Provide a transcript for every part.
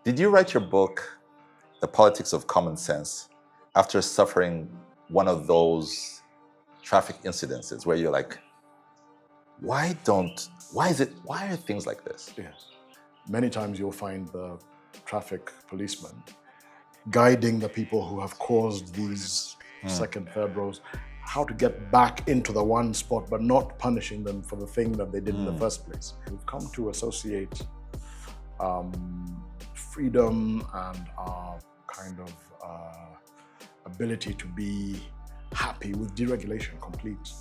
Did you write your book, The Politics of Common Sense, after suffering one of those traffic incidences where you're like, why are things like this? Yes. Many times you'll find the traffic policeman guiding the people who have caused these second, third rows, how to get back into the one spot, but not punishing them for the thing that they did in the first place. We've come to associate freedom and our kind of ability to be happy with deregulation complete.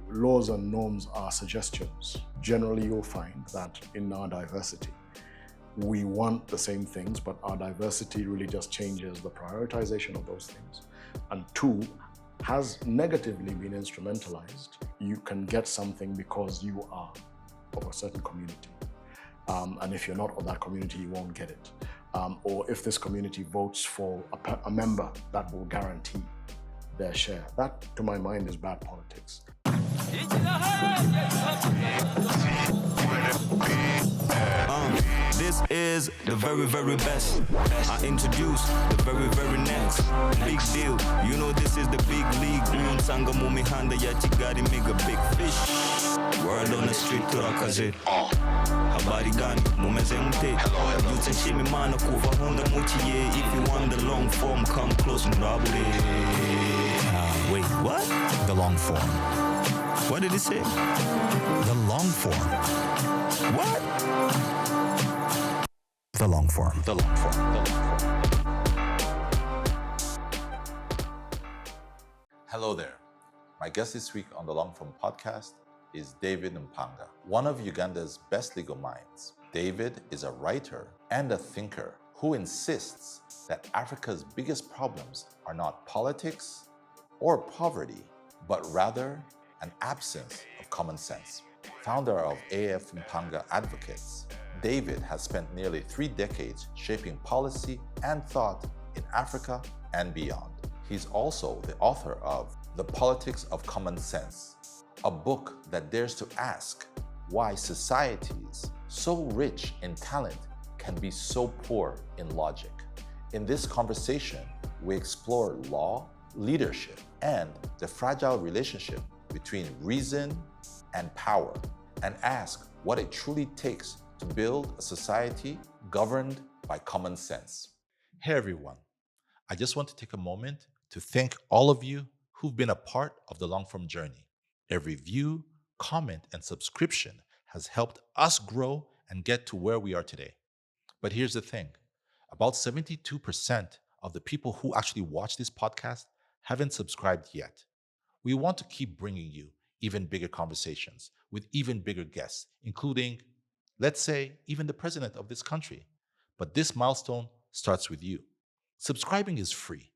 Laws and norms are suggestions. Generally, you'll find that in our diversity, we want the same things, but our diversity really just changes the prioritization of those things. And two, has negatively been instrumentalized. You can get something because you are of a certain community. And if you're not of that community, you won't get it. Or if this community votes for a member, that will guarantee their share. That, to my mind, is bad politics. This is the very, very best. I introduce the very, very next. Big deal, you know this is the big league. Sanga mumi handa ya chigari mega big fish. Word on the street turakaze. Habari gani mumeze mte. Yutenshimi mana kuva honda muchiye. If you want the long form, come close and rabble. Wait, what? The long form. What did he say? The long form. What? The long form. The long form. The long form. Hello there. My guest this week on the Long Form podcast is David Mpanga, one of Uganda's best legal minds. David is a writer and a thinker who insists that Africa's biggest problems are not politics or poverty, but rather an absence of common sense. Founder of AF Mpanga Advocates, David has spent nearly 3 decades shaping policy and thought in Africa and beyond. He's also the author of The Politics of Common Sense, a book that dares to ask why societies so rich in talent can be so poor in logic. In this conversation, we explore law, leadership, and the fragile relationship between reason and power, and ask what it truly takes to build a society governed by common sense. Hey everyone, I just want to take a moment to thank all of you who've been a part of the long-form journey. Every view, comment, and subscription has helped us grow and get to where we are today. But here's the thing, about 72% of the people who actually watch this podcast haven't subscribed yet. We want to keep bringing you even bigger conversations with even bigger guests, including, let's say, even the president of this country. But this milestone starts with you. Subscribing is free,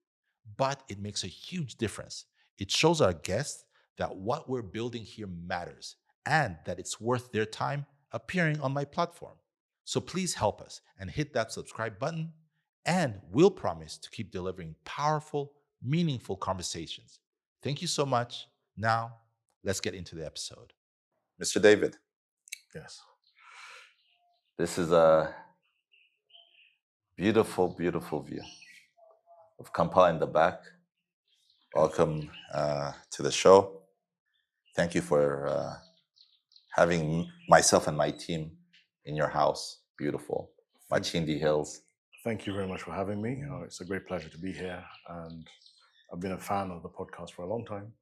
but it makes a huge difference. It shows our guests that what we're building here matters and that it's worth their time appearing on my platform. So please help us and hit that subscribe button, and we'll promise to keep delivering powerful, meaningful conversations. Thank you so much. Now, let's get into the episode. Mr. David. Yes. This is a beautiful, beautiful view of Kampala in the back. Welcome to the show. Thank you for having myself and my team in your house. Beautiful. Machindi Hills. Thank you very much for having me. It's a great pleasure to be here. And I've been a fan of the podcast for a long time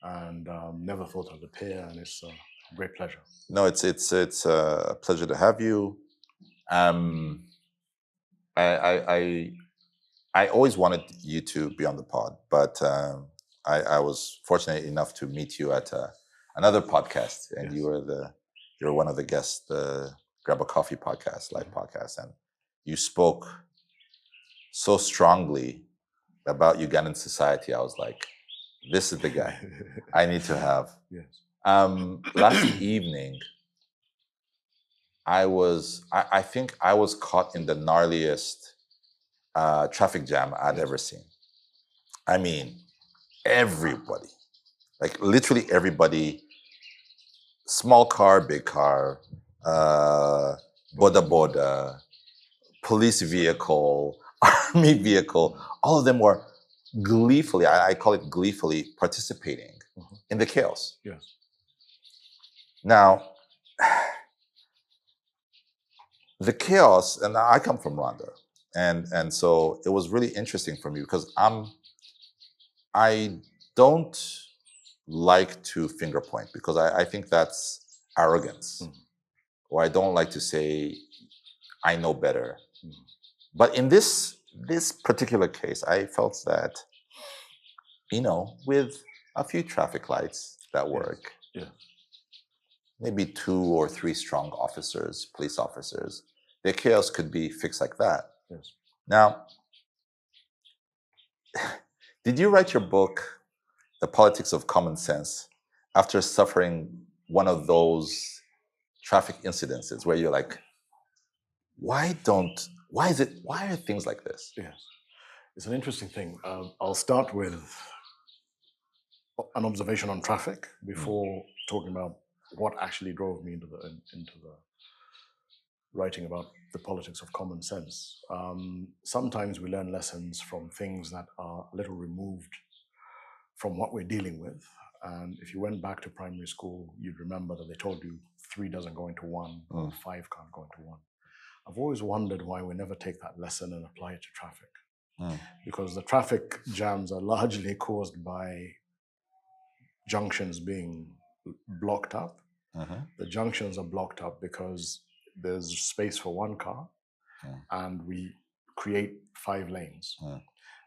and never thought I'd appear. And it's a great pleasure. No, it's a pleasure to have you. I always wanted you to be on the pod, but I was fortunate enough to meet you at another podcast, and yes. you were one of the guests, the Grab a Coffee podcast, live podcast, and you spoke so strongly about Ugandan society. I was like, this is the guy I need to have. Yes. Last evening, I think I was caught in the gnarliest traffic jam I'd ever seen. I mean, everybody, like literally everybody, small car, big car, boda boda, police vehicle, army vehicle, all of them were gleefully, I call it gleefully, participating in the chaos. Yes. Now, the chaos, and I come from Rwanda, and so it was really interesting for me because I don't like to finger point because I think that's arrogance, or I don't like to say I know better. But in this particular case, I felt that, with a few traffic lights that work, maybe 2 or 3 strong officers, police officers, the chaos could be fixed like that. Yes. Now, did you write your book, The Politics of Common Sense, after suffering one of those traffic incidences where you're like, why are things like this? Yes. It's an interesting thing. I'll start with an observation on traffic before talking about what actually drove me into the writing about the politics of common sense. Sometimes we learn lessons from things that are a little removed from what we're dealing with. And if you went back to primary school, you'd remember that they told you 3 doesn't go into 1, or 5 can't go into 1. I've always wondered why we never take that lesson and apply it to traffic. Because the traffic jams are largely caused by junctions being blocked up. The junctions are blocked up because there's space for 1 car, and we create 5 lanes.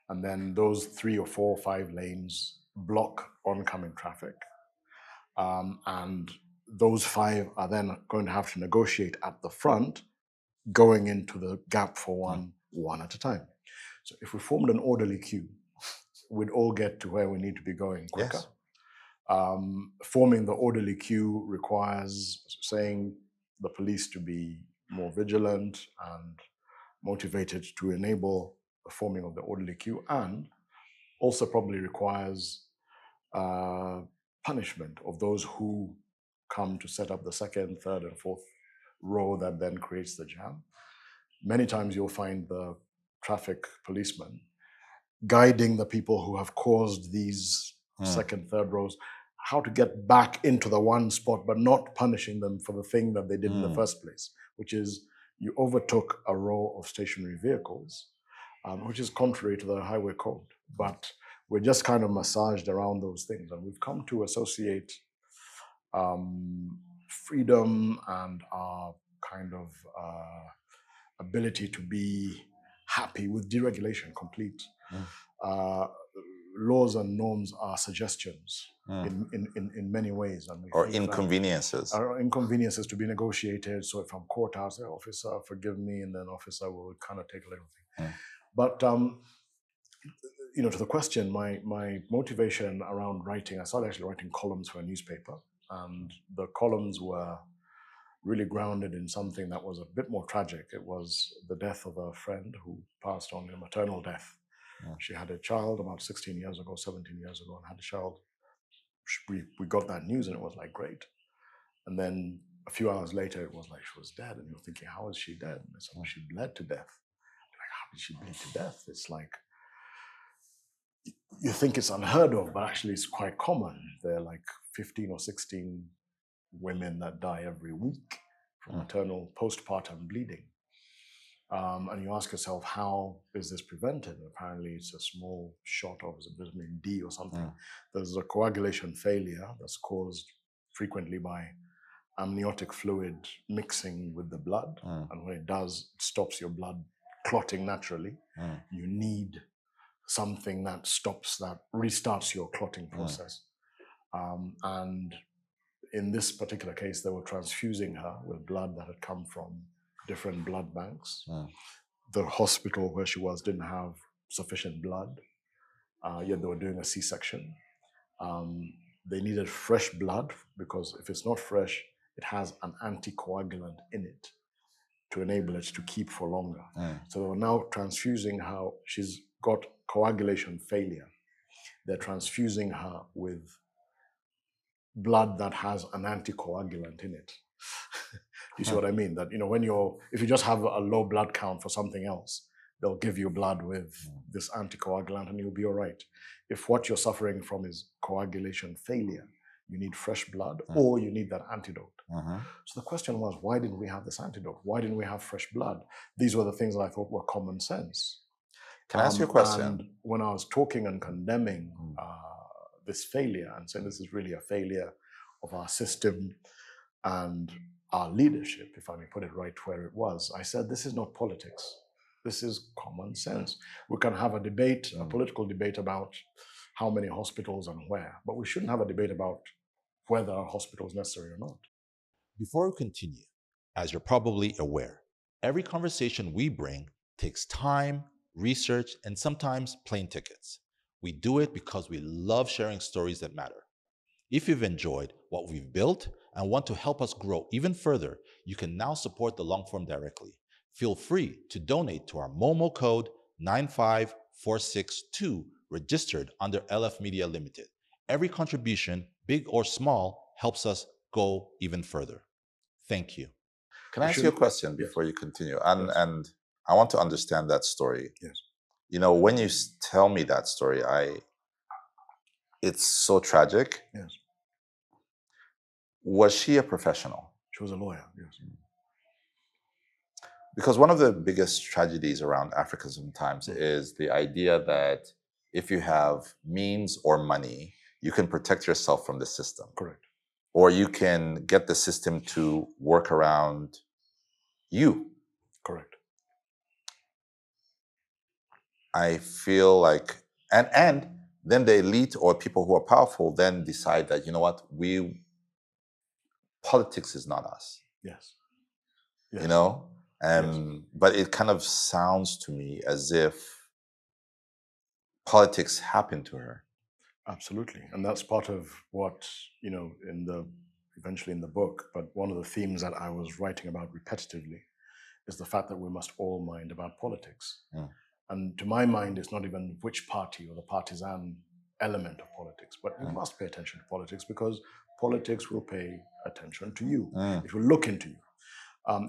And then those 3 or 4 or 5 lanes block oncoming traffic. And those 5 are then going to have to negotiate at the front, going into the gap for one at a time. So if we formed an orderly queue, we'd all get to where we need to be going quicker. Yes. Forming the orderly queue requires, saying, the police to be more vigilant and motivated to enable the forming of the orderly queue, and also probably requires punishment of those who come to set up the 2nd, 3rd, and 4th row that then creates the jam. Many times you'll find the traffic policeman guiding the people who have caused these 2nd, 3rd rows how to get back into the one spot, but not punishing them for the thing that they did in the first place, which is you overtook a row of stationary vehicles, which is contrary to the highway code. But we're just kind of massaged around those things, and we've come to associate freedom and our kind of ability to be happy with deregulation, complete. Laws and norms are suggestions in many ways. And or inconveniences. Or inconveniences to be negotiated. So if I'm caught, I'll say, officer, forgive me, and then officer will kind of take a little thing. But, to the question, my motivation around writing, I started actually writing columns for a newspaper. And the columns were really grounded in something that was a bit more tragic. It was the death of a friend who passed on a maternal death. She had a child about 17 years ago, and had a child. We got that news and it was like, great. And then a few hours later, it was like she was dead. And you're thinking, how is she dead? And it's like, she bled to death. Like, how did she bleed to death? It's like, you think it's unheard of, but actually it's quite common. There are like 15 or 16 women that die every week from maternal postpartum bleeding. And you ask yourself, how is this prevented? Apparently it's a small shot of vitamin D or something. There's a coagulation failure that's caused frequently by amniotic fluid mixing with the blood. And when it does, it stops your blood clotting naturally. You need something that stops that, restarts your clotting process. And in this particular case, they were transfusing her with blood that had come from different blood banks. The hospital where she was didn't have sufficient blood, yet they were doing a C-section. They needed fresh blood because if it's not fresh, it has an anticoagulant in it to enable it to keep for longer. So they were now transfusing her. She's got coagulation failure. They're transfusing her with blood that has an anticoagulant in it You see what I mean? That, if you just have a low blood count for something else, they'll give you blood with this anticoagulant and you'll be all right. If what you're suffering from is coagulation failure, you need fresh blood or you need that antidote. So the question was, why didn't we have this antidote? Why didn't we have fresh blood? These were the things that I thought were common sense. Can I ask you a question? And when I was talking and condemning this failure and saying this is really a failure of our system and our leadership, if I may put it right where it was, I said, this is not politics. This is common sense. We can have a debate, a political debate about how many hospitals and where, but we shouldn't have a debate about whether a hospital is necessary or not. Before we continue, as you're probably aware, every conversation we bring takes time, research, and sometimes plane tickets. We do it because we love sharing stories that matter. If you've enjoyed what we've built and want to help us grow even further, you can now support the Longform directly. Feel free to donate to our Momo code 95462, registered under LF Media Limited. Every contribution, big or small, helps us go even further. Thank you. Can I ask you a question before you continue? And I want to understand that story. Yes. When you tell me that story, it's so tragic. Yes. Was she a professional? She was a lawyer, yes. Because one of the biggest tragedies around Africa sometimes is the idea that if you have means or money, you can protect yourself from the system. Correct. Or you can get the system to work around you. Correct. I feel like, and then the elite or people who are powerful then decide that, politics is not us. Yes. But it kind of sounds to me as if politics happened to her. Absolutely. And that's part of what, eventually in the book, but one of the themes that I was writing about repetitively is the fact that we must all mind about politics. And to my mind, it's not even which party or the partisan element of politics, but we must pay attention to politics because politics will pay attention to you. It will look into you.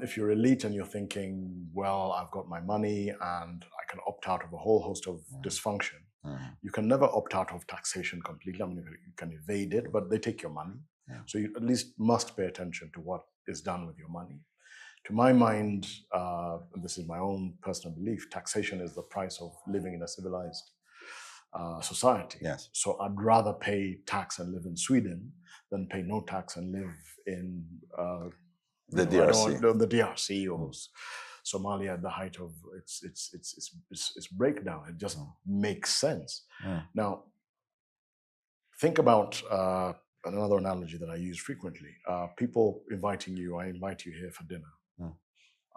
If you're elite and you're thinking, well, I've got my money and I can opt out of a whole host of dysfunction, you can never opt out of taxation completely. I mean, you can evade it, but they take your money. So you at least must pay attention to what is done with your money. To my mind, and this is my own personal belief, taxation is the price of living in a civilized society. Yes. So I'd rather pay tax and live in Sweden than pay no tax and live in the DRC. The DRC or Somalia at the height of its breakdown. It just makes sense. Now, think about another analogy that I use frequently. People inviting you, I invite you here for dinner.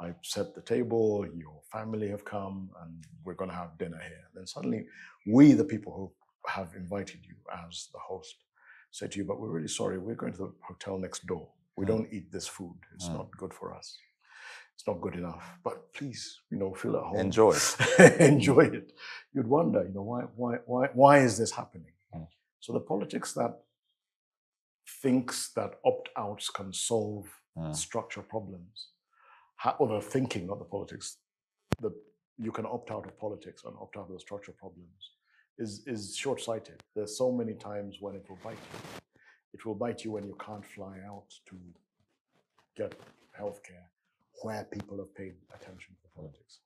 I set the table, your family have come, and we're going to have dinner here. Then suddenly, we, the people who have invited you as the host, say to you, but we're really sorry, we're going to the hotel next door. We don't eat this food. It's not good for us. It's not good enough. But please, feel at home. Enjoy. Enjoy it. You'd wonder, why is this happening? So the politics that thinks that opt-outs can solve structural problems, or the thinking, not the politics, that you can opt out of politics and opt out of the structural problems is short-sighted. There's so many times when it will bite you. It will bite you when you can't fly out to get healthcare where people have paid attention to politics.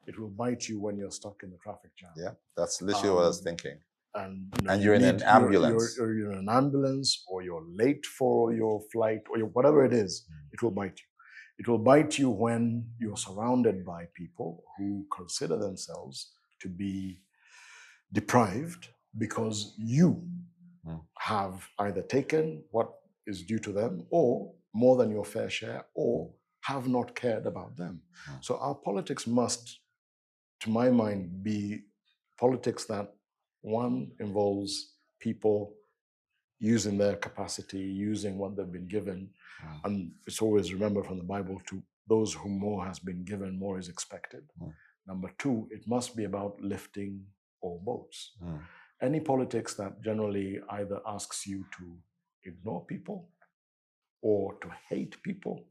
It will bite you when you're stuck in the traffic jam. Yeah, that's literally what I was thinking. And, you're in an ambulance. You're in an ambulance, or you're late for your flight, or whatever it is, it will bite you. It will bite you when you're surrounded by people who consider themselves to be deprived because you have either taken what is due to them or more than your fair share, or have not cared about them. So our politics must, to my mind, be politics that, one, involves people using their capacity, using what they've been given. And it's always, remember from the Bible, to those whom more has been given, more is expected. Number two, it must be about lifting all boats. Any politics that generally either asks you to ignore people or to hate people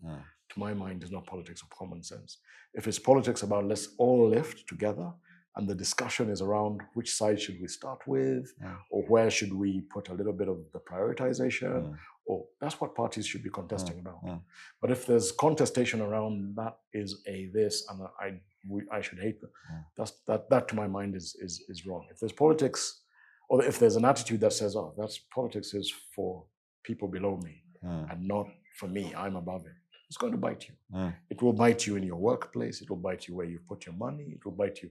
to my mind, is not politics of common sense. If it's politics about let's all lift together, and the discussion is around which side should we start with, or where should we put a little bit of the prioritization, or that's what parties should be contesting about. But if there's contestation around that is a this, and I should hate them, that to my mind is wrong. If there's politics, or if there's an attitude that says, oh, that's politics is for people below me and not for me, I'm above it, it's going to bite you. It will bite you in your workplace. It will bite you where you put your money. It will bite you.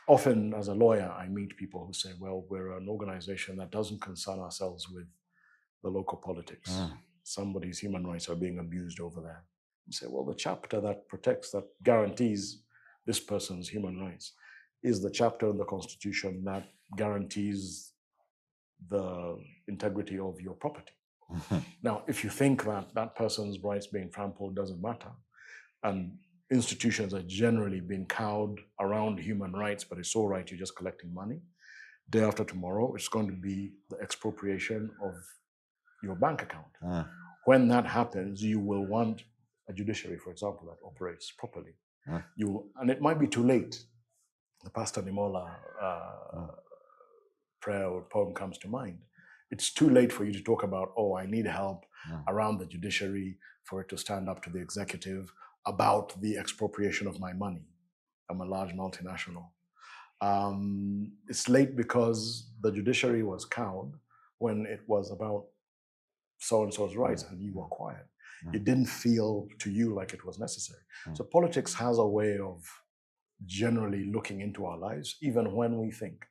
Often, as a lawyer, I meet people who say, well, we're an organization that doesn't concern ourselves with the local politics. Somebody's human rights are being abused over there. You say, well, the chapter that protects, that guarantees this person's human rights is the chapter in the Constitution that guarantees the integrity of your property. Now, if you think that that person's rights being trampled doesn't matter, and institutions are generally being cowed around human rights, but it's all right, you're just collecting money, day after tomorrow, it's going to be the expropriation of your bank account. When that happens, you will want a judiciary, for example, that operates properly. And it might be too late. The Pastor Nimola prayer or poem comes to mind. It's too late for you to talk about, oh, I need help around the judiciary for it to stand up to the executive about the expropriation of my money. I'm a large multinational. It's late because the judiciary was cowed when it was about so-and-so's rights and you were quiet. It didn't feel to you like it was necessary. So politics has a way of generally looking into our lives, even when we think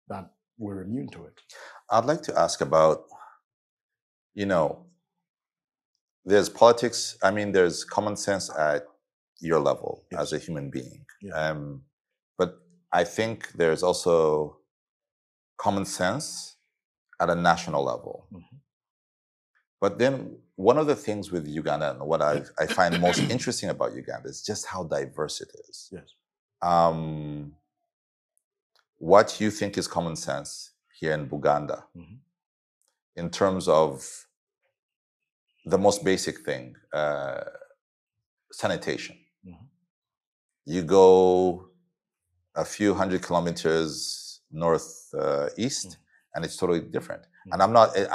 that we're immune to it. I'd like to ask about, there's politics, there's common sense at your level as a human being. But I think there's also common sense at a national level. But then one of the things with Uganda, and what I find most interesting about Uganda, is just how diverse it is. What you think is common sense here in Buganda, in terms of the most basic thing, sanitation. You go a few hundred kilometers northeast, and it's totally different. And I'm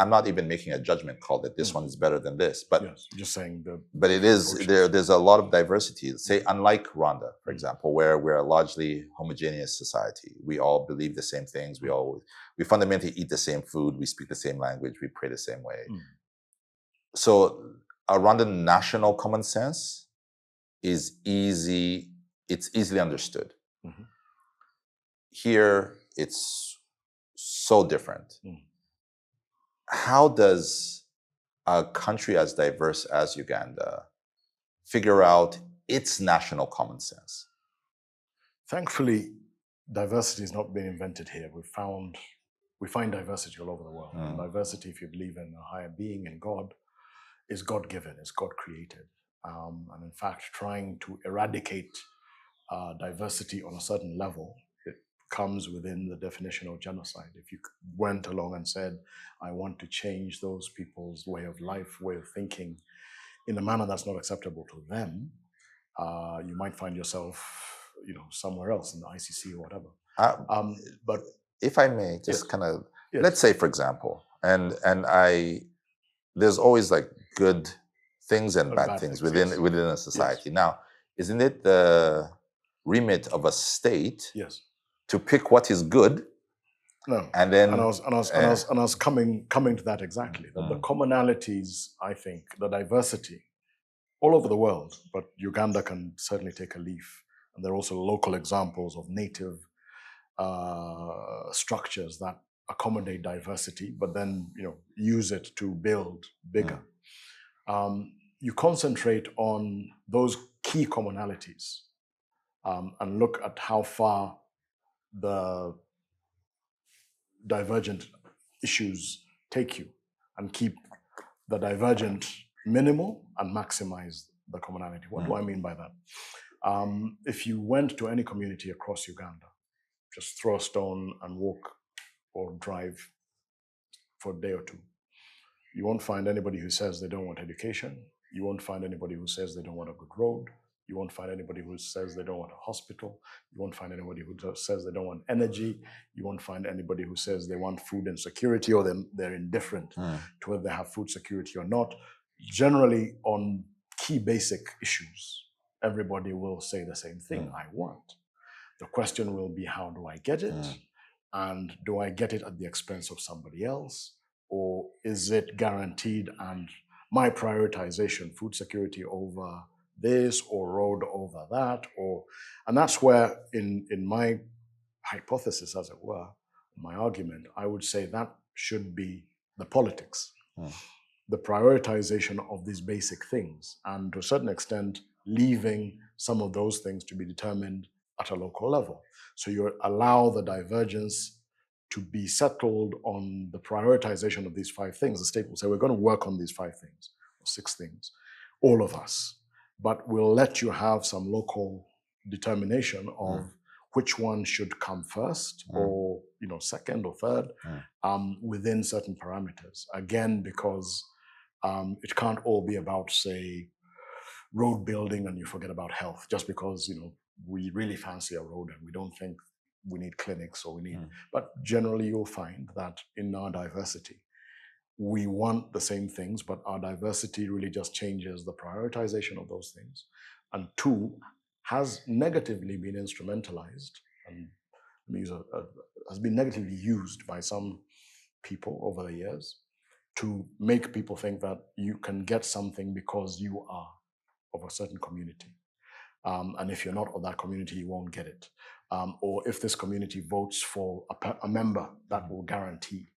not even making a judgment call that this one is better than this, but just saying but it is there's a lot of diversity. Say, unlike Rwanda, for example, where we're a largely homogeneous society, we all believe the same things. We fundamentally eat the same food. We speak the same language. We pray the same way. So a Rwandan national common sense is easy. It's easily understood. Here, it's so different. How does a country as diverse as Uganda figure out its national common sense? Thankfully, diversity has not been invented here. We find diversity all over the world. And diversity, if you believe in a higher being, in God, is God-given, is God-created. And in fact, trying to eradicate diversity on a certain level, it comes within the definition of genocide. If you went along and said, I want to change those people's way of life, way of thinking, in a manner that's not acceptable to them, you might find yourself, somewhere else in the ICC or whatever. But if I may, just kind of, let's say, for example, and there's always like good things and bad things within a society. Now, isn't it the remit of a state to pick what is good? No. And then I was coming to that exactly. That the commonalities, I think, the diversity all over the world, but Uganda can certainly take a leaf. And there are also local examples of native structures that accommodate diversity, but then use it to build bigger. You concentrate on those key commonalities and look at how far the divergent issues take you, and keep the divergent minimal and maximize the commonality. What do I mean by that? If you went to any community across Uganda, just throw a stone and walk or drive for a day or two, You won't find anybody who says they don't want education. You won't find anybody who says they don't want a good road. You won't find anybody who says they don't want a hospital. You won't find anybody who says they don't want energy. You won't find anybody who says they want food insecurity or they're indifferent to whether they have food security or not. Generally, on key basic issues, everybody will say the same thing, I want. The question will be, how do I get it? And do I get it at the expense of somebody else? Or is it guaranteed and my prioritization, food security over this or road over that? And that's where in my hypothesis, as it were, my argument, I would say that should be the politics. The prioritization of these basic things, and to a certain extent, leaving some of those things to be determined at a local level. So you allow the divergence to be settled on the prioritization of these 5 things. The state will say, we're going to work on these 5 things, or 6 things, all of us. But we'll let you have some local determination of which one should come first, or second or third, within certain parameters. Again, because it can't all be about, say, road building and you forget about health, just because we really fancy a road and we don't think we need clinics or we need. But generally, you'll find that in our diversity, we want the same things, but our diversity really just changes the prioritization of those things. And 2, has negatively been instrumentalized and has been negatively used by some people over the years to make people think that you can get something because you are of a certain community. And if you're not of that community, you won't get it. Or if this community votes for a member, that will guarantee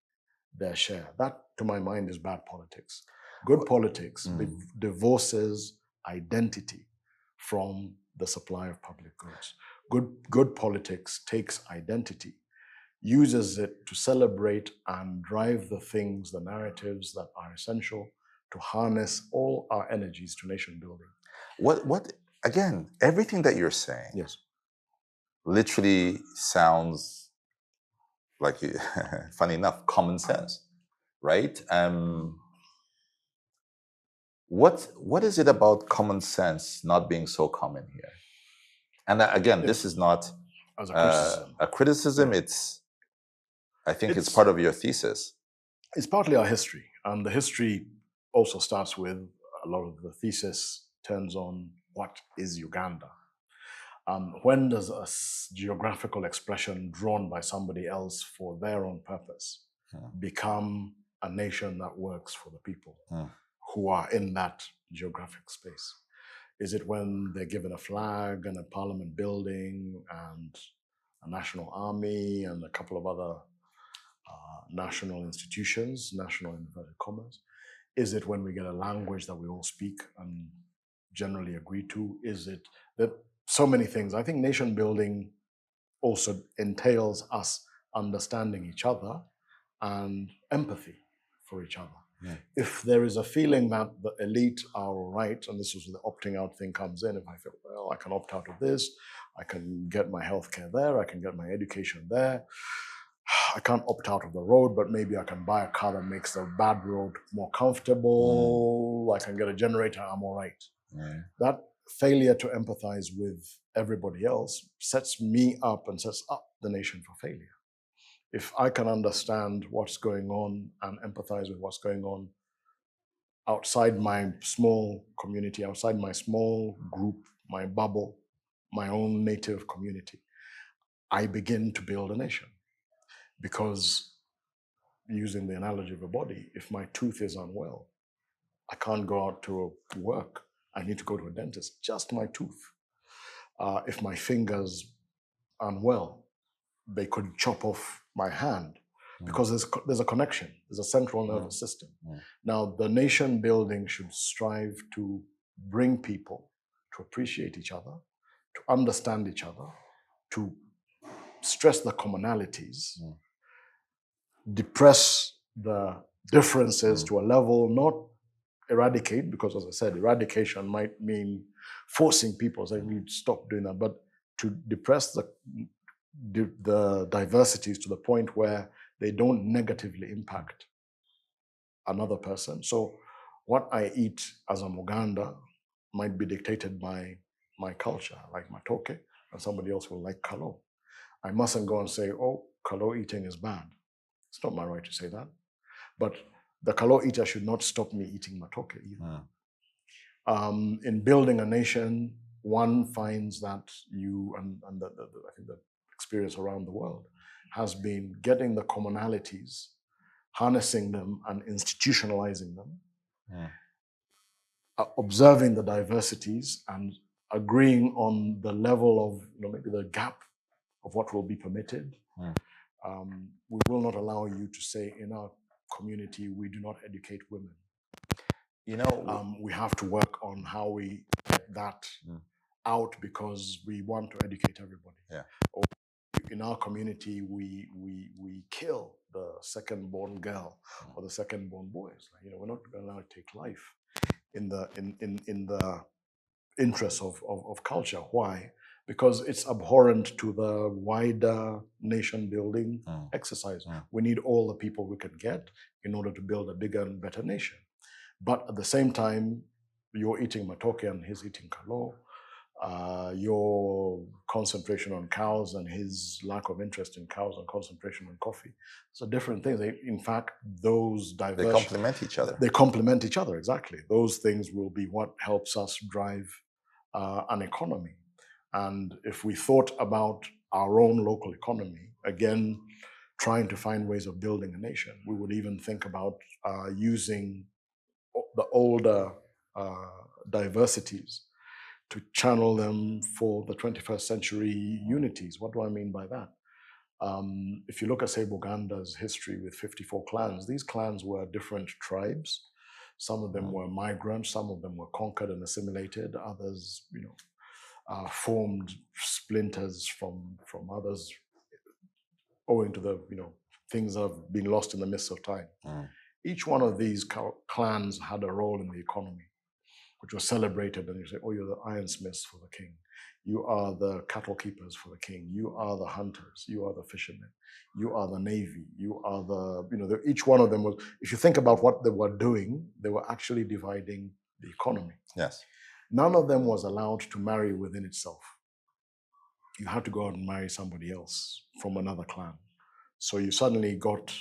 their share. That, to my mind, is bad politics. Good politics divorces identity from the supply of public goods. Good politics takes identity, uses it to celebrate and drive the things, the narratives that are essential to harness all our energies to nation building. What again, everything that you're saying, yes, literally sounds like, funny enough, common sense, right? What is it about common sense not being so common here? And again, this is not as a criticism. Yeah. I think it's part of your thesis. It's partly our history, and the history also starts with a lot of the thesis turns on what is Uganda. When does a geographical expression drawn by somebody else for their own purpose become a nation that works for the people who are in that geographic space? Is it when they're given a flag and a parliament building and a national army and a couple of other national institutions, national inverted commas? Is it when we get a language that we all speak and generally agree to? Is it that so many things? I think nation building also entails us understanding each other and empathy for each other. Yeah. If there is a feeling that the elite are right, and this is where the opting out thing comes in, if I feel, well, I can opt out of this, I can get my healthcare there, I can get my education there, I can't opt out of the road, but maybe I can buy a car that makes the bad road more comfortable, I can get a generator, I'm all right. That failure to empathize with everybody else sets me up and sets up the nation for failure. If I can understand what's going on and empathize with what's going on outside my small community, outside my small group, my bubble, my own native community, I begin to build a nation. Because, using the analogy of a body, if my tooth is unwell, I can't go out to work. I need to go to a dentist, just my tooth. If my finger's unwell, they could chop off my hand because there's a connection, there's a central nervous system. Now, the nation building should strive to bring people to appreciate each other, to understand each other, to stress the commonalities, depress the differences to a level, not eradicate, because as I said, eradication might mean forcing people, saying you stop doing that, but to depress the diversities to the point where they don't negatively impact another person. So what I eat as a Muganda might be dictated by my culture, like matoke, and somebody else will like kalo. I mustn't go and say, oh, kalo eating is bad. It's not my right to say that. But the kalo eater should not stop me eating matoke either. In building a nation, one finds that you, and I think the experience around the world has been getting the commonalities, harnessing them and institutionalizing them, observing the diversities and agreeing on the level of, maybe the gap of what will be permitted. We will not allow you to say in our community, we do not educate women. We have to work on how we get that out because we want to educate everybody. Yeah. Or in our community, we kill the second-born girl or the second-born boys. We're not allowed to take life in the interest of culture. Why? Because it's abhorrent to the wider nation-building exercise. We need all the people we can get in order to build a bigger and better nation. But at the same time, you're eating matoke and he's eating kalo. Your concentration on cows and his lack of interest in cows and concentration on coffee. So different things. In fact, those diverse... They complement each other. They complement each other, exactly. Those things will be what helps us drive an economy. And if we thought about our own local economy, again, trying to find ways of building a nation, we would even think about using the older diversities to channel them for the 21st century unities. What do I mean by that? If you look at, say, Buganda's history with 54 clans, these clans were different tribes. Some of them were migrants, some of them were conquered and assimilated, others, formed splinters from others owing to the, things that have been lost in the midst of time. Each one of these clans had a role in the economy, which was celebrated. And you say, oh, you're the ironsmiths for the king. You are the cattle keepers for the king. You are the hunters. You are the fishermen. You are the navy. You are the, each one of them was, if you think about what they were doing, they were actually dividing the economy. Yes. None of them was allowed to marry within itself. You had to go out and marry somebody else from another clan. So you suddenly got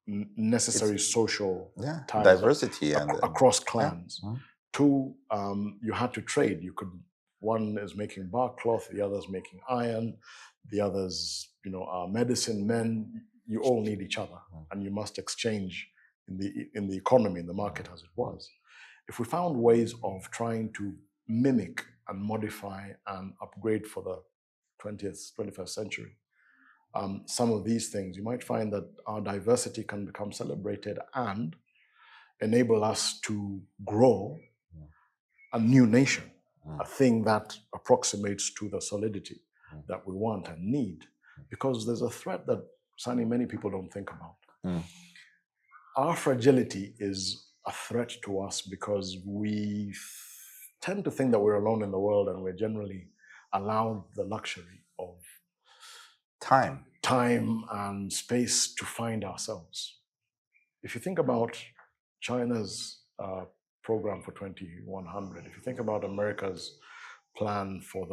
necessary social ties diversity and across clans. Two, you had to trade. One is making bark cloth, the other's making iron, the others, are medicine men. You all need each other, and you must exchange in the economy, in the market as it was. If we found ways of trying to mimic and modify and upgrade for the 21st century, some of these things, you might find that our diversity can become celebrated and enable us to grow a new nation, a thing that approximates to the solidity that we want and need. Because there's a threat that, Sani, many people don't think about. Our fragility is a threat to us because we tend to think that we're alone in the world, and we're generally allowed the luxury of time and space to find ourselves. If you think about China's program for 2100, if you think about America's plan for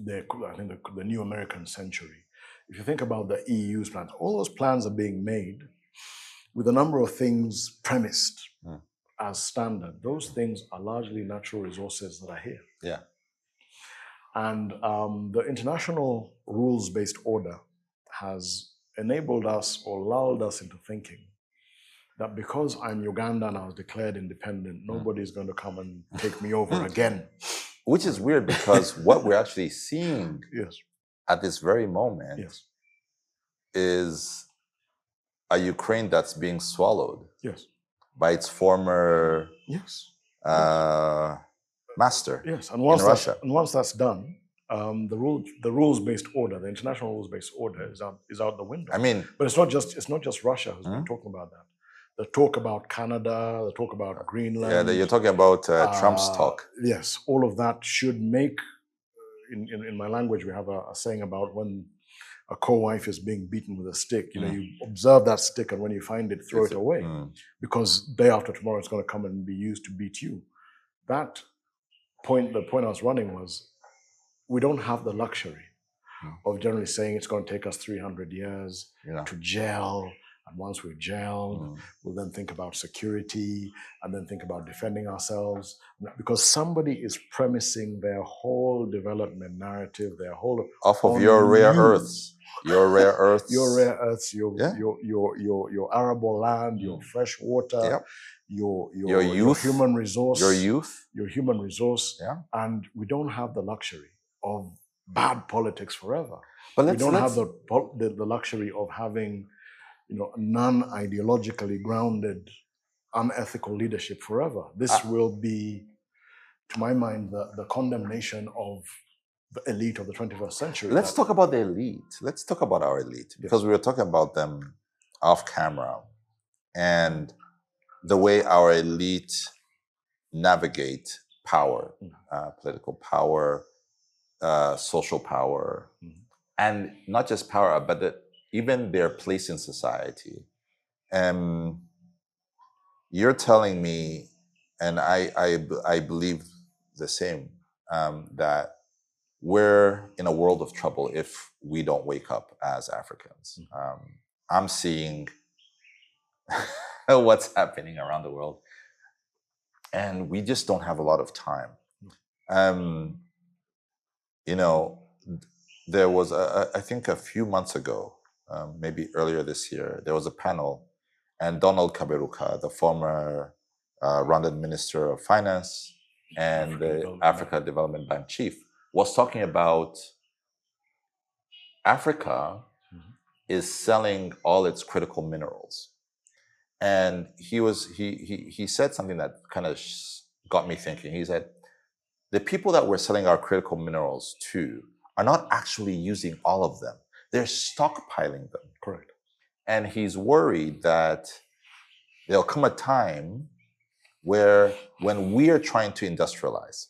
the new American century, if you think about the EU's plan, all those plans are being made with a number of things premised as standard. Those things are largely natural resources that are here. Yeah. And the international rules-based order has enabled us or lulled us into thinking that because I'm Uganda and I was declared independent, nobody's going to come and take me over again. Which is weird because what we're actually seeing at this very moment is a Ukraine that's being swallowed by its former master and in Russia. Once that's done, the rules-based order, the international rules-based order is out the window. I mean, but it's not just Russia who's been talking about that. They talk about Canada, they talk about Greenland. Yeah, you're talking about Trump's talk. Yes, all of that should make, in my language, we have a saying about when a co-wife is being beaten with a stick, you observe that stick, and when you find it, throw it away, because day after tomorrow it's going to come and be used to beat you. The point I was running was, we don't have the luxury of generally saying it's going to take us 300 years to gel. And once we've gelled, we'll then think about security and then think about defending ourselves. Because somebody is premising their whole development narrative, their whole... Off of your rare earths. Your rare earths. Your rare earths, your arable land, your fresh water, your youth, your human resource. Your youth. Your human resource. Yeah. And we don't have the luxury of bad politics forever. But we don't have the luxury of having non-ideologically grounded, unethical leadership forever. This will be, to my mind, the condemnation of the elite of the 21st century. Let's talk about the elite. Let's talk about our elite, because we were talking about them off camera, and the way our elite navigate power, political power, social power, and not just power, but even their place in society. You're telling me, and I believe the same, that we're in a world of trouble if we don't wake up as Africans. I'm seeing what's happening around the world, and we just don't have a lot of time. There was, I think a few months ago, maybe earlier this year, there was a panel, and Donald Kaberuka, the former Rwandan Minister of Finance and the Africa Development Bank chief, was talking about Africa is selling all its critical minerals. And he said something that kind of got me thinking. He said, the people that we're selling our critical minerals to are not actually using all of them. They're stockpiling them. Correct. And he's worried that there'll come a time where, when we are trying to industrialize,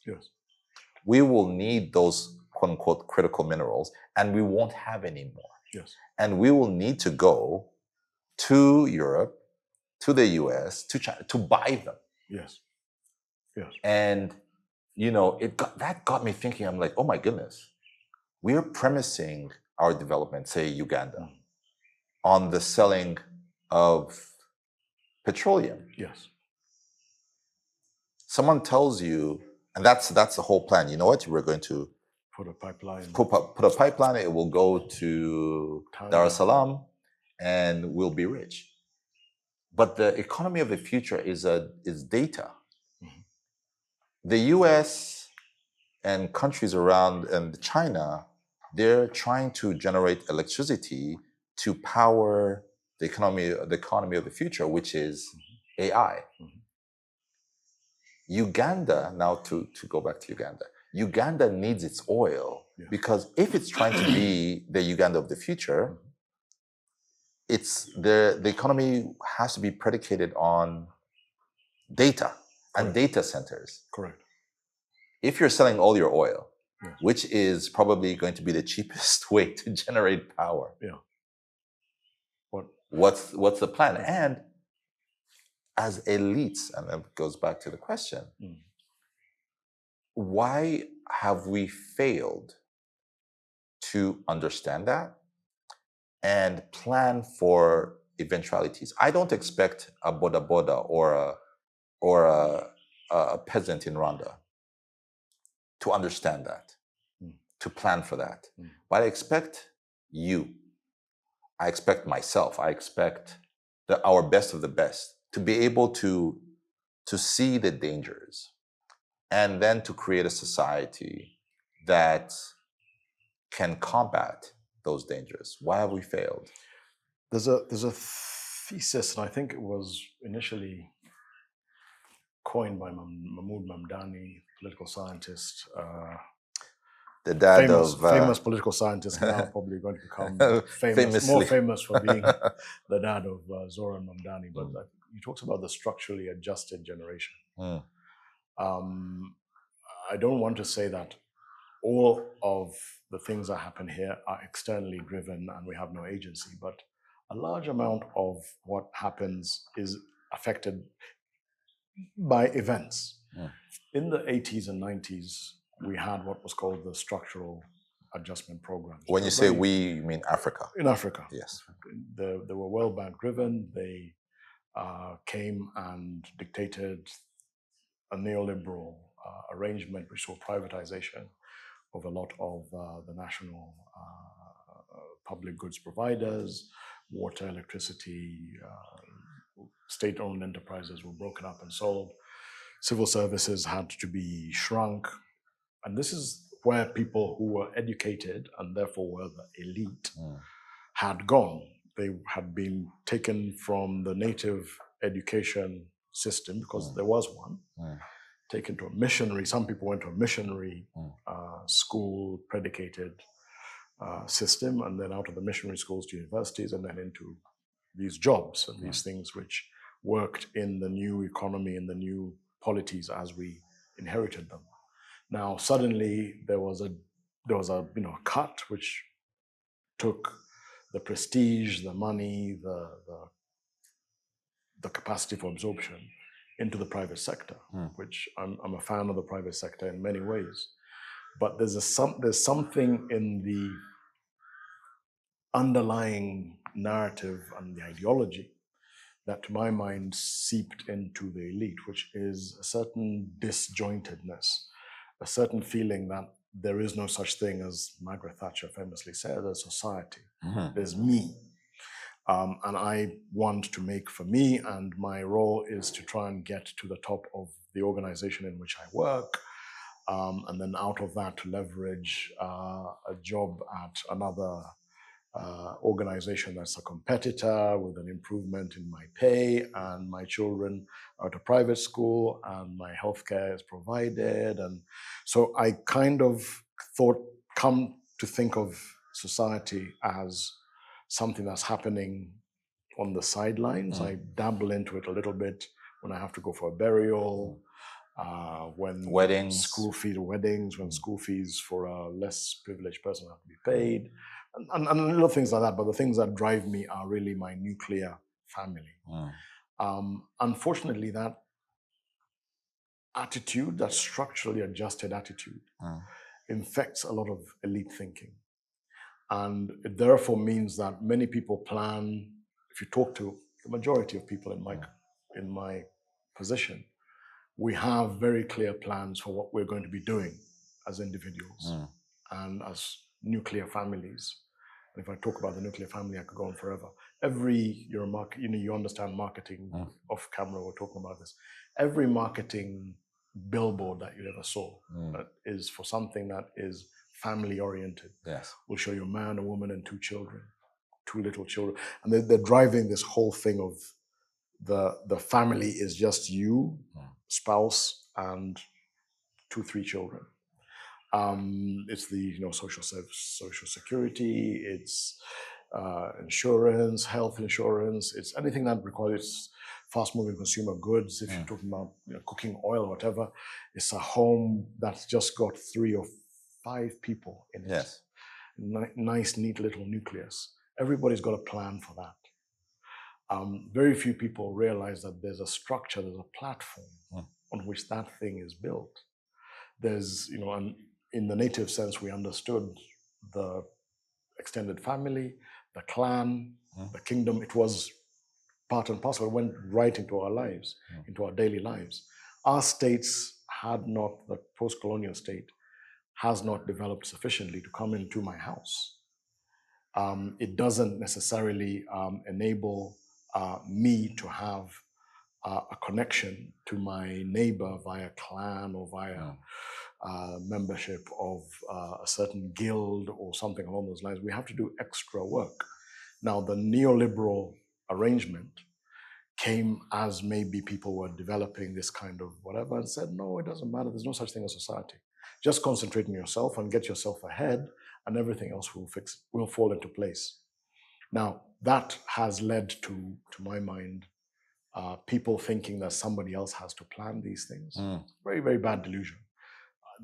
we will need those quote unquote critical minerals, and we won't have any more. Yes. And we will need to go to Europe, to the US, to China to buy them. Yes. Yes. And that got me thinking. I'm like, oh my goodness, we're premising our development, say Uganda, on the selling of petroleum. Yes. Someone tells you, and that's the whole plan. You know what? We're going to put a pipeline. Put a pipeline. It will go to Dar es Salaam, and we'll be rich. But the economy of the future is data. The U.S. and countries around, and China, they're trying to generate electricity to power the economy of the future, which is AI. Uganda, now to go back to Uganda needs its oil, because if it's trying to be the Uganda of the future, the economy has to be predicated on data and data centers. Correct. If you're selling all your oil, which is probably going to be the cheapest way to generate power, what's the plan? And as elites, and that goes back to the question, why have we failed to understand that and plan for eventualities? I don't expect a boda boda or a peasant in Rwanda to understand that, to plan for that. But I expect you, I expect myself, I expect our best of the best to be able to see the dangers, and then to create a society that can combat those dangers. Why have we failed? There's a thesis, and I think it was initially coined by Mahmoud Mamdani, political scientist. The dad famous political scientist, now probably going to become more famous for being the dad of Zoran Mamdani. But he talks about the structurally adjusted generation. I don't want to say that all of the things that happen here are externally driven and we have no agency, but a large amount of what happens is affected by events. In the 80s and 90s, we had what was called the structural adjustment programs. When you say we, you mean Africa? In Africa. Yes. They were World Bank driven. They came and dictated a neoliberal arrangement which saw privatization of a lot of the national public goods providers, water, electricity, state-owned enterprises were broken up and sold. Civil services had to be shrunk. And this is where people who were educated and therefore were the elite had gone. They had been taken from the native education system, because there was one, taken to a missionary. Some people went to a missionary school predicated system, and then out of the missionary schools to universities, and then into these jobs and these things which worked in the new economy and the new polities as we inherited them. Now suddenly there was a cut which took the prestige, the money, the capacity for absorption into the private sector, which I'm a fan of the private sector in many ways. But there's something in the underlying narrative and the ideology that, to my mind, seeped into the elite, which is a certain disjointedness, a certain feeling that there is no such thing, as Margaret Thatcher famously said, as society. There's me. And I want to make for me, and my role is to try and get to the top of the organization in which I work, and then out of that to leverage a job at another organization that's a competitor with an improvement in my pay, and my children are at a private school and my healthcare is provided. And so I kind of come to think of society as something that's happening on the sidelines. I dabble into it a little bit when I have to go for a burial, when weddings, when school fees for a less privileged person have to be paid, and little things like that. But the things that drive me are really my nuclear family. Unfortunately, that attitude, that structurally adjusted attitude, infects a lot of elite thinking. And it therefore means that many people plan, if you talk to the majority of people in my position, we have very clear plans for what we're going to be doing as individuals and as nuclear families. And if I talk about the nuclear family, I could go on forever. You understand marketing off camera, we're talking about this. Every marketing billboard that you ever saw that is for something that is family oriented. Yes. Will show you a man, a woman, and two children, two little children. And they're driving this whole thing of the family is just you, spouse, and 2-3 children. It's the social security, it's insurance, health insurance, it's anything that requires fast-moving consumer goods. If you're talking about cooking oil or whatever, it's a home that's just got 3 or 5 people in it. Yes. Nice, neat little nucleus. Everybody's got a plan for that. Very few people realize that there's a structure, there's a platform on which that thing is built. There's, and in the native sense, we understood the extended family, the clan, the kingdom. It was part and parcel. It went right into our lives, into our daily lives. Our states had not, the post-colonial state has not developed sufficiently to come into my house. It doesn't necessarily enable me to have a connection to my neighbor via clan or via membership of a certain guild or something along those lines. We have to do extra work. Now, the neoliberal arrangement came as maybe people were developing this kind of whatever and said, no, it doesn't matter. There's no such thing as society. Just concentrate on yourself and get yourself ahead, and everything else will fall into place. Now, that has led to my mind, people thinking that somebody else has to plan these things. Very, very bad delusion.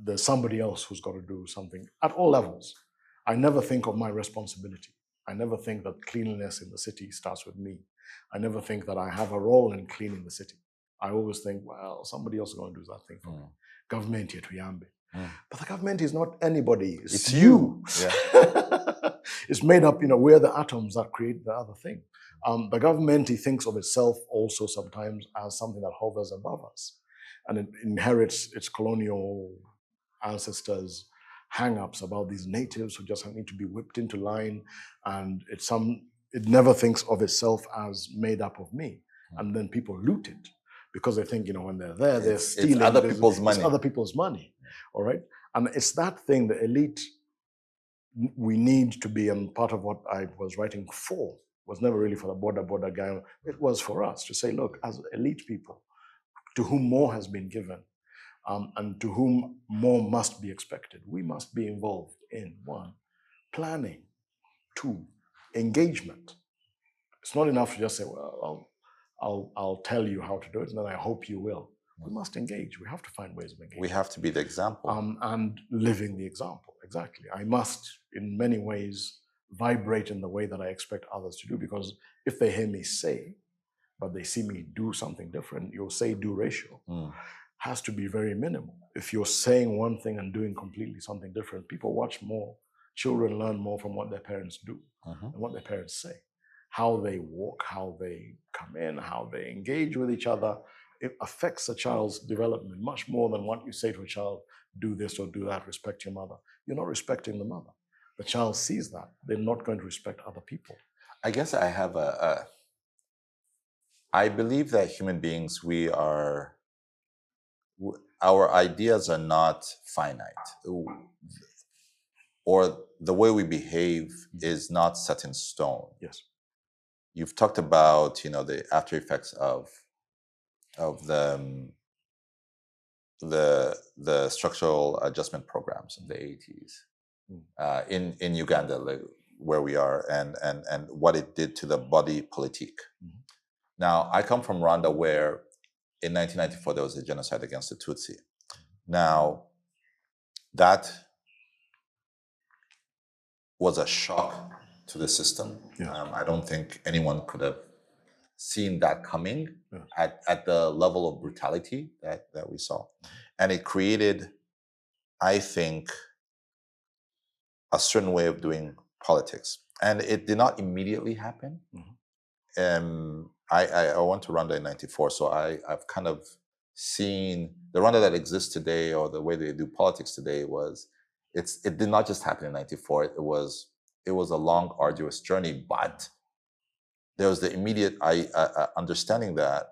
there's somebody else who's got to do something at all levels. I never think of my responsibility. I never think that cleanliness in the city starts with me. I never think that I have a role in cleaning the city. I always think, well, somebody else is going to do that thing for me. Government here to Yambe. But the government is not anybody. It's you. Yeah. It's made up, we're the atoms that create the other thing. The government, he thinks of itself also sometimes as something that hovers above us. And it inherits its colonial ancestors' hang-ups about these natives who just need to be whipped into line. And it never thinks of itself as made up of me. And then people loot it because they think, when they're there, they're stealing. It's other people's money. It's other people's money, all right? And it's that thing, the elite, we need to be, and part of what I was writing for was never really for the border guy. It was for us to say, look, as elite people, to whom more has been given, and to whom more must be expected, we must be involved in 1, planning, 2, engagement. It's not enough to just say, well, I'll tell you how to do it, and then I hope you will. We must engage. We have to find ways of engaging. We have to be the example. And living the example, exactly. I must, in many ways, vibrate in the way that I expect others to do, because if they hear me say, but they see me do something different, your say-do ratio has to be very minimal. If you're saying one thing and doing completely something different, people watch more. Children learn more from what their parents do and what their parents say. How they walk, how they come in, how they engage with each other. It affects a child's development much more than what you say to a child, do this or do that, respect your mother. You're not respecting the mother. The child sees that. They're not going to respect other people. I guess I have I believe that human beings, our ideas are not finite. Or the way we behave is not set in stone. Yes. You've talked about, the after effects of the structural adjustment programs in the 80s in Uganda, like where we are, and what it did to the body politique. Now, I come from Rwanda, where in 1994 there was a genocide against the Tutsi. Now, that was a shock to the system. Yeah. I don't think anyone could have seen that coming at the level of brutality that we saw. And it created, I think, a certain way of doing politics. And it did not immediately happen. I went to Rwanda in 94, so I've kind of seen the Rwanda that exists today, or the way they do politics today, it did not just happen in 94. It was a long, arduous journey, but there was the immediate understanding that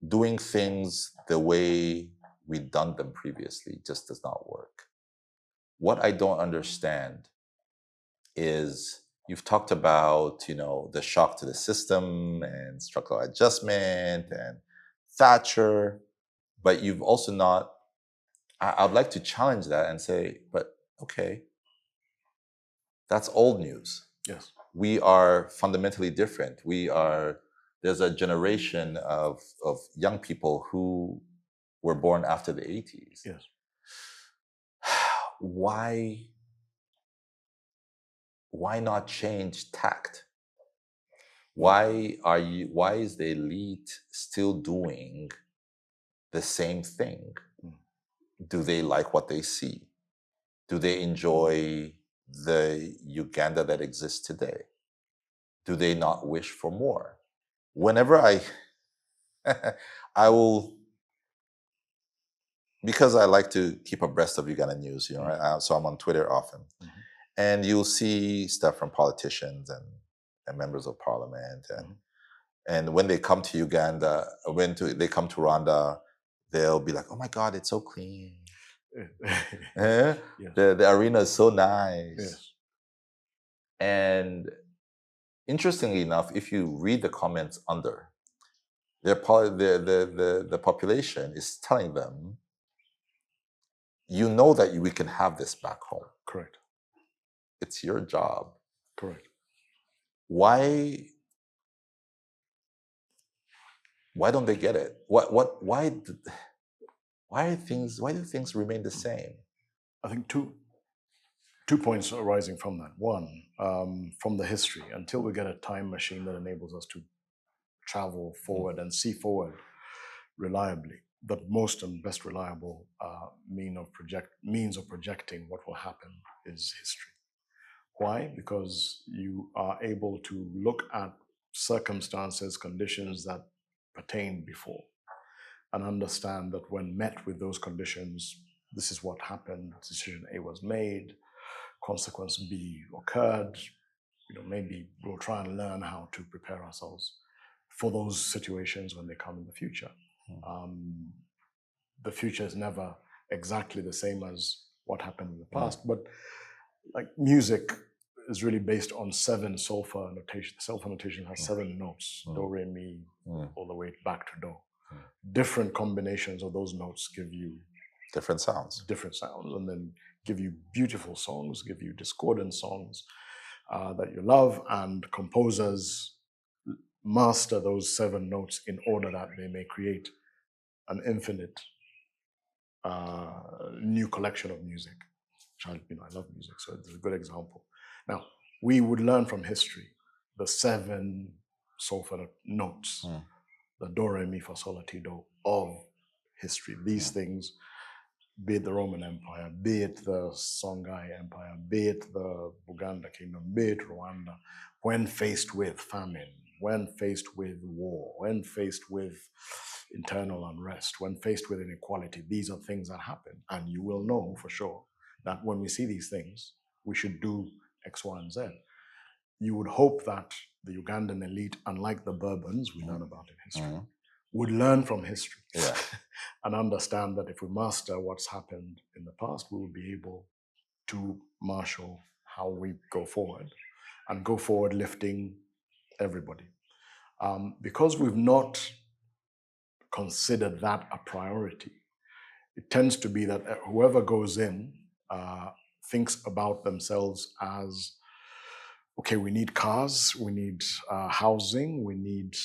doing things the way we'd done them previously just does not work. What I don't understand is, you've talked about, the shock to the system and structural adjustment and Thatcher, but you've also not, I'd like to challenge that and say, but okay, that's old news. Yes. We are fundamentally different. There's a generation of young people who were born after the 80s. Yes. Why not change tact? Why is the elite still doing the same thing? Do they like what they see? Do they enjoy the Uganda that exists today? Do they not wish for more? Whenever I will, because I like to keep abreast of Uganda news, so I'm on Twitter often. And you'll see stuff from politicians and members of parliament. And when they come to Uganda, they come to Rwanda, they'll be like, oh my God, it's so clean. Yes. The arena is so nice. Yes. And interestingly enough, if you read the comments under, the population is telling them, that we can have this back home. Correct. It's your job. Correct. Why don't they get it? Why do things remain the same? I think two points arising from that. One, from the history, until we get a time machine that enables us to travel forward and see forward reliably, the most and best reliable means of projecting what will happen is history. Why? Because you are able to look at circumstances, conditions that pertained before, and understand that when met with those conditions, this is what happened. Decision A was made, consequence B occurred. Maybe we'll try and learn how to prepare ourselves for those situations when they come in the future. The future is never exactly the same as what happened in the past, but like music is really based on 7 solfa notation. The solfa notation has 7 notes, do, re, mi, all the way back to do. Different combinations of those notes give you different sounds, and then give you beautiful songs, give you discordant songs that you love, and composers master those 7 notes in order that they may create an infinite new collection of music. I love music, so it's a good example. Now, we would learn from history the 7 solfa notes, the do, re, mi, fa, sol, la, ti, do of history. These things, be it the Roman Empire, be it the Songhai Empire, be it the Buganda Kingdom, be it Rwanda, when faced with famine, when faced with war, when faced with internal unrest, when faced with inequality, these are things that happen. And you will know for sure that when we see these things, we should do X, Y, and Z. You would hope that the Ugandan elite, unlike the Bourbons we learn about in history, would learn from history and understand that if we master what's happened in the past, we will be able to marshal how we go forward and go forward lifting everybody. Because we've not considered that a priority, it tends to be that whoever goes in thinks about themselves as, okay, we need cars, we need housing, we need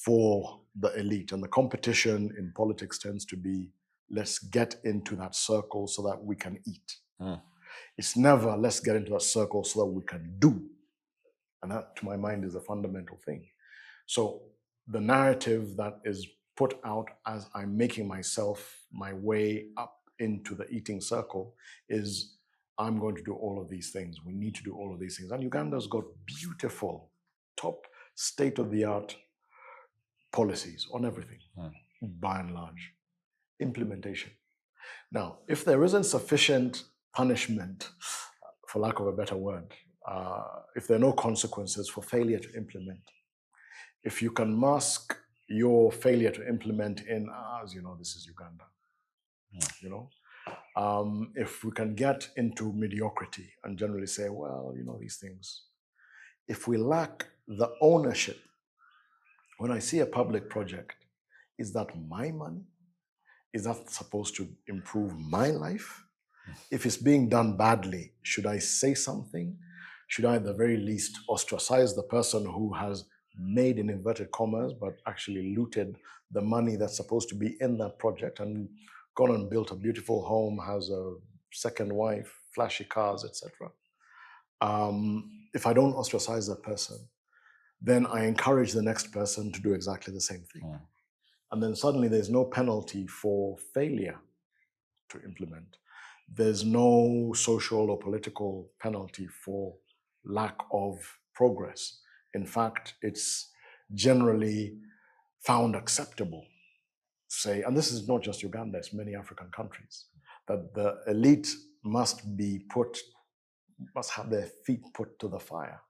for the elite. And the competition in politics tends to be, let's get into that circle so that we can eat. It's never, let's get into that circle so that we can do. And that, to my mind, is a fundamental thing. So the narrative that is put out as I'm making myself my way up into the eating circle is, I'm going to do all of these things. We need to do all of these things. And Uganda's got beautiful, top state-of-the-art policies on everything, by and large. Implementation. Now, if there isn't sufficient punishment, for lack of a better word, if there are no consequences for failure to implement, if you can mask your failure to implement in, as you know, this is Uganda, if we can get into mediocrity and generally say, well, these things, if we lack the ownership, when I see a public project, is that my money? Is that supposed to improve my life? If it's being done badly, should I say something? Should I at the very least ostracize the person who has made, in inverted commas, but actually looted the money that's supposed to be in that project and gone and built a beautiful home, has a second wife, flashy cars, etc. If I don't ostracize that person, then I encourage the next person to do exactly the same thing. And then suddenly there's no penalty for failure to implement. There's no social or political penalty for lack of progress. In fact, it's generally found acceptable, say, and this is not just Uganda, it's many African countries, that the elite must have their feet put to the fire.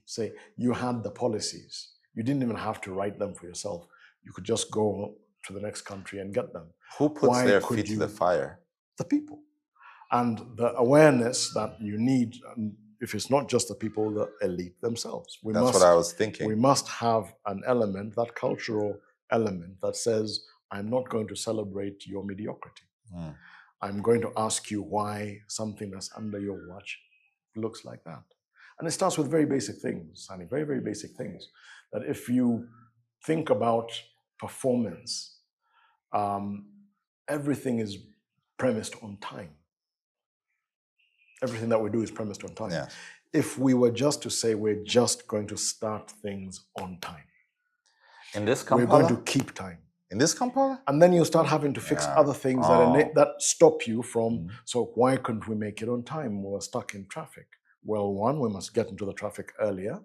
Say, you had the policies. You didn't even have to write them for yourself. You could just go to the next country and get them. Who puts their feet to the fire? The people. And the awareness that you need, if it's not just the people, the elite themselves. That's what I was thinking. We must have an element, that cultural element that says, I'm not going to celebrate your mediocrity. I'm going to ask you why something that's under your watch looks like that. And it starts with very basic things, Sani, very, very basic things. That if you think about performance, everything is premised on time. Everything that we do is premised on time. Yes. If we were just to say we're just going to start things on time, In this we're Kampala? going to keep time. In this Kampala? And then you start having to fix Yeah. other things that stop you from, so why couldn't we make it on time? We're stuck in traffic. Well, one, we must get into the traffic earlier.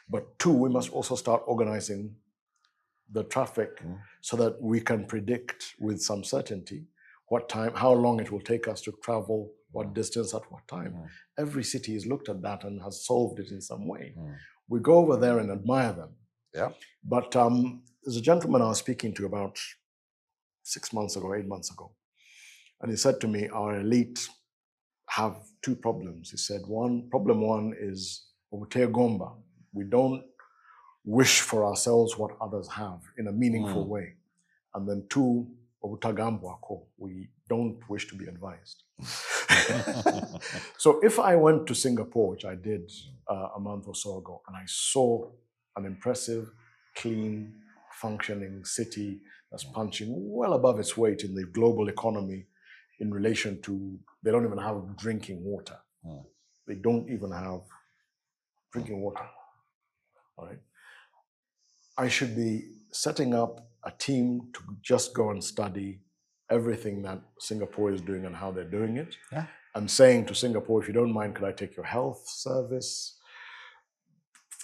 But two, we must also start organizing the traffic so that we can predict with some certainty what time, how long it will take us to travel, what distance at what time. Every city has looked at that and has solved it in some way. We go over there and admire them. Yeah. But there's a gentleman I was speaking to about 6 months ago, 8 months ago. And he said to me, our elite have two problems. He said, problem one is Gomba. We don't wish for ourselves what others have in a meaningful way. And then two, we don't wish to be advised. So if I went to Singapore, which I did a month or so ago, and I saw an impressive, clean, functioning city that's punching well above its weight in the global economy in relation to, they don't even have drinking water. They don't even have drinking water. All right. I should be setting up a team to just go and study everything that Singapore is doing and how they're doing it. Yeah. And saying to Singapore, if you don't mind, could I take your health service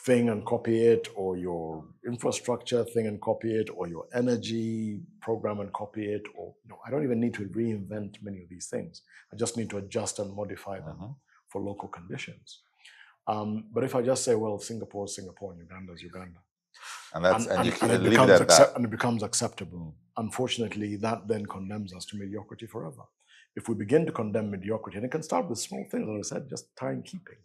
thing and copy it, or your infrastructure thing and copy it, or your energy program and copy it, or I don't even need to reinvent many of these things. I just need to adjust and modify them for local conditions. But if I just say, well, Singapore is Singapore and Uganda is Uganda, and it becomes acceptable. Unfortunately, that then condemns us to mediocrity forever. If we begin to condemn mediocrity, and it can start with small things, as I said, just timekeeping,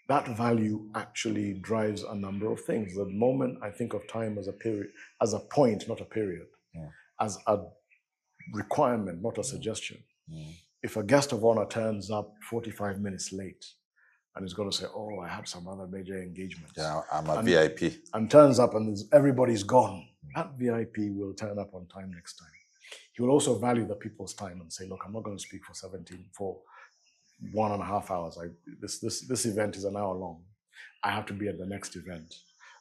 that value actually drives a number of things. The moment I think of time as a period, as a point, not a period, as a requirement, not a suggestion. If a guest of honor turns up 45 minutes late, and is going to say, oh, I had some other major engagements. Yeah, I'm a VIP. And turns up and everybody's gone. That VIP will turn up on time next time. He will also value the people's time and say, look, I'm not going to speak for 1.5 hours. This event is an hour long. I have to be at the next event.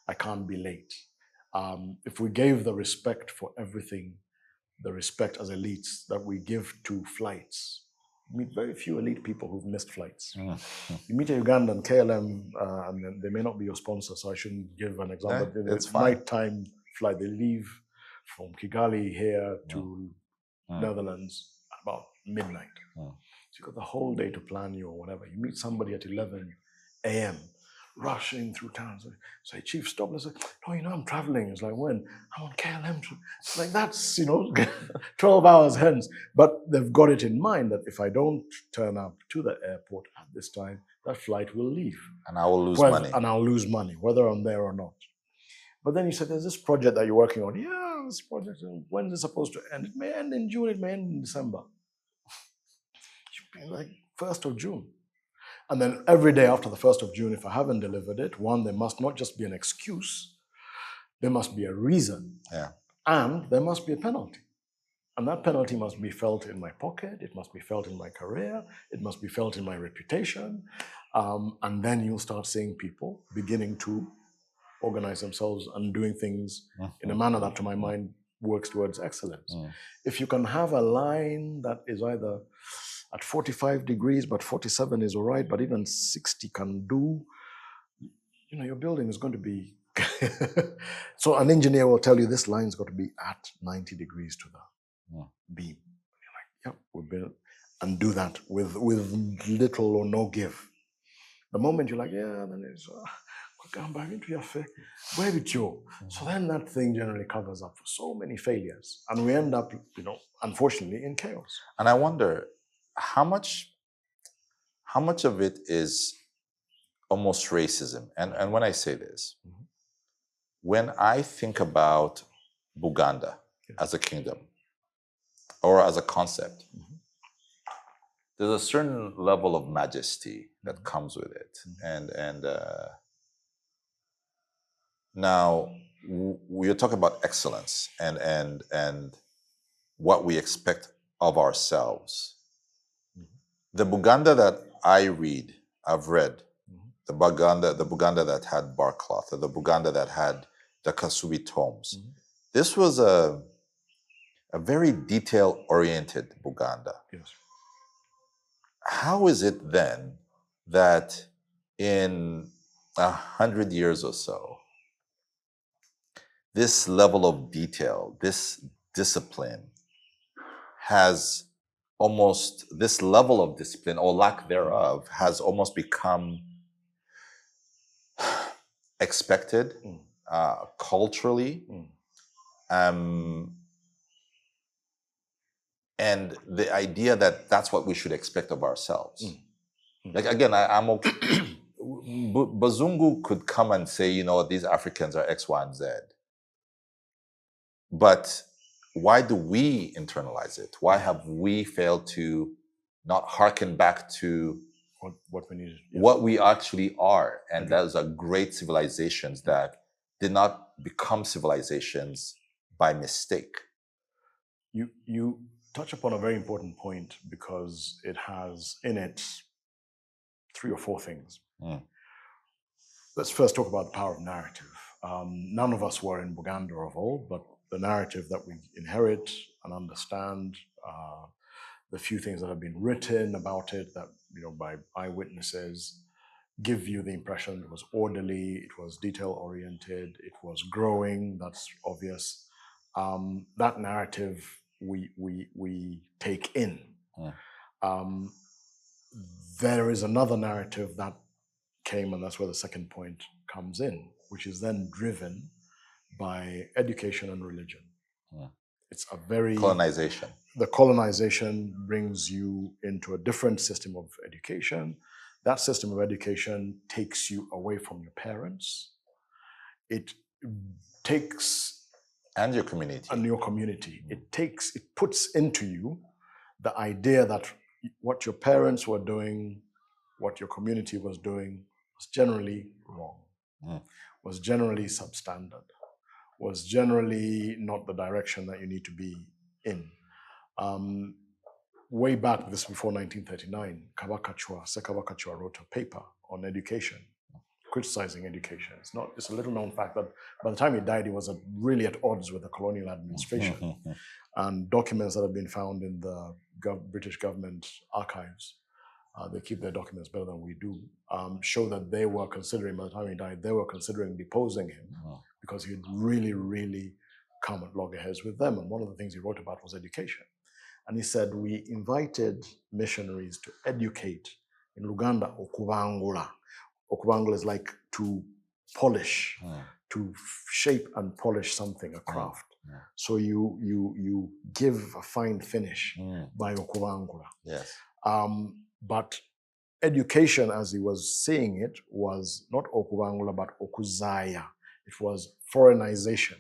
I can't be late. If we gave the respect for everything, the respect as elites that we give to flights, meet very few elite people who've missed flights. You meet a Ugandan, KLM, and they may not be your sponsor, so I shouldn't give an example. Yeah, it's nighttime flight. They leave from Kigali here to Netherlands about midnight. So you've got the whole day to plan you or whatever. You meet somebody at 11 a.m., rushing through town. Say, Chief, stop. Let's say, no, I'm traveling. It's like, when? I'm on KLM. It's like, that's, 12 hours hence. But they've got it in mind that if I don't turn up to the airport at this time, that flight will leave. And I will lose money. And I'll lose money, whether I'm there or not. But then you said, there's this project that you're working on. Yeah, this project, when is it supposed to end? It may end in June, it may end in December. It should be like 1st of June. And then every day after the 1st of June, if I haven't delivered it, one, there must not just be an excuse, there must be a reason. Yeah. And there must be a penalty. And that penalty must be felt in my pocket, it must be felt in my career, it must be felt in my reputation. And then you'll start seeing people beginning to organize themselves and doing things in a manner that, to my mind, works towards excellence. If you can have a line that is either at 45 degrees, but 47 is all right, but even 60 can do, your building is going to be... So an engineer will tell you this line's got to be at 90 degrees to the beam. And you're like, yep, we'll build, and do that with little or no give. The moment you're like, yeah, then it's... So then that thing generally covers up for so many failures. And we end up, unfortunately, in chaos. And I wonder, how much of it is almost racism? And when I say this, when I think about Buganda as a kingdom or as a concept, there's a certain level of majesty that comes with it. And now we're talking about excellence and what we expect of ourselves. The Buganda that I've read, the Buganda that had barcloth, the Buganda that had the Kasubi tomes. This was a very detail-oriented Buganda. Yes. How is it then that in 100 years or so, this level of detail, this discipline has almost, this level of discipline or lack thereof has almost become expected culturally, and the idea that that's what we should expect of ourselves. Like, again, I'm okay. Bazungu could come and say, you know, these Africans are X, Y, and Z. But why do we internalize it? Why have we failed to not hearken back to what we needed? What we actually are? And those are great civilizations that did not become civilizations by mistake. You touch upon a very important point, because it has in it 3 or 4 things. Let's first talk about the power of narrative. None of us were in Buganda of old, but the narrative that we inherit and understand, the few things that have been written about it, that, you know, by eyewitnesses, give you the impression it was orderly, it was detail-oriented, it was growing. That's obvious. That narrative we take in. There is another narrative that came, and that's where the second point comes in, which is then driven by education and religion. It's a very... Colonization. The colonization brings you into a different system of education. That system of education takes you away from your parents. It takes... And your community. And your community. It puts into you the idea that what your parents were doing, what your community was doing, was generally wrong, was generally substandard, was generally not the direction that you need to be in. Way back, this before 1939, Sekabaka Chua wrote a paper on education, criticizing education. It's a little known fact that by the time he died, he was really at odds with the colonial administration. And documents that have been found in the British government archives, they keep their documents better than we do, show that they were considering, by the time he died, they were considering deposing him because he'd really, really come at loggerheads with them. And one of the things he wrote about was education. And he said, we invited missionaries to educate in Uganda, okubangula. Okubangula is like to polish, to shape and polish something, a craft. So you give a fine finish by okubangula. Yes. But education, as he was seeing it, was not okubangula, but okuzaya. It was foreignization.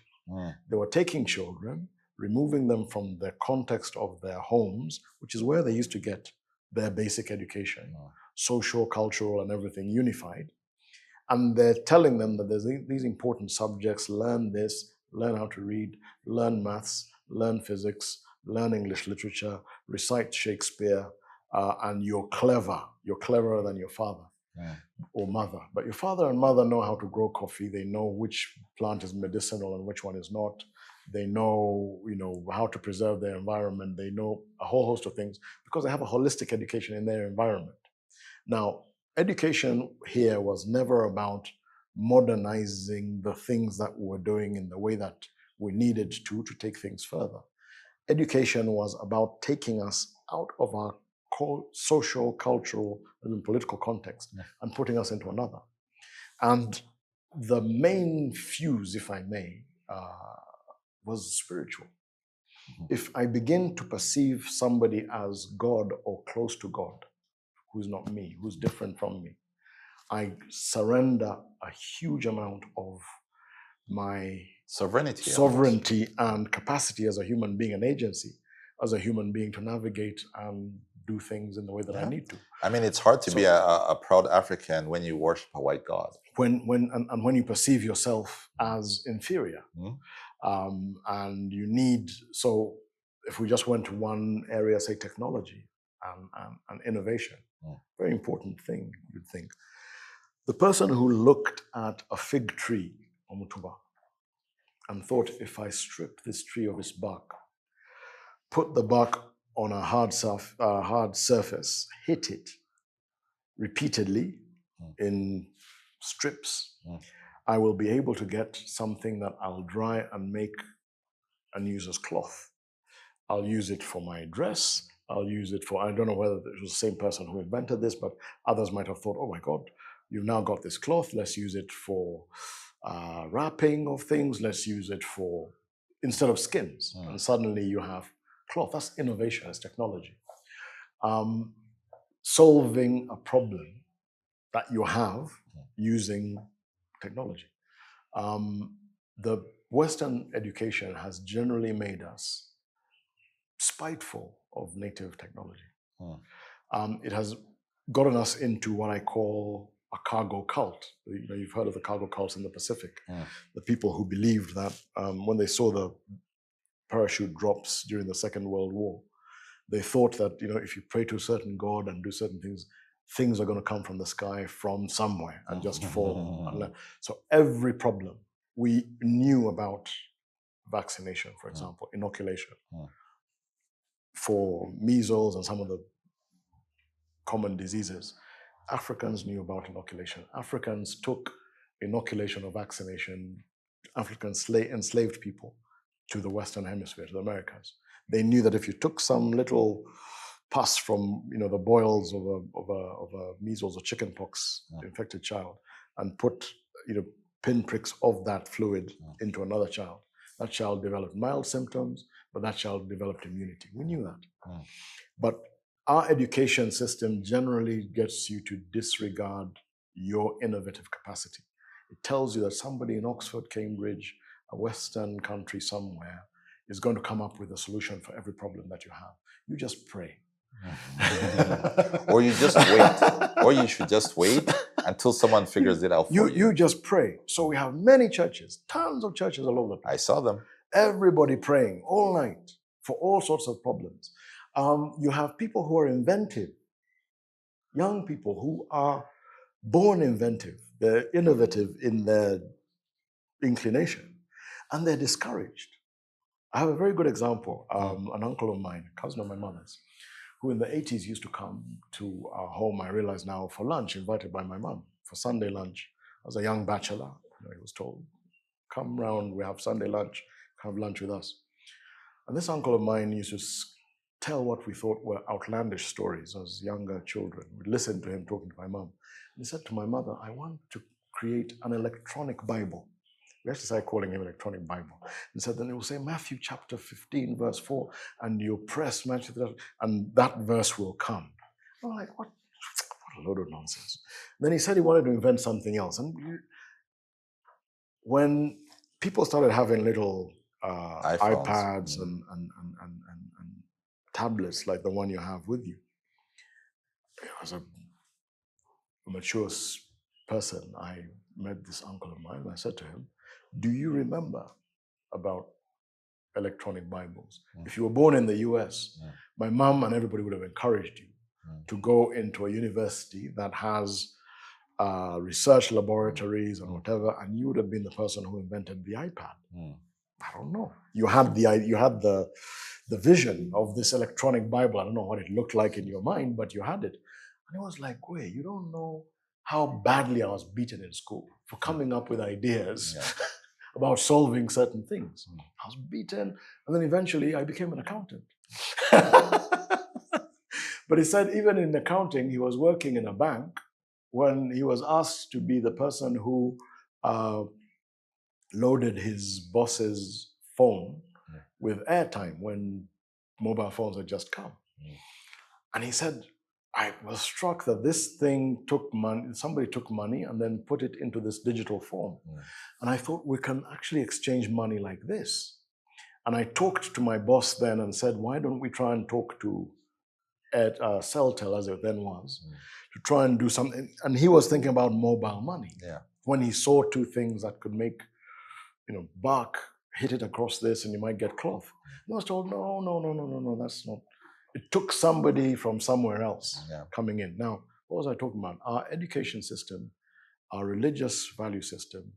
They were taking children, removing them from the context of their homes, which is where they used to get their basic education, social, cultural, and everything unified. And they're telling them that there's these important subjects, learn this, learn how to read, learn maths, learn physics, learn English literature, recite Shakespeare, and you're clever. You're cleverer than your father or mother. But your father and mother know how to grow coffee. They know which plant is medicinal and which one is not. They know, how to preserve their environment. They know a whole host of things because they have a holistic education in their environment. Now, education here was never about modernizing the things that we were doing in the way that we needed to take things further. Education was about taking us out of our social, cultural, and political context and putting us into another. And the main fuse, if I may, was spiritual. If I begin to perceive somebody as God or close to God, who's not me, who's different from me, I surrender a huge amount of my sovereignty and capacity as a human being, an agency as a human being to navigate and do things in the way that I need to. I mean, it's hard to be a proud African when you worship a white God. When you perceive yourself as inferior. And you need, so if we just went to one area, say technology and innovation, very important thing, you'd think. The person who looked at a fig tree, Omutuba, and thought, if I strip this tree of its bark, put the bark on a hard surface, hit it repeatedly in strips, I will be able to get something that I'll dry and make and use as cloth. I'll use it for my dress. I'll use it for, I don't know whether it was the same person who invented this, but others might have thought, oh my God, you've now got this cloth. Let's use it for wrapping of things. Let's use it for, instead of skins. And suddenly you have cloth. That's innovation, it's technology. Solving a problem that you have using technology. The Western education has generally made us spiteful of native technology. It has gotten us into what I call a cargo cult. You know, you've heard of the cargo cults in the Pacific. The people who believed that when they saw the parachute drops during the Second World War, they thought that, you know, if you pray to a certain god and do certain things, things are going to come from the sky from somewhere and just fall. So every problem, we knew about vaccination, for example, inoculation. For measles and some of the common diseases, Africans knew about inoculation. Africans took inoculation or vaccination, Africans enslaved people to the Western Hemisphere, to the Americas. They knew that if you took some little pus from, you know, the boils of a measles or chickenpox infected child and put, you know, pinpricks of that fluid into another child, that child developed mild symptoms, but that child developed immunity. We knew that. But our education system generally gets you to disregard your innovative capacity. It tells you that somebody in Oxford, Cambridge, a Western country somewhere is going to come up with a solution for every problem that you have. You just pray. Or you just wait. Or you should just wait until someone figures it out for you. You just pray. So we have many churches, tons of churches all over the place. I saw them. Everybody praying all night for all sorts of problems. You have people who are inventive, young people who are born inventive. They're innovative in their inclination, and they're discouraged. I have a very good example. An uncle of mine, a cousin of my mother's, who in the 80s used to come to our home, I realize now, for lunch, invited by my mom for Sunday lunch. I was a young bachelor. You know, he was told, come round, we have Sunday lunch, have lunch with us. And this uncle of mine used to tell what we thought were outlandish stories as younger children. We'd listen to him talking to my mom. And he said to my mother, I want to create an electronic Bible. We actually started calling him Electronic Bible. And said, then it will say Matthew chapter 15, verse 4, and you press Matthew, and that verse will come. I'm like, what a load of nonsense. Then he said he wanted to invent something else. And when people started having little iPads and tablets like the one you have with you, as a mature person, I met this uncle of mine and I said to him, do you remember about electronic Bibles? If you were born in the US, my mom and everybody would have encouraged you to go into a university that has research laboratories and whatever, and you would have been the person who invented the iPad. I don't know. You had the vision of this electronic Bible. I don't know what it looked like in your mind, but you had it. And it was like, wait, you don't know how badly I was beaten in school for coming up with ideas about solving certain things. I was beaten, and then eventually I became an accountant. But he said even in accounting, he was working in a bank when he was asked to be the person who loaded his boss's phone with airtime when mobile phones had just come. And he said, I was struck that this thing took money, somebody took money and then put it into this digital form. And I thought, we can actually exchange money like this. And I talked to my boss then and said, why don't we try and talk to Celtel, as it then was, to try and do something. And he was thinking about mobile money. When he saw two things that could make, buck hit it across this and you might get cloth. And I was told, no, that's not. It took somebody from somewhere else coming in. Now, what was I talking about? Our education system, our religious value system,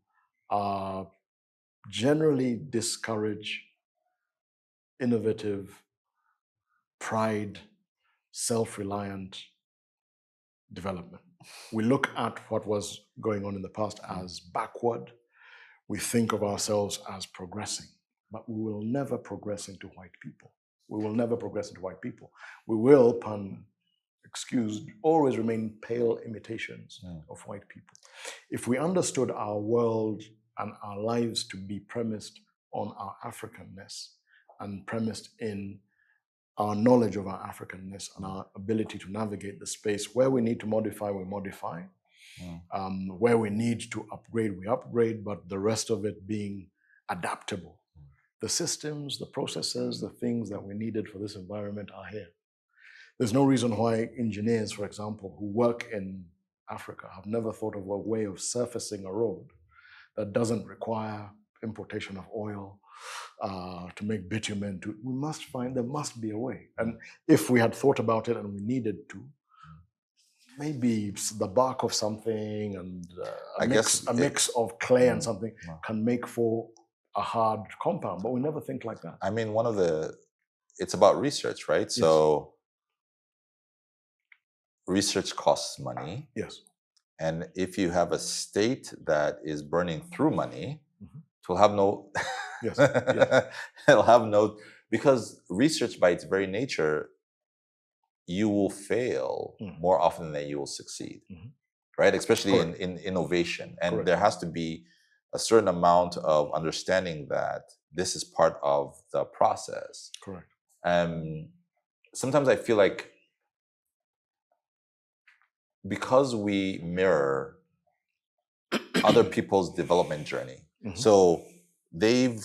generally discourage innovative, pride, self-reliant development. We look at what was going on in the past as backward. We think of ourselves as progressing, but we will never progress into white people. We will never progress into white people. We will, pun excused, always remain pale imitations of white people. If we understood our world and our lives to be premised on our Africanness and premised in our knowledge of our Africanness and our ability to navigate the space where we need to modify, we modify. Where we need to upgrade, we upgrade, but the rest of it being adaptable. The systems, the processes, the things that we needed for this environment are here. There's no reason why engineers, for example, who work in Africa have never thought of a way of surfacing a road that doesn't require importation of oil to make bitumen. We must find, there must be a way. And if we had thought about it and we needed to, maybe the bark of something and a mix of clay and something can make for a hard compound, but we never think like that. I mean, it's about research, right? Yes. So research costs money. Yes. And if you have a state that is burning through money, it will have no, it'll have no, because research by its very nature, you will fail more often than you will succeed, right? Especially in innovation. And there has to be a certain amount of understanding that this is part of the process. Correct. Sometimes I feel like because we mirror other people's development journey, so they've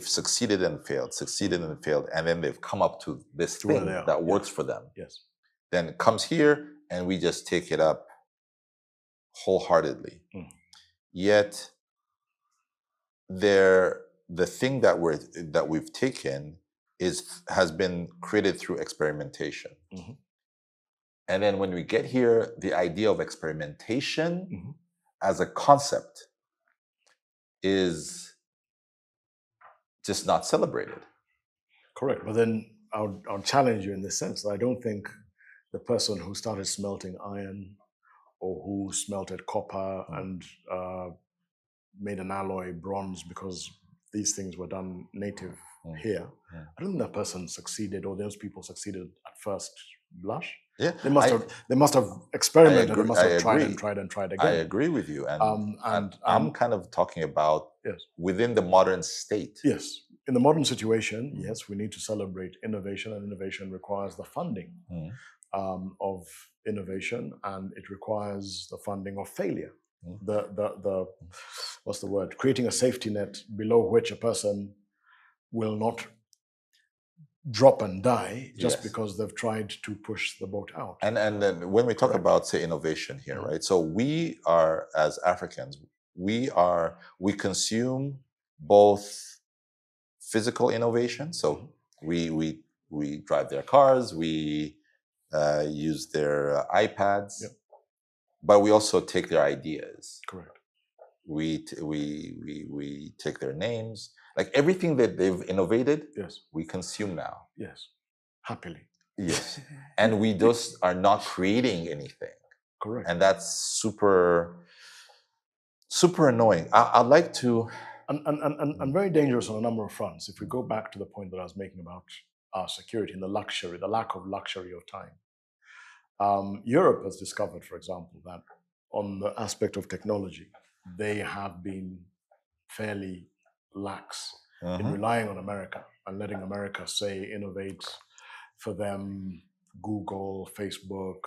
succeeded and failed, and then they've come up to this thing that works for them. Yes. Then it comes here, and we just take it up wholeheartedly. Yet, the thing that we've taken has been created through experimentation. And then when we get here, the idea of experimentation as a concept is just not celebrated. Correct. But then I'll challenge you in this sense. I don't think the person who started smelting iron or who smelted copper and made an alloy bronze, because these things were done native here, I don't think that person succeeded, or those people succeeded at first blush. Yeah, they must have experimented. They must have tried and tried again. I agree with you, and I'm kind of talking about within the modern state. Yes, in the modern situation, yes, we need to celebrate innovation, and innovation requires the funding of innovation, and it requires the funding of failure. The what's the word? Creating a safety net below which a person will not drop and die just because they've tried to push the boat out. And then when we talk about, say, innovation here, right? So we are, as Africans, we consume both physical innovation. So we drive their cars, we use their iPads, but we also take their ideas. Correct. We take their names. Like everything that they've innovated, we consume now. Yes, happily. Yes, and we just are not creating anything. Correct. And that's super annoying. I'd like to... And very dangerous on a number of fronts. If we go back to the point that I was making about our security and the lack of luxury of time. Europe has discovered, for example, that on the aspect of technology, they have been fairly lax in relying on America and letting America, say, innovate for them, Google, Facebook,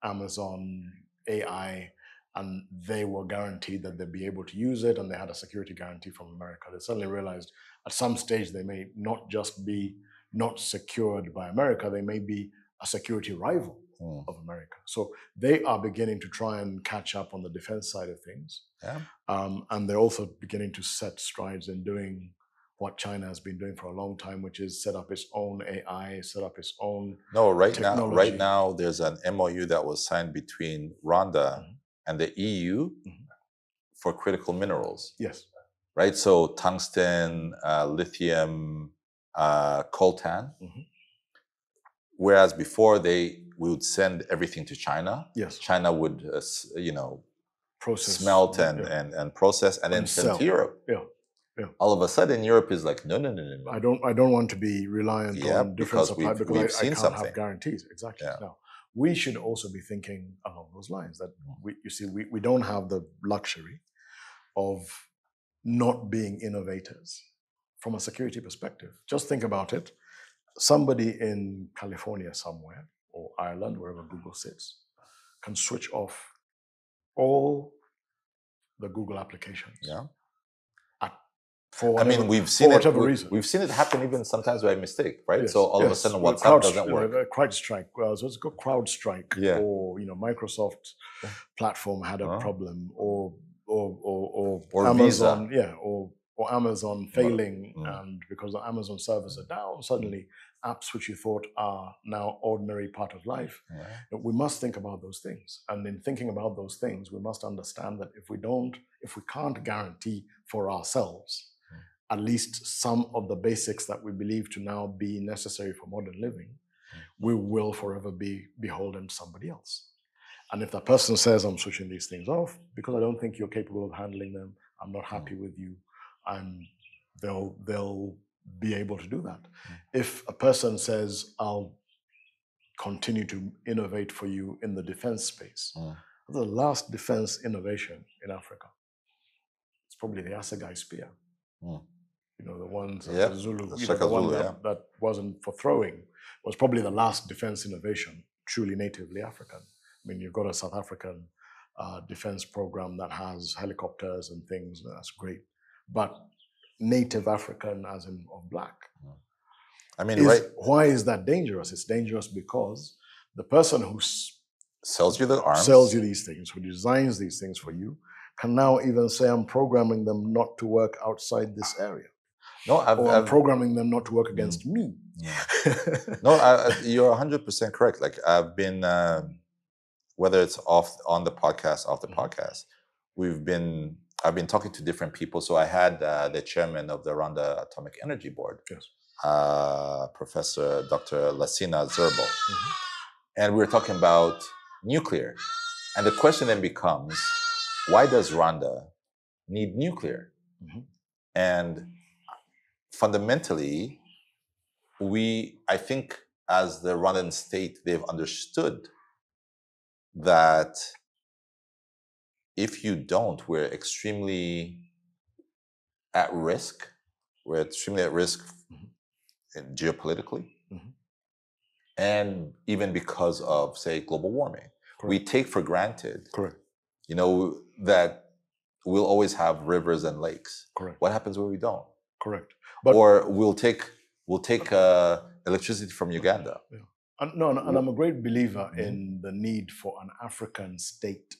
Amazon, AI, and they were guaranteed that they'd be able to use it, and they had a security guarantee from America. They suddenly realized at some stage they may not just be not secured by America, they may be a security rival of America. So they are beginning to try and catch up on the defense side of things. Yeah. And they're also beginning to set strides in doing what China has been doing for a long time, which is set up its own AI, set up its own technology. Right now, there's an MOU that was signed between Rwanda and the EU for critical minerals. Yes. Right? So tungsten, lithium, coltan. Whereas before we would send everything to China. Yes. China would, process, smelt and process and then send to Europe. Yeah. Yeah. All of a sudden, Europe is like, no. I don't want to be reliant on different supply because I can't have guarantees. Exactly. Yeah. Now, we should also be thinking along those lines that we don't have the luxury of not being innovators from a security perspective. Just think about it. Somebody in California somewhere, or Ireland, wherever Google sits, can switch off all the Google applications. Yeah. We've seen it happen even sometimes by mistake, right? Yes, so all of a sudden WhatsApp doesn't work. CrowdStrike. So it's got CrowdStrike. Yeah. Or Microsoft platform had a problem, or Visa. Amazon, or Amazon failing, and because the Amazon servers are down, suddenly apps which you thought are now ordinary part of life. Yeah. We must think about those things, and in thinking about those things, we must understand that if we can't guarantee for ourselves at least some of the basics that we believe to now be necessary for modern living, we will forever be beholden to somebody else. And if that person says, I'm switching these things off because I don't think you're capable of handling them, I'm not happy with you, and they'll be able to do that. If a person says, I'll continue to innovate for you in the defense space, the last defense innovation in Africa, it's probably the Assegai spear. The ones that the Zulu, the one that wasn't for throwing, was probably the last defense innovation, truly natively African. I mean, you've got a South African defense program that has helicopters and things, that's great. But native African, as in of black. Why is that dangerous? It's dangerous because the person who sells you the arms, sells you these things, who designs these things for you, can now even say, I'm programming them not to work outside this area. I'm programming them not to work against me. You're 100% correct. Like I've been, whether it's on the podcast, off the podcast, I've been talking to different people. So I had the chairman of the Rwanda Atomic Energy Board, Professor Dr. Lassina Zerbo. And we were talking about nuclear. And the question then becomes, why does Rwanda need nuclear? And fundamentally, I think as the Rwandan state, they've understood that if you don't, we're extremely at risk. We're extremely at risk geopolitically, and even because of, say, global warming. Correct. We take for granted, that we'll always have rivers and lakes. Correct. What happens when we don't? Correct. Or we'll take electricity from Uganda. Yeah. And I'm a great believer in the need for an African state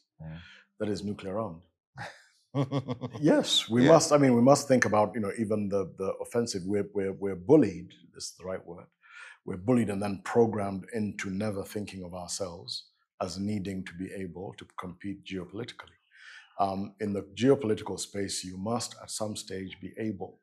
that is nuclear armed. Yes, we must. We must think about even the offensive. We're bullied. This is the right word. We're bullied and then programmed into never thinking of ourselves as needing to be able to compete geopolitically. In the geopolitical space, you must at some stage be able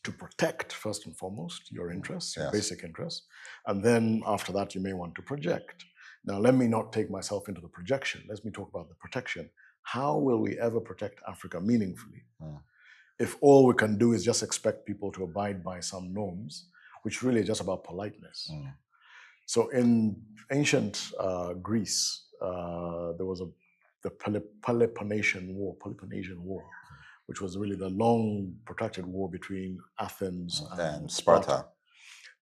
to protect, first and foremost, your interests, your basic interests. And then after that, you may want to project. Now, let me not take myself into the projection. Let me talk about the protection. How will we ever protect Africa meaningfully if all we can do is just expect people to abide by some norms, which really is just about politeness? So in ancient Greece, there was the Peloponnesian War, which was really the long, protracted war between Athens and Sparta.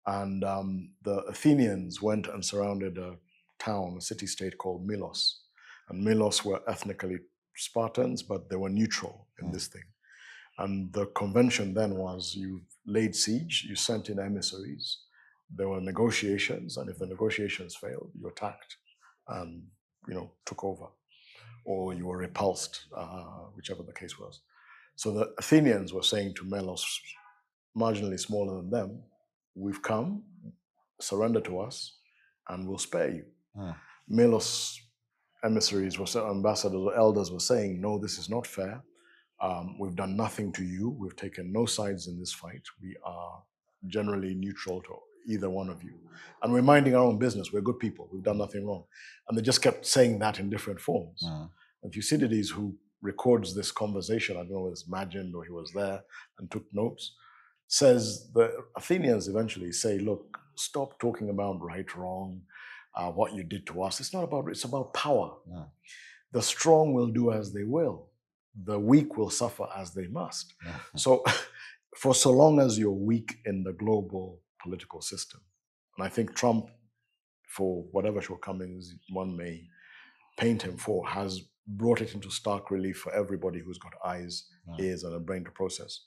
And the Athenians went and surrounded a town, a city-state called Milos. And Milos were ethnically Spartans, but they were neutral in this thing. And the convention then was you laid siege, you sent in emissaries, there were negotiations, and if the negotiations failed, you attacked and, took over, or you were repulsed, whichever the case was. So the Athenians were saying to Melos, marginally smaller than them, we've come, surrender to us, and we'll spare you. Melos emissaries, ambassadors or elders were saying, no, this is not fair. We've done nothing to you. We've taken no sides in this fight. We are generally neutral to either one of you. And we're minding our own business. We're good people. We've done nothing wrong. And they just kept saying that in different forms. And Thucydides, who records this conversation, I don't know whether it's imagined or he was there and took notes, says the Athenians eventually say, look, stop talking about right, wrong, what you did to us. It's about power. The strong will do as they will. The weak will suffer as they must. So for so long as you're weak in the global political system, and I think Trump, for whatever shortcomings one may paint him for, has brought it into stark relief for everybody who's got eyes, ears, and a brain to process,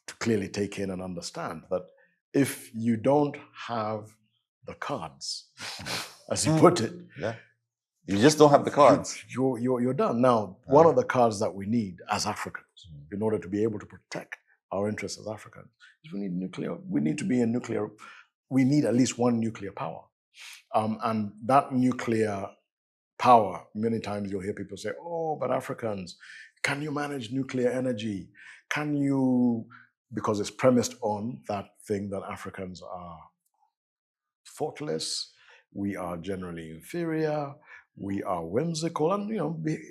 to clearly take in and understand that if you don't have the cards, as you put it, you just don't have the cards. You're done. Now, one of the cards that we need as Africans, in order to be able to protect our interests as Africans, is we need nuclear. We need to be in nuclear. We need at least one nuclear power, and that nuclear power. Many times you'll hear people say, "Oh, but Africans, can you manage nuclear energy? Can you?" Because it's premised on that thing that Africans are thoughtless. We are generally inferior. We are whimsical, and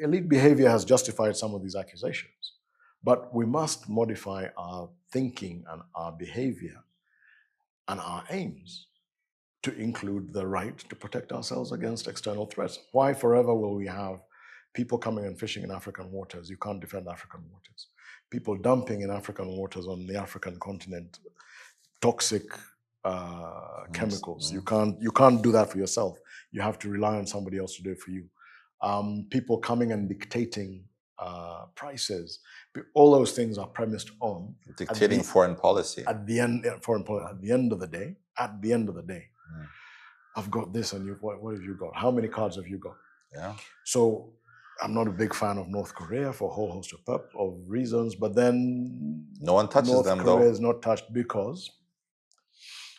elite behavior has justified some of these accusations. But we must modify our thinking and our behavior and our aims to include the right to protect ourselves against external threats. Why forever will we have people coming and fishing in African waters? You can't defend African waters. People dumping in African waters on the African continent toxic chemicals. You can't do that for yourself. You have to rely on somebody else to do it for you. People coming and dictating prices. All those things are premised on dictating foreign policy. At the end of the day, I've got this, and what have you got? How many cards have you got? Yeah. So I'm not a big fan of North Korea for a whole host of reasons, but then no one touches them, though. North Korea is not touched because.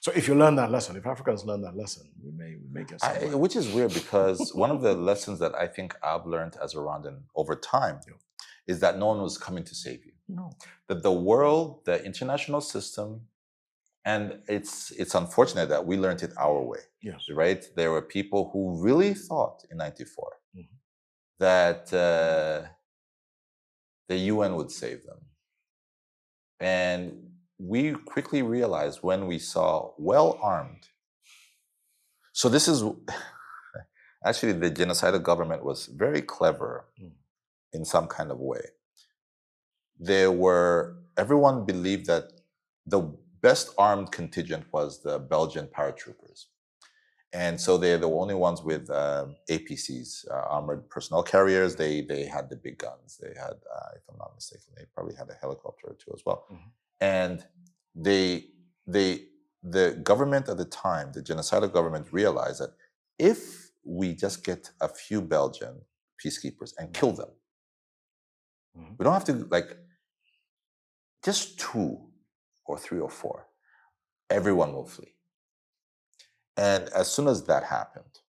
So if you learn that lesson, if Africans learn that lesson, we may get somewhere. Which is weird, because one of the lessons that I think I've learned as a Rwandan over time is that no one was coming to save you. No. That the world, the international system, and it's unfortunate that we learned it our way. Yes. Right? There were people who really thought in '94 that the UN would save them. And we quickly realized when we saw well-armed. So this is, actually the genocidal government was very clever in some kind of way. Everyone believed that the best armed contingent was the Belgian paratroopers. And so they're the only ones with APCs, armored personnel carriers. They had the big guns. They had, if I'm not mistaken, they probably had a helicopter or two as well. And the government at the time, the genocidal government, realized that if we just get a few Belgian peacekeepers and kill them, we don't have to, just 2 or 3 or 4, everyone will flee. And as soon as that happened,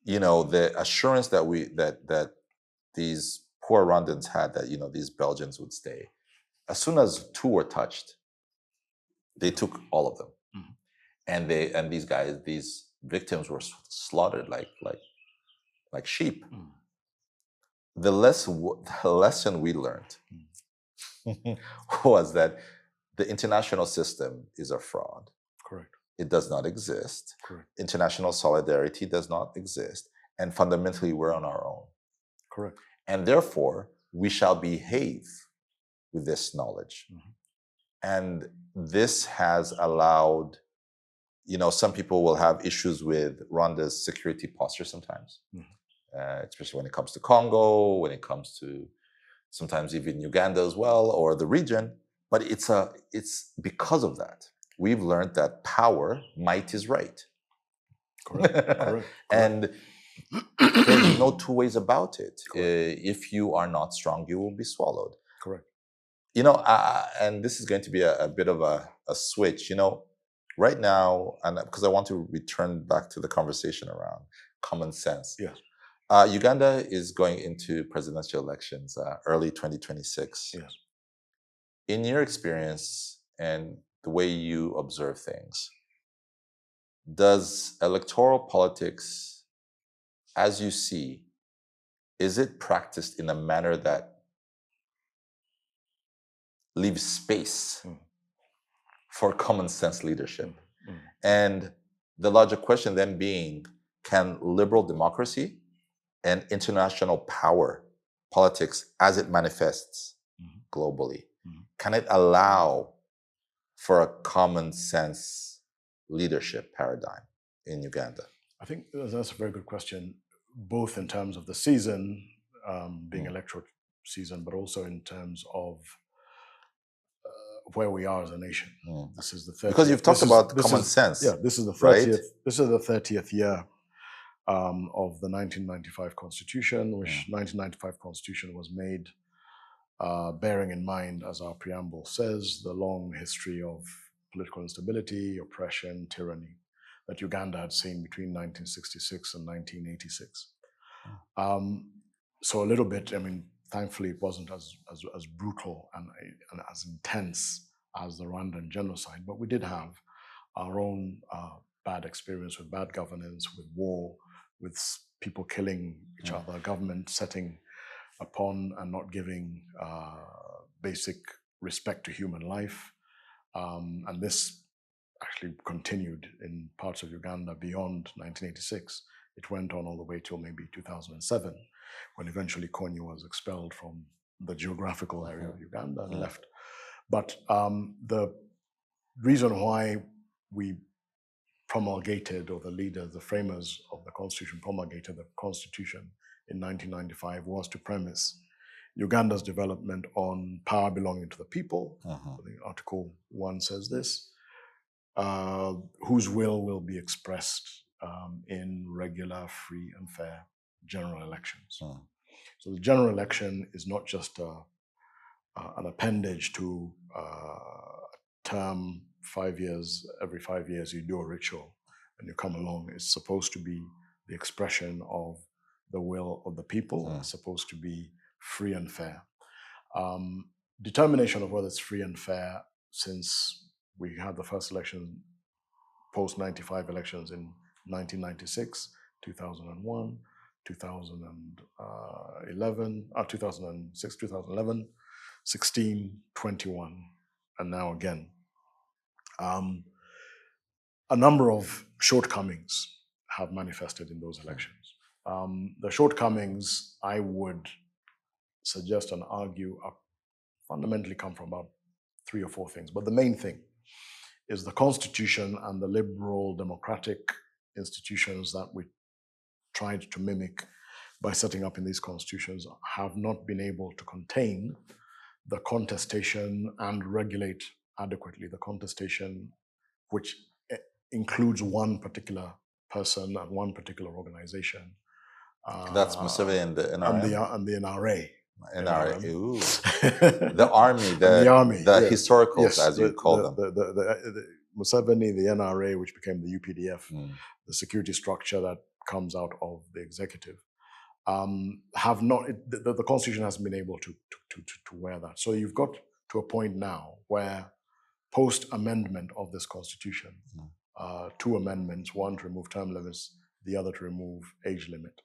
the assurance that these poor Rwandans had that, these Belgians would stay, as soon as 2 were touched, they took all of them. And these victims were slaughtered like sheep. The lesson we learned was that the international system is a fraud. Correct. It does not exist. Correct. International solidarity does not exist. And fundamentally, we're on our own. Correct. And therefore, we shall behave with this knowledge. And this has allowed, some people will have issues with Rwanda's security posture sometimes, especially when it comes to Congo, when it comes to sometimes even Uganda as well, or the region. But it's because of that. We've learned that might is right. Correct. And there's no two ways about it. If you are not strong, you will be swallowed. Correct. And this is going to be a bit of a switch. Right now, and because I want to return back to the conversation around common sense. Yes. Uganda is going into presidential elections early 2026. Yes. In your experience and the way you observe things, does electoral politics, as you see, is it practiced in a manner that leaves space for common sense leadership? And the larger question then being, can liberal democracy and international power politics as it manifests globally, can it allow for a common sense leadership paradigm in Uganda? I think that's a very good question, both in terms of the season, being electoral season, but also in terms of where we are as a nation. This is the 30th. Because you've talked about common sense. Yeah, this is the 30th. Right? This is the 30th year of the 1995 Constitution, which 1995 Constitution was made bearing in mind, as our preamble says, the long history of political instability, oppression, tyranny that Uganda had seen between 1966 and 1986. So a little bit, thankfully it wasn't as brutal and as intense as the Rwandan genocide, but we did have our own bad experience with bad governance, with war, with people killing each other, government setting upon and not giving basic respect to human life. And this actually continued in parts of Uganda beyond 1986. It went on all the way till maybe 2007, when eventually Kony was expelled from the geographical area of Uganda and left. But the reason why we promulgated, or the leaders, the framers of the Constitution promulgated the Constitution in 1995 was to premise Uganda's development on power belonging to the people. I think Article 1 says this, whose will be expressed in regular, free and fair general elections. So the general election is not just an appendage to a term, 5 years, every 5 years you do a ritual and you come along. It's supposed to be the expression of the will of the people. It's supposed to be free and fair. Determination of whether it's free and fair, since we had the first election, post-95 elections in 1996, 2001, 2011, 2006, 2011, 16, 21, and now again. A number of shortcomings have manifested in those elections. The shortcomings, I would suggest and argue, are fundamentally come from about 3 or 4 things. But the main thing is the Constitution and the liberal democratic institutions that we tried to mimic by setting up in these constitutions have not been able to contain the contestation and regulate adequately the contestation, which includes one particular person and one particular organization. That's Museveni and the NRM? And the NRA. NRA, ooh. The army, the historicals, as you call them. The Museveni, the NRA, which became the UPDF, the security structure that comes out of the executive, have not, the Constitution hasn't been able to wear that. So you've got to a point now where post-amendment of this Constitution, 2 amendments, one to remove term limits, the other to remove age limit.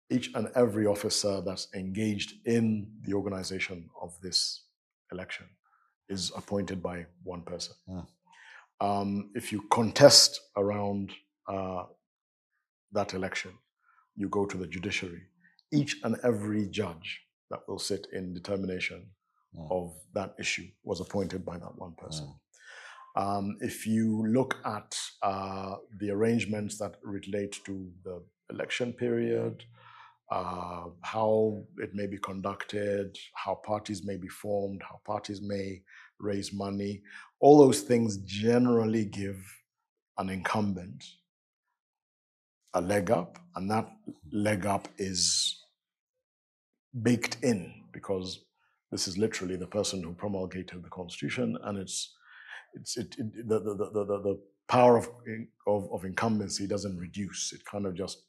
Each and every officer that's engaged in the organization of this election is appointed by one person. If you contest around that election, you go to the judiciary. Each and every judge that will sit in determination of that issue was appointed by that one person. If you look at the arrangements that relate to the election period, how it may be conducted, how parties may be formed, how parties may raise money, all those things generally give an incumbent a leg up, and that leg up is baked in because this is literally the person who promulgated the constitution, and the power of incumbency doesn't reduce; it kind of just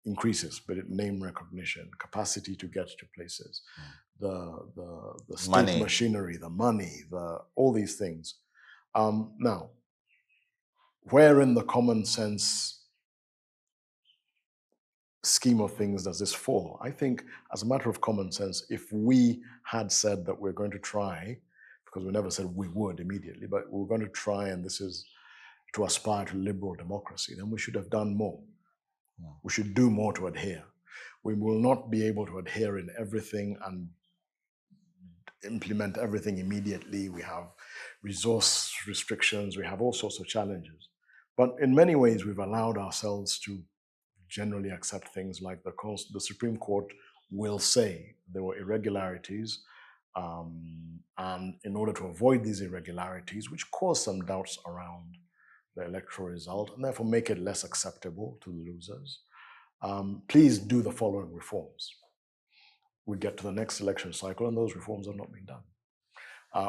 increases. But name recognition, capacity to get to places, the state Money. machinery, the money, all these things. Now, where in the common sense scheme of things does this fall? I think, as a matter of common sense, if we had said that we're going to try, because we never said we would immediately, but we're going to try, and this is to aspire to liberal democracy, then we should have done more. Yeah. We should do more to adhere. We will not be able to adhere in everything and implement everything immediately. We have resource restrictions, we have all sorts of challenges. But in many ways, we've allowed ourselves to generally accept things like the Supreme Court will say there were irregularities, and in order to avoid these irregularities, which cause some doubts around the electoral result and therefore make it less acceptable to the losers, please do the following reforms. We get to the next election cycle and those reforms have not been done.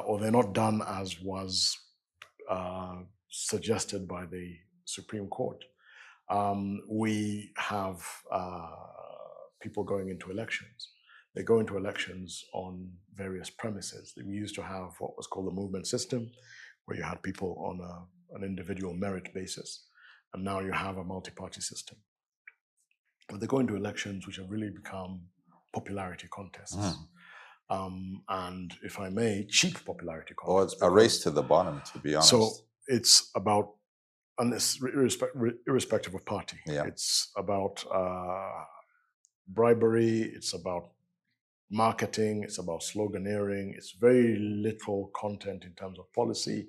Or they're not done as was suggested by the Supreme Court. We have people going into elections. They go into elections on various premises. We used to have what was called the movement system, where you had people on an individual merit basis, and now you have a multi-party system. But they go into elections which have really become popularity contests. And if I may, cheap popularity contests. Or a race to the bottom, to be honest. So it's about, and it's irrespective of party. Yeah. It's about bribery, it's about marketing, it's about sloganeering. It's very little content in terms of policy,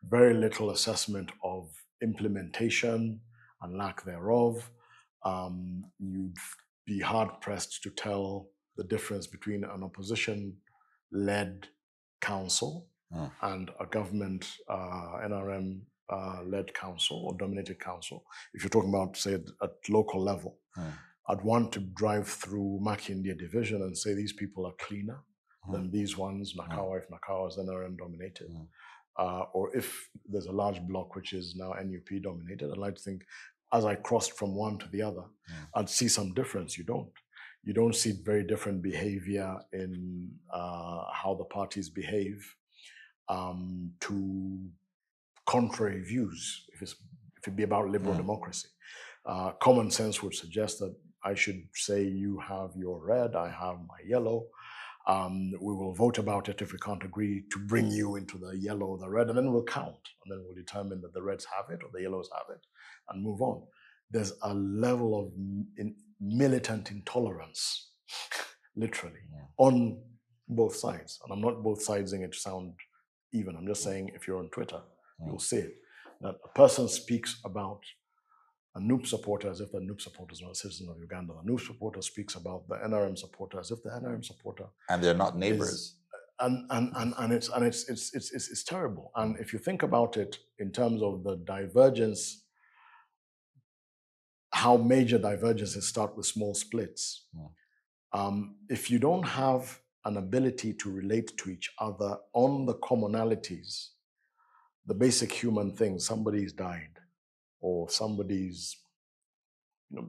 very little assessment of implementation and lack thereof. You'd be hard-pressed to tell the difference between an opposition-led council and a government NRM-led council or dominated council. If you're talking about, say, at local level, I'd want to drive through Makindye division and say these people are cleaner than these ones, Nakawa, if Nakawa is NRM dominated. Or if there's a large block which is now NUP dominated, I'd like to think, as I crossed from one to the other, I'd see some difference. You don't. You don't see very different behavior in how the parties behave to contrary views, if it be about liberal democracy. Common sense would suggest that I should say you have your red, I have my yellow. We will vote about it if we can't agree to bring you into the yellow or the red, and then we'll count, and then we'll determine that the reds have it or the yellows have it, and move on. There's a level of militant intolerance, literally, on both sides. And I'm not both sidesing it to sound even. I'm just saying, if you're on Twitter, you'll see it. That a person speaks about a NUP supporter as if the NUP supporter is not a citizen of Uganda. The NUP supporter speaks about the NRM supporter as if the NRM supporter, and they're not neighbors. It's terrible. And if you think about it in terms of the divergence, how major divergences start with small splits. If you don't have an ability to relate to each other on the commonalities, the basic human things, somebody's died, or somebody's,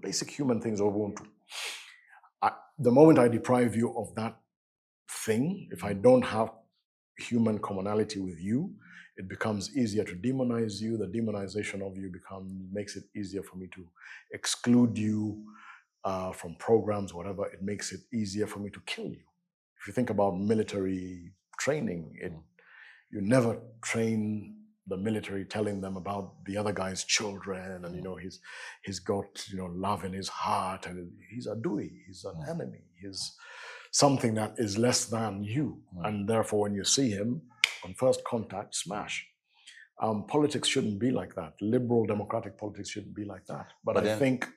basic human things are want to. The moment I deprive you of that thing, if I don't have human commonality with you, it becomes easier to demonize you. The demonization of you makes it easier for me to exclude you from programs, whatever. It makes it easier for me to kill you. If you think about military training, you never train the military telling them about the other guy's children, and he's got love in his heart, and he's a Dewey, he's an enemy, he's something that is less than you, and therefore when you see him on first contact, smash. Politics shouldn't be like that. Liberal democratic politics shouldn't be like that. But I think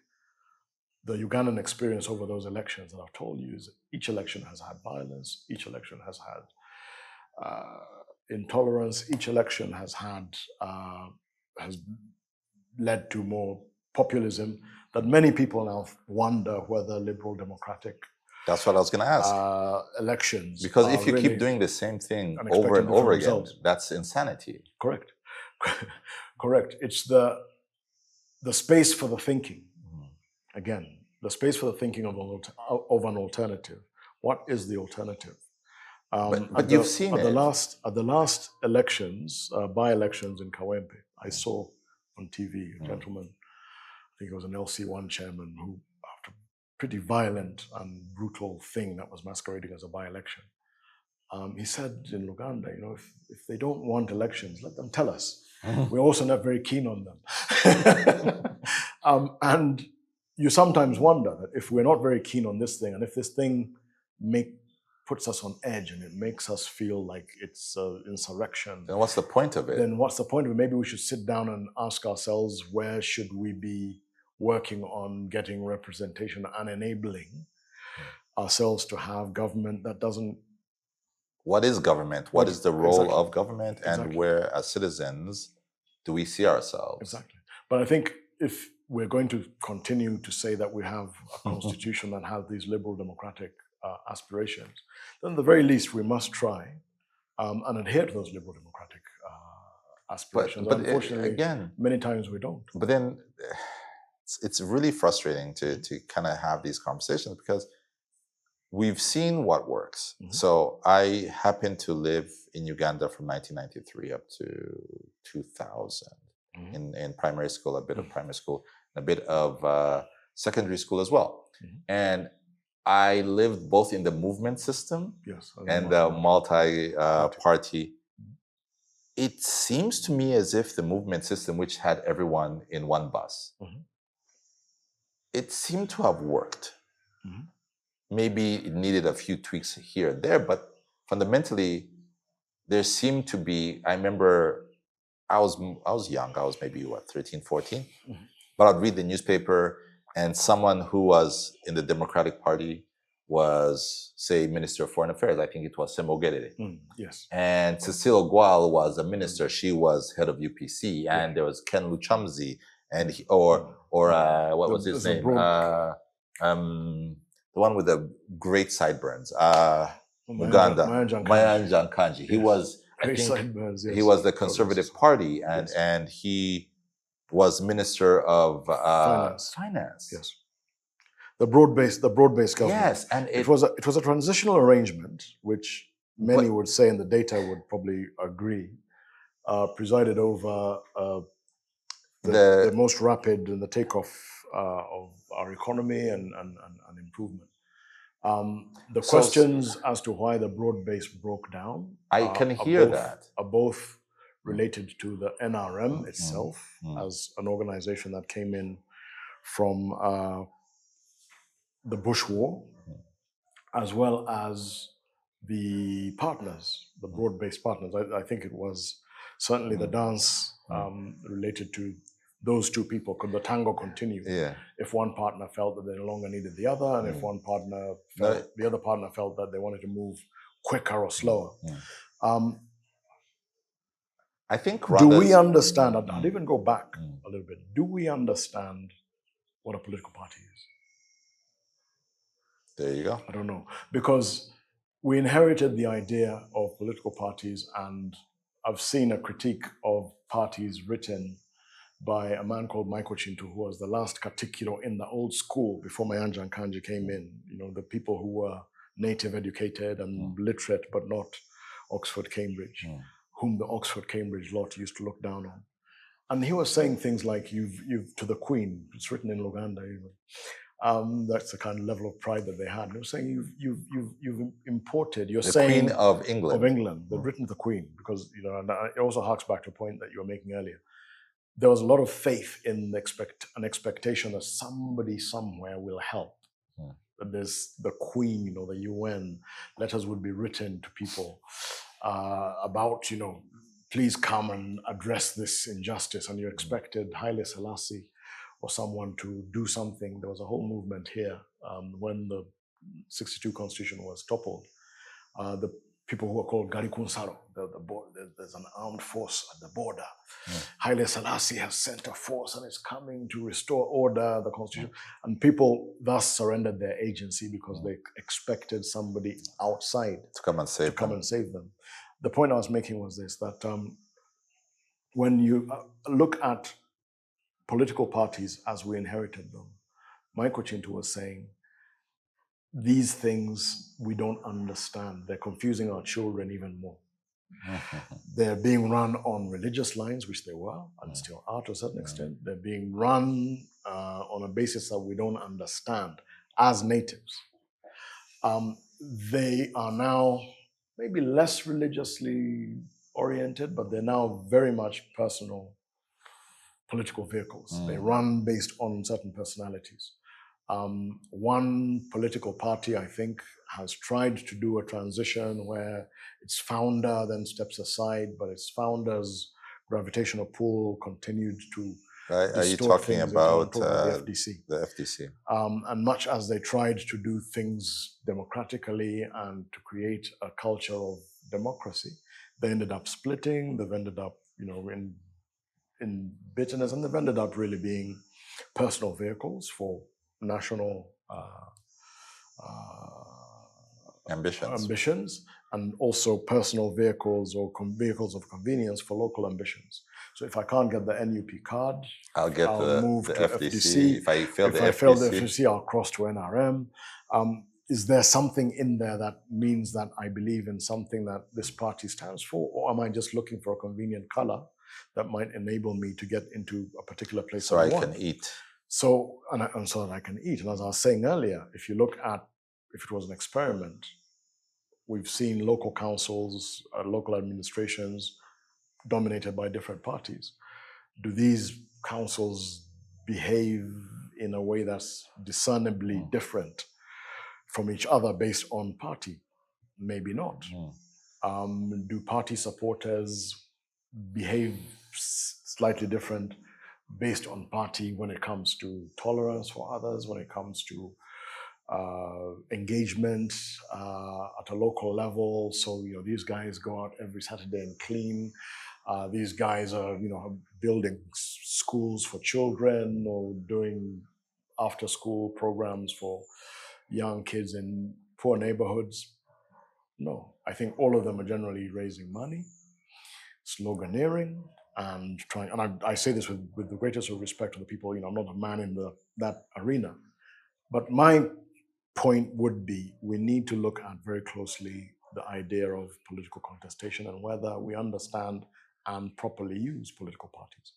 the Ugandan experience over those elections that I've told you is each election has had violence, each election has had intolerance, each election has led to more populism that many people now wonder whether liberal democratic That's what I was going to ask. elections. Because if you really keep doing the same thing and over and expecting over different again, results. that's insanity. Correct. Correct. It's the space for the thinking. Again, the space for the thinking of an alternative. What is the alternative? But you've seen at it. the last elections, by-elections in Kawempe, I saw on TV a gentleman, I think it was an LC1 chairman, who, after a pretty violent and brutal thing that was masquerading as a by-election, he said in Uganda, if they don't want elections, let them tell us. We're also not very keen on them. And you sometimes wonder that if we're not very keen on this thing, and if this thing puts us on edge and it makes us feel like it's insurrection, Then what's the point of it? then what's the point of it? Maybe we should sit down and ask ourselves, where should we be working on getting representation and enabling ourselves to have government that doesn't... What is government? What is the role Exactly. of government? And Exactly. where, as citizens, do we see ourselves? Exactly. But I think if we're going to continue to say that we have a constitution that has these liberal democratic aspirations, then at the very least we must try and adhere to those liberal democratic aspirations. But unfortunately, again, many times we don't. But then it's really frustrating to kind of have these conversations, because we've seen what works. So I happened to live in Uganda from 1993 up to 2000 in primary school, a bit of primary school, a bit of secondary school as well. And I lived both in the movement system and the multi-party. It seems to me as if the movement system, which had everyone in one bus, it seemed to have worked. Maybe it needed a few tweaks here and there, but fundamentally, there seemed to be, I remember I was young, I was maybe 13, 14, but I'd read the newspaper and someone who was in the Democratic Party was, say, Minister of Foreign Affairs. I think it was Semogerere. Yes. And Cecile Gwal was a minister. She was head of UPC. And there was Ken Luchamzi, and what was his name? The one with the great sideburns. Uganda. Mayanja Kanji. He was, I think, he was the Conservative Party, and he was Minister of Finance. Yes. The broad-based government. Yes, and it was a transitional arrangement, which many would say, and the data would probably agree, presided over the most rapid and the takeoff of our economy and improvement. The questions as to why the broad base broke down, I can hear that, are both related to the NRM itself as an organization that came in from the Bush War, as well as the partners, the broad-based partners. I think it was certainly the dance related to those two people. Could the tango continue? If one partner felt that they no longer needed the other, and if one partner felt, the other partner felt that they wanted to move quicker or slower. I think do we understand, I'd even go back a little bit, do we understand what a political party is? There you go. I don't know. Because we inherited the idea of political parties, and I've seen a critique of parties written by a man called Michael Chintu, who was the last katikiro in the old school before Mayanja and Kanji came in. You know, the people who were native educated and literate, but not Oxford, Cambridge, whom the Oxford, Cambridge lot used to look down on. And he was saying things like, you've to the Queen, it's written in Luganda even. That's the kind of level of pride that they had. They were saying you've imported. You're saying the Queen of England. Of England. They've written the Queen because, you know, and it also harks back to a point that you were making earlier. There was a lot of faith in an expectation that somebody somewhere will help. That there's the Queen or the UN. Letters would be written to people about, you know, please come and address this injustice. And you expected Haile Selassie or someone to do something. There was a whole movement here when the 62 Constitution was toppled. The people who are called Garikunsaro. There's an armed force at the border. Mm. Haile Selassie has sent a force and is coming to restore order, the constitution. And people thus surrendered their agency because they expected somebody outside To come and save to come them. and save them. The point I was making was this, that when you look at political parties as we inherited them, Michael Chintu was saying, these things we don't understand. They're confusing our children even more. They're being run on religious lines, which they were, and still are to a certain extent. They're being run on a basis that we don't understand as natives. They are now maybe less religiously oriented, but they're now very much personal political vehicles. They run based on certain personalities. One political party, I think, has tried to do a transition where its founder then steps aside, but its founder's gravitational pull continued to Are you distort talking things. about The FDC. the FDC? And much as they tried to do things democratically and to create a culture of democracy, they ended up splitting. They've ended up, in bitterness, and they've ended up really being personal vehicles for national ambitions, and also personal vehicles or vehicles of convenience for local ambitions. So if I can't get the NUP card, I'll get I'll move the to FDC. If I fail if the I fail the FDC, FDC, I'll cross to NRM. Is there something in there that means that I believe in something that this party stands for, or am I just looking for a convenient color that might enable me to get into a particular place so that I want? can eat. So, and so that I can eat. And as I was saying earlier, if you look at, if it was an experiment, we've seen local councils, local administrations dominated by different parties. Do these councils behave in a way that's discernibly different from each other based on party? Maybe not. Do party supporters behave slightly different based on party when it comes to tolerance for others, when it comes to engagement at a local level? So, these guys go out every Saturday and clean. These guys are, building schools for children or doing after-school programs for young kids in poor neighborhoods. No, I think all of them are generally raising money, sloganeering, and trying. And I say this with the greatest of respect to the people. I'm not a man in that arena, but my point would be we need to look at very closely the idea of political contestation and whether we understand and properly use political parties.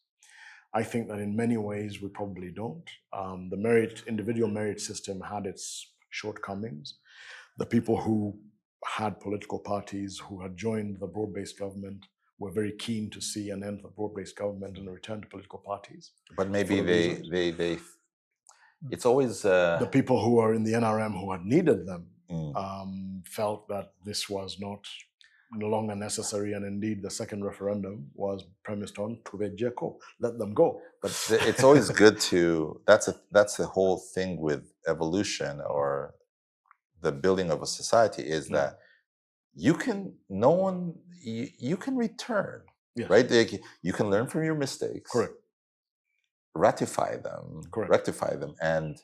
I think that in many ways we probably don't. The individual merit system had its shortcomings. The people who had political parties, who had joined the broad-based government, were very keen to see an end to the broad-based government and a return to political parties. But maybe they it's always the people who are in the NRM who had needed them felt that this was no longer necessary, and indeed the second referendum was premised on Tubejeko, let them go. But it's always good to that's the whole thing with evolution or the building of a society is that you can return, right? Like, you can learn from your mistakes, Correct. ratify them, Correct. rectify them, and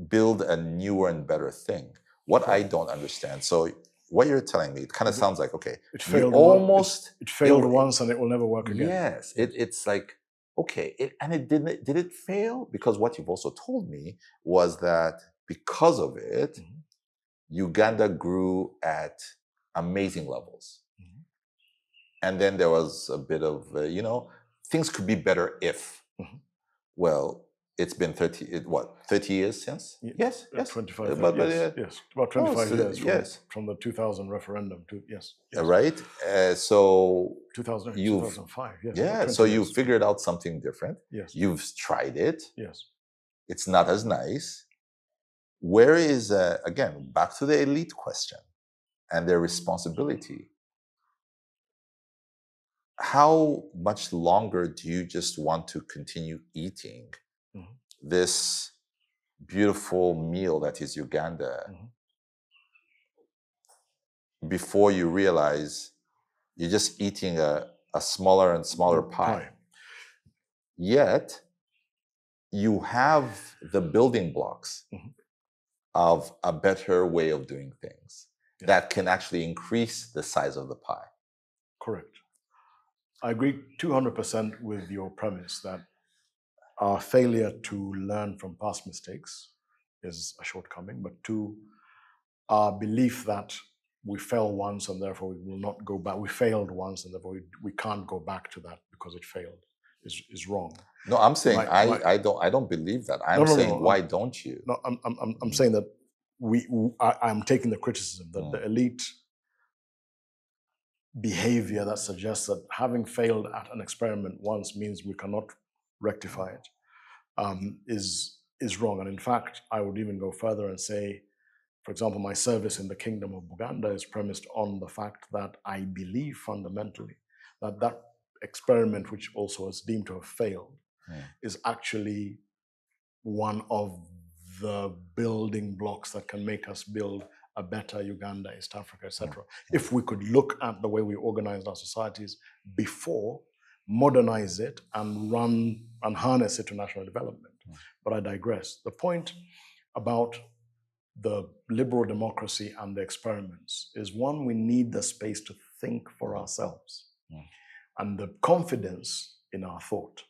build a newer and better thing. What I don't understand, so what you're telling me, it kind of sounds like, okay, it failed almost it failed once and it will never work again. Yes, it's like, okay, did it fail? Because what you've also told me was that because of it, Uganda grew at amazing levels. And then there was a bit of, things could be better if. Well, it's been 30 years since? Yes. 25 about, years. Yes, about 25 years from the 2000 referendum to, yes. Right? So 2005, yes. Yeah, so you figured out something different. Yes. You've tried it. Yes. It's not as nice. Where is, again, back to the elite question and their responsibility. How much longer do you just want to continue eating this beautiful meal that is Uganda before you realize you're just eating a smaller and smaller pie. Yet, you have the building blocks of a better way of doing things that can actually increase the size of the pie. Correct. I agree 200% with your premise that our failure to learn from past mistakes is a shortcoming, but two, our belief that we fell once and therefore we will not go back. We failed once and therefore we can't go back to that because it failed is wrong. No, I'm saying I don't believe that. I'm saying why don't you? No, I'm saying that I'm taking the criticism that the elite behavior that suggests that having failed at an experiment once means we cannot rectify it is wrong. And in fact, I would even go further and say, for example, my service in the Kingdom of Buganda is premised on the fact that I believe fundamentally that that experiment, which also is deemed to have failed, is actually one of the building blocks that can make us build a better Uganda, East Africa, etc. If we could look at the way we organized our societies before, modernize it, and run and harness it to national development. But I digress. The point about the liberal democracy and the experiments is one, we need the space to think for ourselves and the confidence in our thought.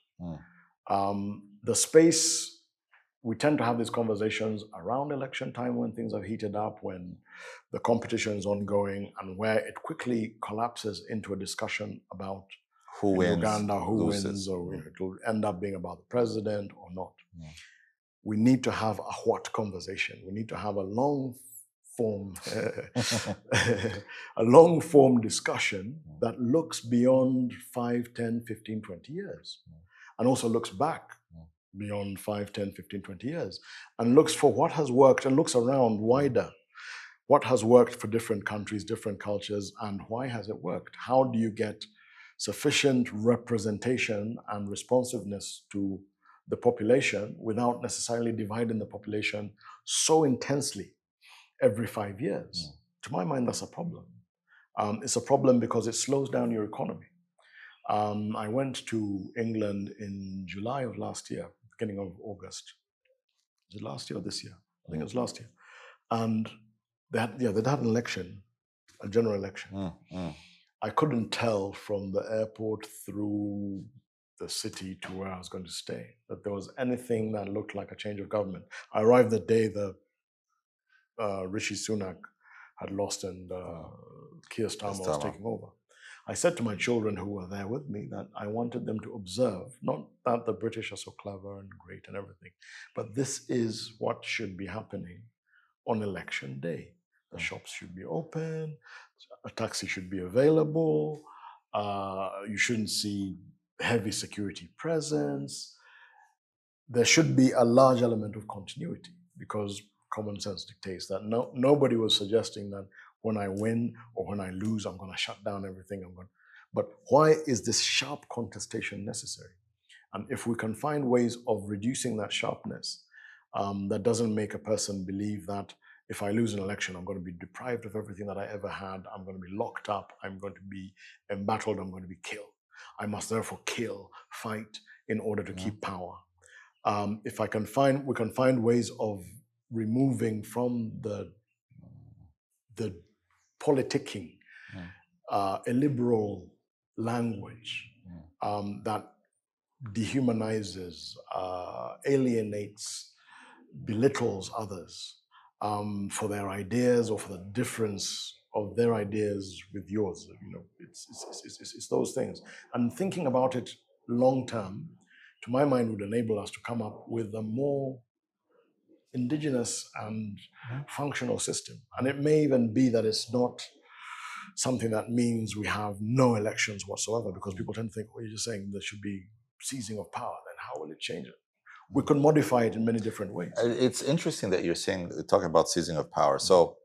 The space, we tend to have these conversations around election time when things have heated up, when the competition is ongoing, and where it quickly collapses into a discussion about who wins, Uganda, who loses. wins, or it will end up being about the president or not. We need to have a what conversation. We need to have a long form, a long form discussion that looks beyond 5, 10, 15, 20 years, and also looks back beyond 5, 10, 15, 20 years, and looks for what has worked and looks around wider. What has worked for different countries, different cultures, and why has it worked? How do you get sufficient representation and responsiveness to the population without necessarily dividing the population so intensely every 5 years? To my mind, that's a problem. It's a problem because it slows down your economy. I went to England in July of last year, beginning of August. Was it last year or this year? I think it was last year. And they had an election, a general election. I couldn't tell from the airport through the city to where I was going to stay that there was anything that looked like a change of government. I arrived the day the Rishi Sunak had lost and Keir Starmer was taking over. I said to my children who were there with me that I wanted them to observe, not that the British are so clever and great and everything, but this is what should be happening on election day. The shops should be open, a taxi should be available, you shouldn't see heavy security presence. There should be a large element of continuity because common sense dictates that. Nobody was suggesting that when I win or when I lose, I'm going to shut down everything. But why is this sharp contestation necessary? And if we can find ways of reducing that sharpness, that doesn't make a person believe that if I lose an election, I'm going to be deprived of everything that I ever had. I'm going to be locked up. I'm going to be embattled. I'm going to be killed. I must therefore fight in order to keep power. If we can find ways of removing from the politicking a liberal language that dehumanizes, alienates, belittles others for their ideas or for the difference of their ideas with yours. It's those things. And thinking about it long term, to my mind, would enable us to come up with a more indigenous and functional system. And it may even be that it's not something that means we have no elections whatsoever, because people tend to think, well, you're just saying there should be seizing of power. Then how will it change it? We could modify it in many different ways. It's interesting that you're talking about seizing of power. So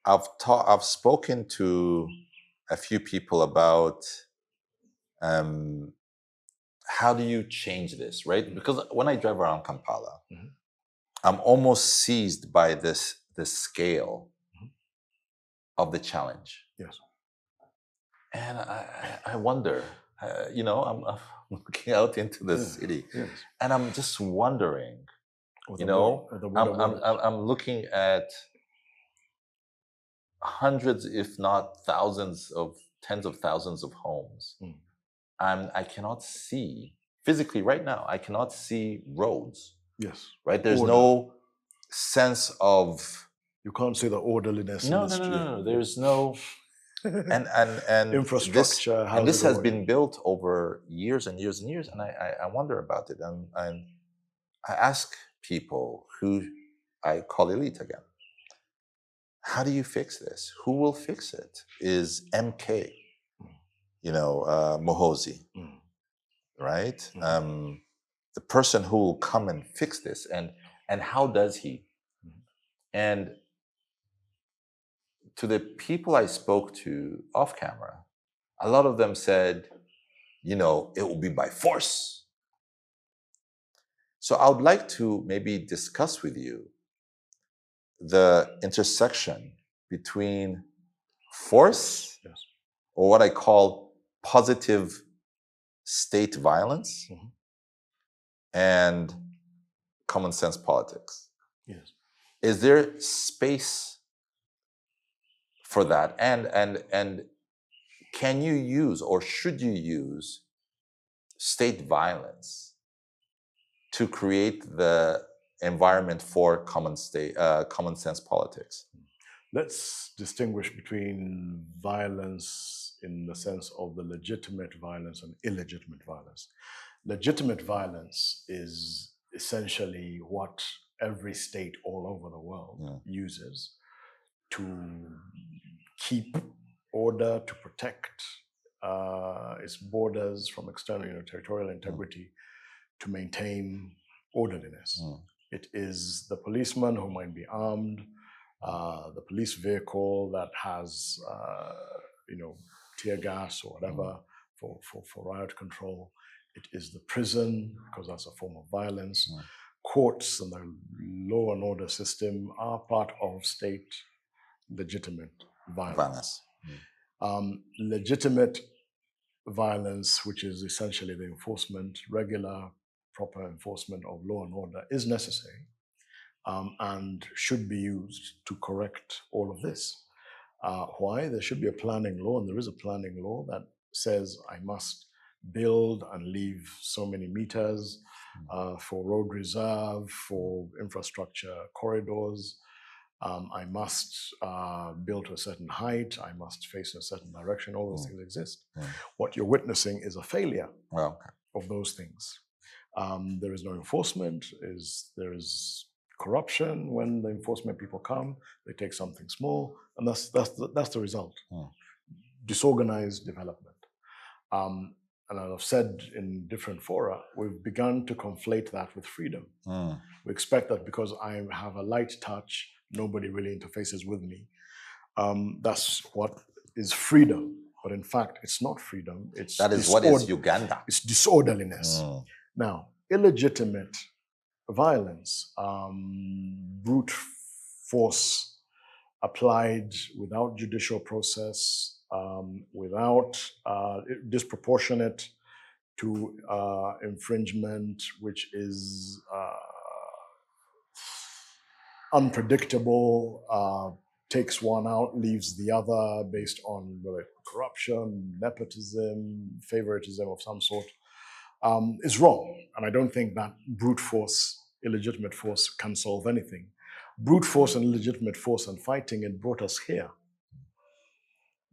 I've spoken to a few people about how do you change this, right? Because when I drive around Kampala, I'm almost seized by this scale of the challenge. Yes. And I wonder, I'm looking out into the city, Yes. and I'm just wondering, The I'm looking at hundreds, if not thousands of tens of thousands of homes. And I cannot see physically right now, I cannot see roads. Yes. Right? There's no sense of, you can't see the orderliness in the street. No. There's no and infrastructure. This has been built over years and years and years. And I wonder about it. And I ask people who I call elite again, how do you fix this? Who will fix it? Is MK, Mohozi, right? The person who will come and fix this, and how does he? And to the people I spoke to off camera, a lot of them said, it will be by force. So I would like to maybe discuss with you the intersection between force, or what I call positive state violence, and common sense politics. Yes. Is there space for that? And can you use, or should you use, state violence to create the environment for common sense politics? Let's distinguish between violence in the sense of the legitimate violence and illegitimate violence. Legitimate violence is essentially what every state all over the world uses to keep order, to protect its borders from external territorial integrity, to maintain orderliness. It is the policeman who might be armed, the police vehicle that has tear gas or whatever for riot control. It is the prison, because that's a form of violence. Courts and the law and order system are part of state legitimate violence. Legitimate violence, which is essentially the enforcement, regular, proper enforcement of law and order, is necessary and should be used to correct all of this. Why? There should be a planning law, and there is a planning law that says I must build and leave so many meters for road reserve, for infrastructure corridors. I must build to a certain height. I must face in a certain direction. All those things exist. What you're witnessing is a failure of those things. There is no enforcement. There is corruption. When the enforcement people come, they take something small, and that's the result. Disorganized development. And as I've said in different fora, we've begun to conflate that with freedom. We expect that because I have a light touch, nobody really interfaces with me. That's what is freedom. But in fact, it's not freedom. That is what is Uganda. It's disorderliness. Now, illegitimate violence, brute force applied without judicial process, without disproportionate to infringement, which is unpredictable, takes one out, leaves the other based on corruption, nepotism, favoritism of some sort, is wrong. And I don't think that brute force, illegitimate force can solve anything. Brute force and illegitimate force and fighting, it brought us here.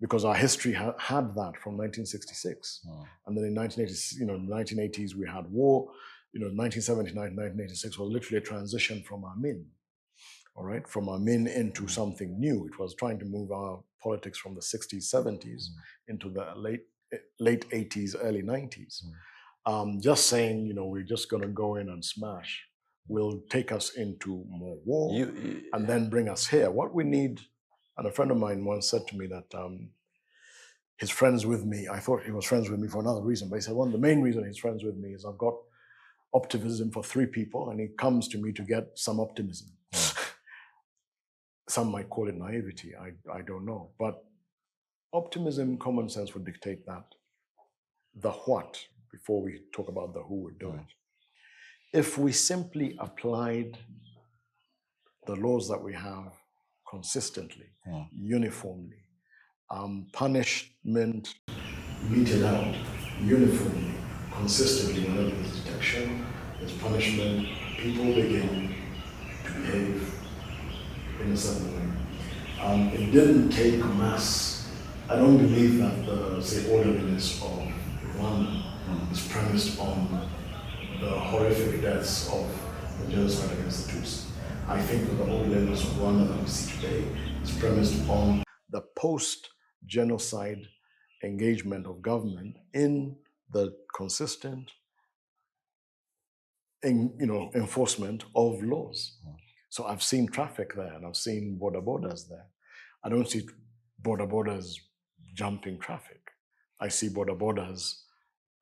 Because our history had that from 1966. And then in 1980s, we had war. 1979 to 1986 was literally a transition from Amin. All right, from Amin into something new. It was trying to move our politics from the 60s, 70s into the late 80s, early 90s. Just saying, we're just going to go in and smash will take us into more war and then bring us here. What we need, and a friend of mine once said to me that he's friends with me. I thought he was friends with me for another reason, but he said, the main reason he's friends with me is I've got optimism for 3 people, and he comes to me to get some optimism. Some might call it naivety, I don't know. But optimism, common sense would dictate that the what, before we talk about the who would do it. If we simply applied the laws that we have consistently, uniformly, punishment meted out uniformly, consistently, whenever there's detection, there's punishment, people begin to behave in a certain way. It didn't take mass. I don't believe that the, say, orderliness of Rwanda is premised on the horrific deaths of the genocide against the Tutsi. I think that the orderliness of Rwanda that we see today is premised on the post-genocide engagement of government in the consistent enforcement of laws. So I've seen traffic there and I've seen borders there. I don't see borders jumping traffic. I see borders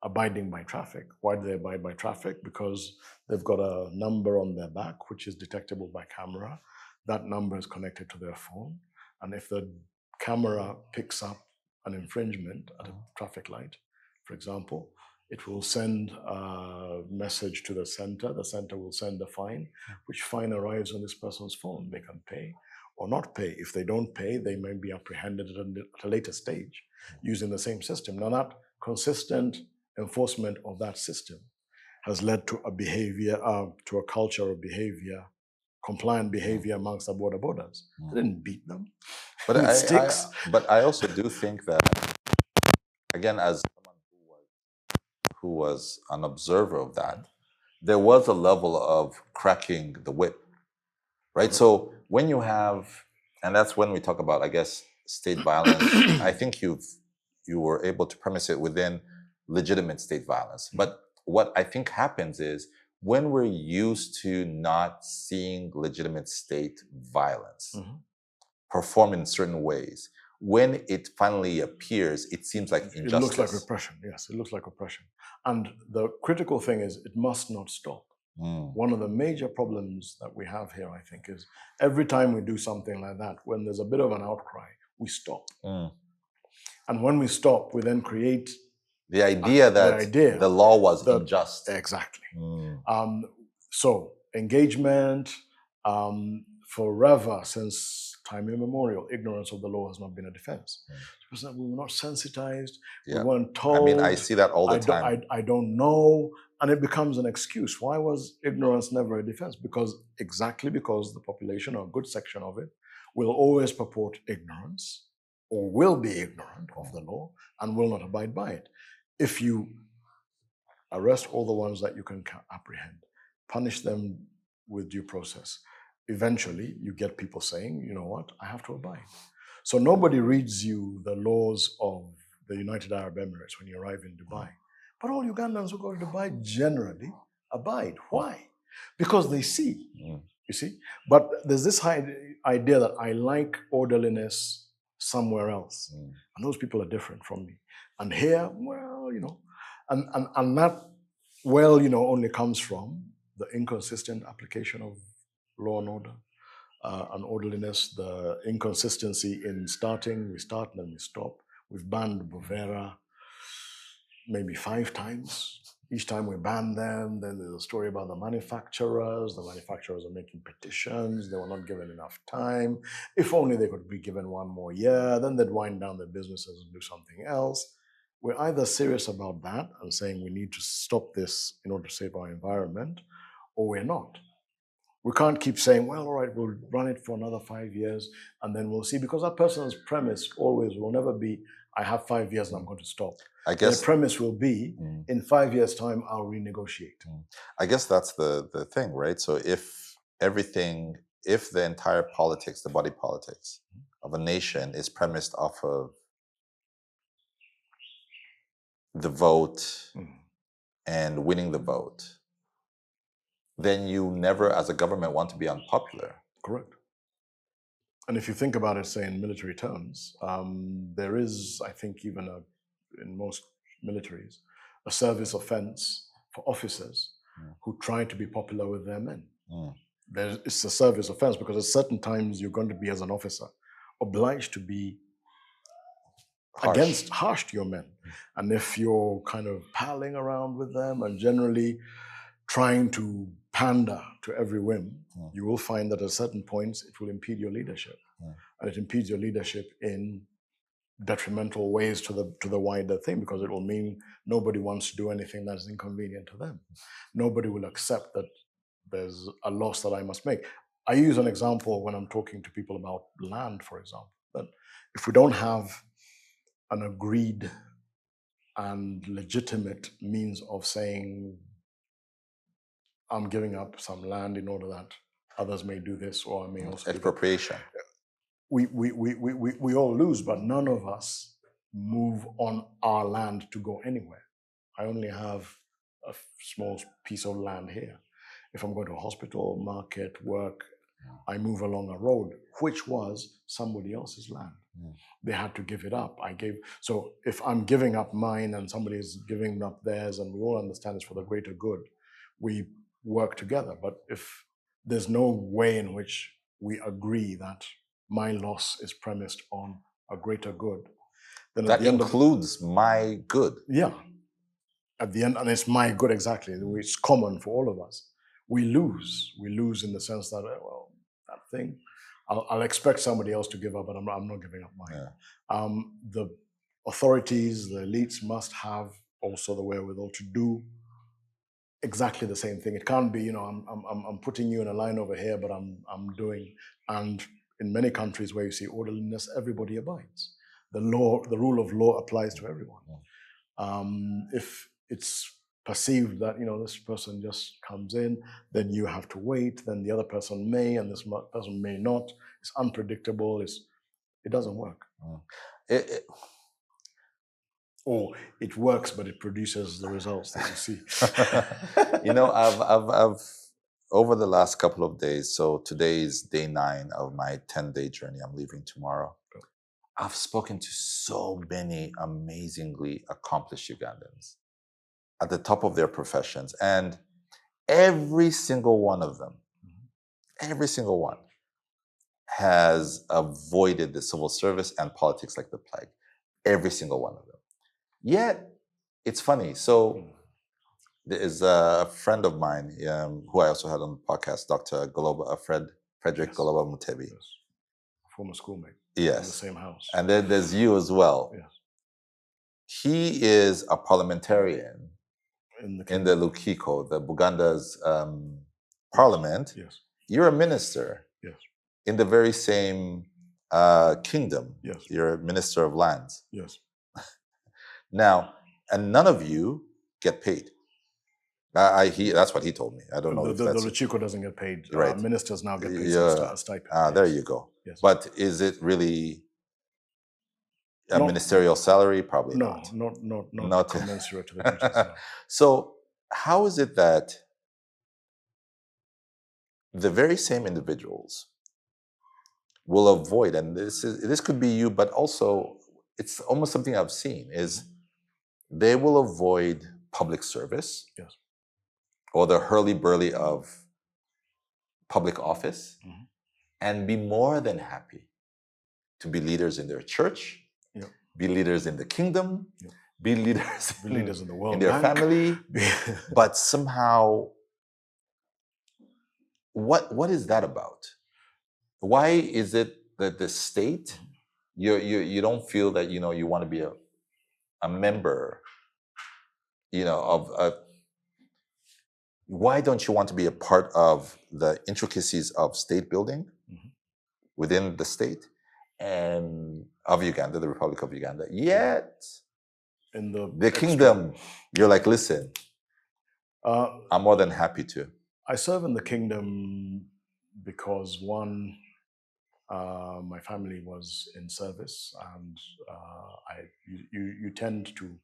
abiding by traffic. Why do they abide by traffic? Because they've got a number on their back, which is detectable by camera. That number is connected to their phone. And if the camera picks up an infringement at a traffic light, for example, it will send a message to the center. The center will send a fine, which fine arrives on this person's phone. They can pay or not pay. If they don't pay, they may be apprehended at a later stage using the same system. Now, that consistent enforcement of that system has led to a behavior, to a culture of behavior, compliant behavior amongst the borders. They didn't beat them with sticks. But I also do think that, again, as someone who was an observer of that, there was a level of cracking the whip, right? So when you have, and that's when we talk about, I guess, state violence, I think you were able to premise it within legitimate state violence. But what I think happens is when we're used to not seeing legitimate state violence perform in certain ways, when it finally appears, it seems like injustice. It looks like repression, yes, it looks like oppression. And the critical thing is it must not stop. One of the major problems that we have here, I think, is every time we do something like that, when there's a bit of an outcry, we stop. And when we stop, we then create the idea that the law was unjust. Exactly. So engagement, forever, since time immemorial, ignorance of the law has not been a defense. Because we were not sensitized, we weren't told. I mean, I see that all the time. I don't know, and it becomes an excuse. Why was ignorance never a defense? Exactly because the population, or a good section of it, will always purport ignorance, or will be ignorant of the law, and will not abide by it. If you arrest all the ones that you can apprehend, punish them with due process, eventually you get people saying, you know what, I have to abide. So nobody reads you the laws of the United Arab Emirates when you arrive in Dubai. But all Ugandans who go to Dubai generally abide. Why? Because they see, you see? But there's this idea that I like orderliness somewhere else. And those people are different from me. And here, well, and that, only comes from the inconsistent application of law and order and orderliness, the inconsistency in starting, we start and then we stop. We've banned Bovera maybe 5 times. Each time we ban them, then there's a story about the manufacturers. The manufacturers are making petitions. They were not given enough time. If only they could be given 1 more year, then they'd wind down their businesses and do something else. We're either serious about that and saying we need to stop this in order to save our environment, or we're not. We can't keep saying, well, all right, we'll run it for another 5 years and then we'll see, because that person's premise always will never be, I have 5 years and I'm going to stop. I guess the premise will be, in 5 years' time, I'll renegotiate. I guess that's the thing, right? So if the entire politics, the body politics of a nation is premised off of the vote and winning the vote, then you never, as a government, want to be unpopular. Correct. And if you think about it, say in military terms, there is, I think, even in most militaries, a service offense for officers who try to be popular with their men. it's a service offense, because at certain times you're going to be, as an officer, obliged to be harsh to your men. And if you're kind of palling around with them and generally trying to pander to every whim, you will find that at certain points it will impede your leadership. And it impedes your leadership in detrimental ways to the wider thing, because it will mean nobody wants to do anything that is inconvenient to them. Nobody will accept that there's a loss that I must make. I use an example when I'm talking to people about land, for example, that if we don't have an agreed and legitimate means of saying, I'm giving up some land in order that others may do this, or I may also expropriation. We all lose, but none of us move on our land to go anywhere. I only have a small piece of land here. If I'm going to a hospital, market, work, I move along a road, which was somebody else's land. They had to give it up. So if I'm giving up mine and somebody is giving up theirs, and we all understand it's for the greater good, we work together. But if there's no way in which we agree that my loss is premised on a greater good, then that includes my good. Yeah. At the end, and it's my good, exactly. It's common for all of us. We lose. We lose in the sense that, well, that thing, I'll expect somebody else to give up, but I'm not giving up mine. Yeah. The authorities, the elites must have also the wherewithal to do exactly the same thing. It can't be, I'm putting you in a line over here, but I'm doing. And in many countries where you see orderliness, everybody abides. The rule of law applies to everyone. If it's perceived that this person just comes in, then you have to wait. Then the other person may, and this person may not. It's unpredictable. It doesn't work. Or it works, but it produces the results that you see. I've over the last couple of days. So today is day 9 of my 10-day journey. I'm leaving tomorrow. I've spoken to so many amazingly accomplished Ugandans at the top of their professions. And every single one of them, every single one has avoided the civil service and politics like the plague. Every single one of them. Yet, it's funny. So there is a friend of mine who I also had on the podcast, Dr. Frederick Goloba Mutebi. Yes. Former schoolmate. Yes. In the same house. And then there's you as well. Yes. He is a parliamentarian in the Lukiko, the Buganda's parliament. Yes. You're a minister. Yes. In the very same kingdom. Yes. You're a minister of lands. Yes. Now, and none of you get paid. That's what he told me. I don't know if the that's... The Lukiko doesn't get paid. Right. Ministers now get paid a stipend. Yes. There you go. Yes. But is it really a ministerial salary? Probably not. Not commensurate to the duties. No. So how is it that the very same individuals will avoid, and this could be you, but also it's almost something I've seen, is they will avoid public service, yes, or the hurly-burly of public office, and be more than happy to be leaders in their church, be leaders in the kingdom, be leaders in the world, in their family. But somehow, what is that about? Why is it that the state, you don't feel that you want to be a member, of why don't you want to be a part of the intricacies of state building within the state and of Uganda, the Republic of Uganda? Yet, in the kingdom, you're like, listen, I'm more than happy to. I serve in the kingdom because, one, my family was in service, and you tend to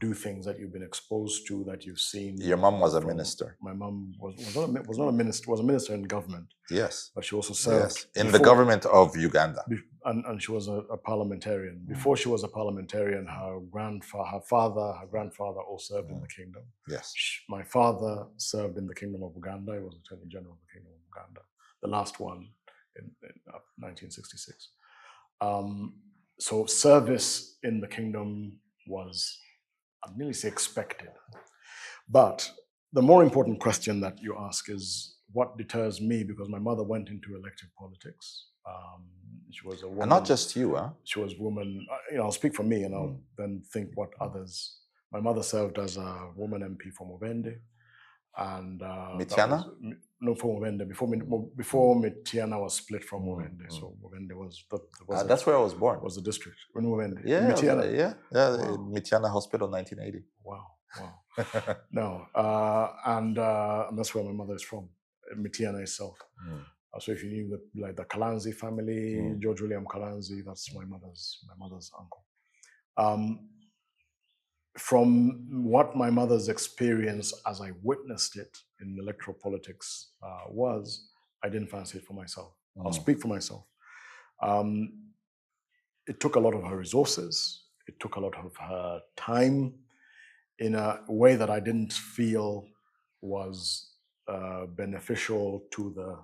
do things that you've been exposed to, that you've seen. Your mom was a minister. My mom was not a minister. Was a minister in government. Yes, but she also served in the government of Uganda. and she was a parliamentarian. Before she was a parliamentarian, her grandfather all served in the kingdom. Yes. My father served in the Kingdom of Uganda. He was Attorney General of the Kingdom of Uganda, the last one in 1966. So service in the kingdom was, I'd nearly say, expected. But the more important question that you ask is, what deters me? Because my mother went into elective politics. She was a woman. And not just you, huh? She was a woman. I'll speak for me, and I'll then think what others. My mother served as a woman MP for Mubende, and Mityana? No, for Mubende. Before Mityana was split from Mubende, so Mubende was that's where I was born. Was the district in Mubende? Yeah, Mityana. Wow. Mityana Hospital, 1980. Wow. No, and that's where my mother is from, Mityana itself. So if you knew the Kalanzi family, George William Kalanzi, that's my mother's uncle. From what my mother's experience as I witnessed it in electoral politics was, I didn't fancy it for myself. I'll speak for myself. It took a lot of her resources. It took a lot of her time in a way that I didn't feel was beneficial to the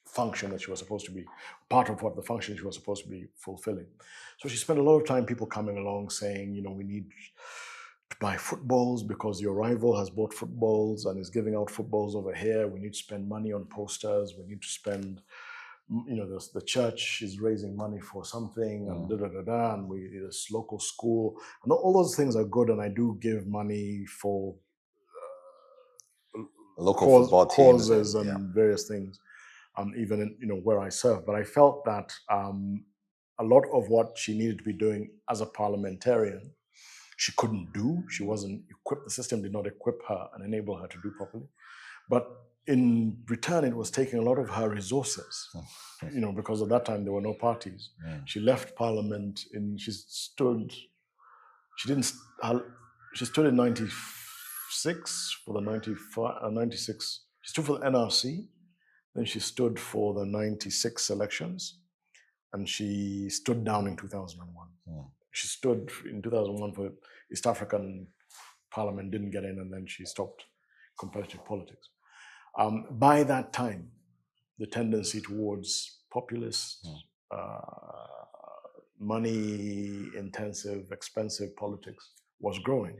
function that she was supposed to be, part of what the function she was supposed to be fulfilling. So she spent a lot of time, people coming along saying, we need to buy footballs because your rival has bought footballs and is giving out footballs over here. We need to spend money on posters. We need to spend, the church is raising money for something and and this local school. And all those things are good, and I do give money for local football causes and various things. Even where I serve, but I felt that a lot of what she needed to be doing as a parliamentarian, she couldn't do. She wasn't equipped. The system did not equip her and enable her to do properly. But in return, it was taking a lot of her resources. Because at that time there were no parties. She left Parliament she stood in 96 for the 96. She stood for the NRC. Then she stood for the 96 elections, and she stood down in 2001. She stood in 2001 for East African Parliament, didn't get in, and then she stopped competitive politics. By that time, the tendency towards populist, money-intensive, expensive politics was growing.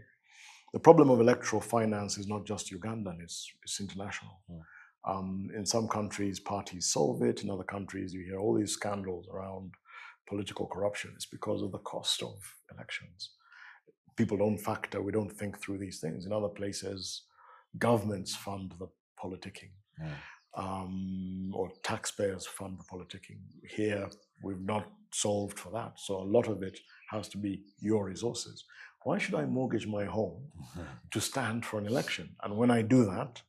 The problem of electoral finance is not just Ugandan, it's international. In some countries, parties solve it. In other countries, you hear all these scandals around political corruption. It's because of the cost of elections. People don't factor, we don't think through these things. In other places, governments fund the politicking, or taxpayers fund the politicking. Here, we've not solved for that. So a lot of it has to be your resources. Why should I mortgage my home to stand for an election? And when I do that,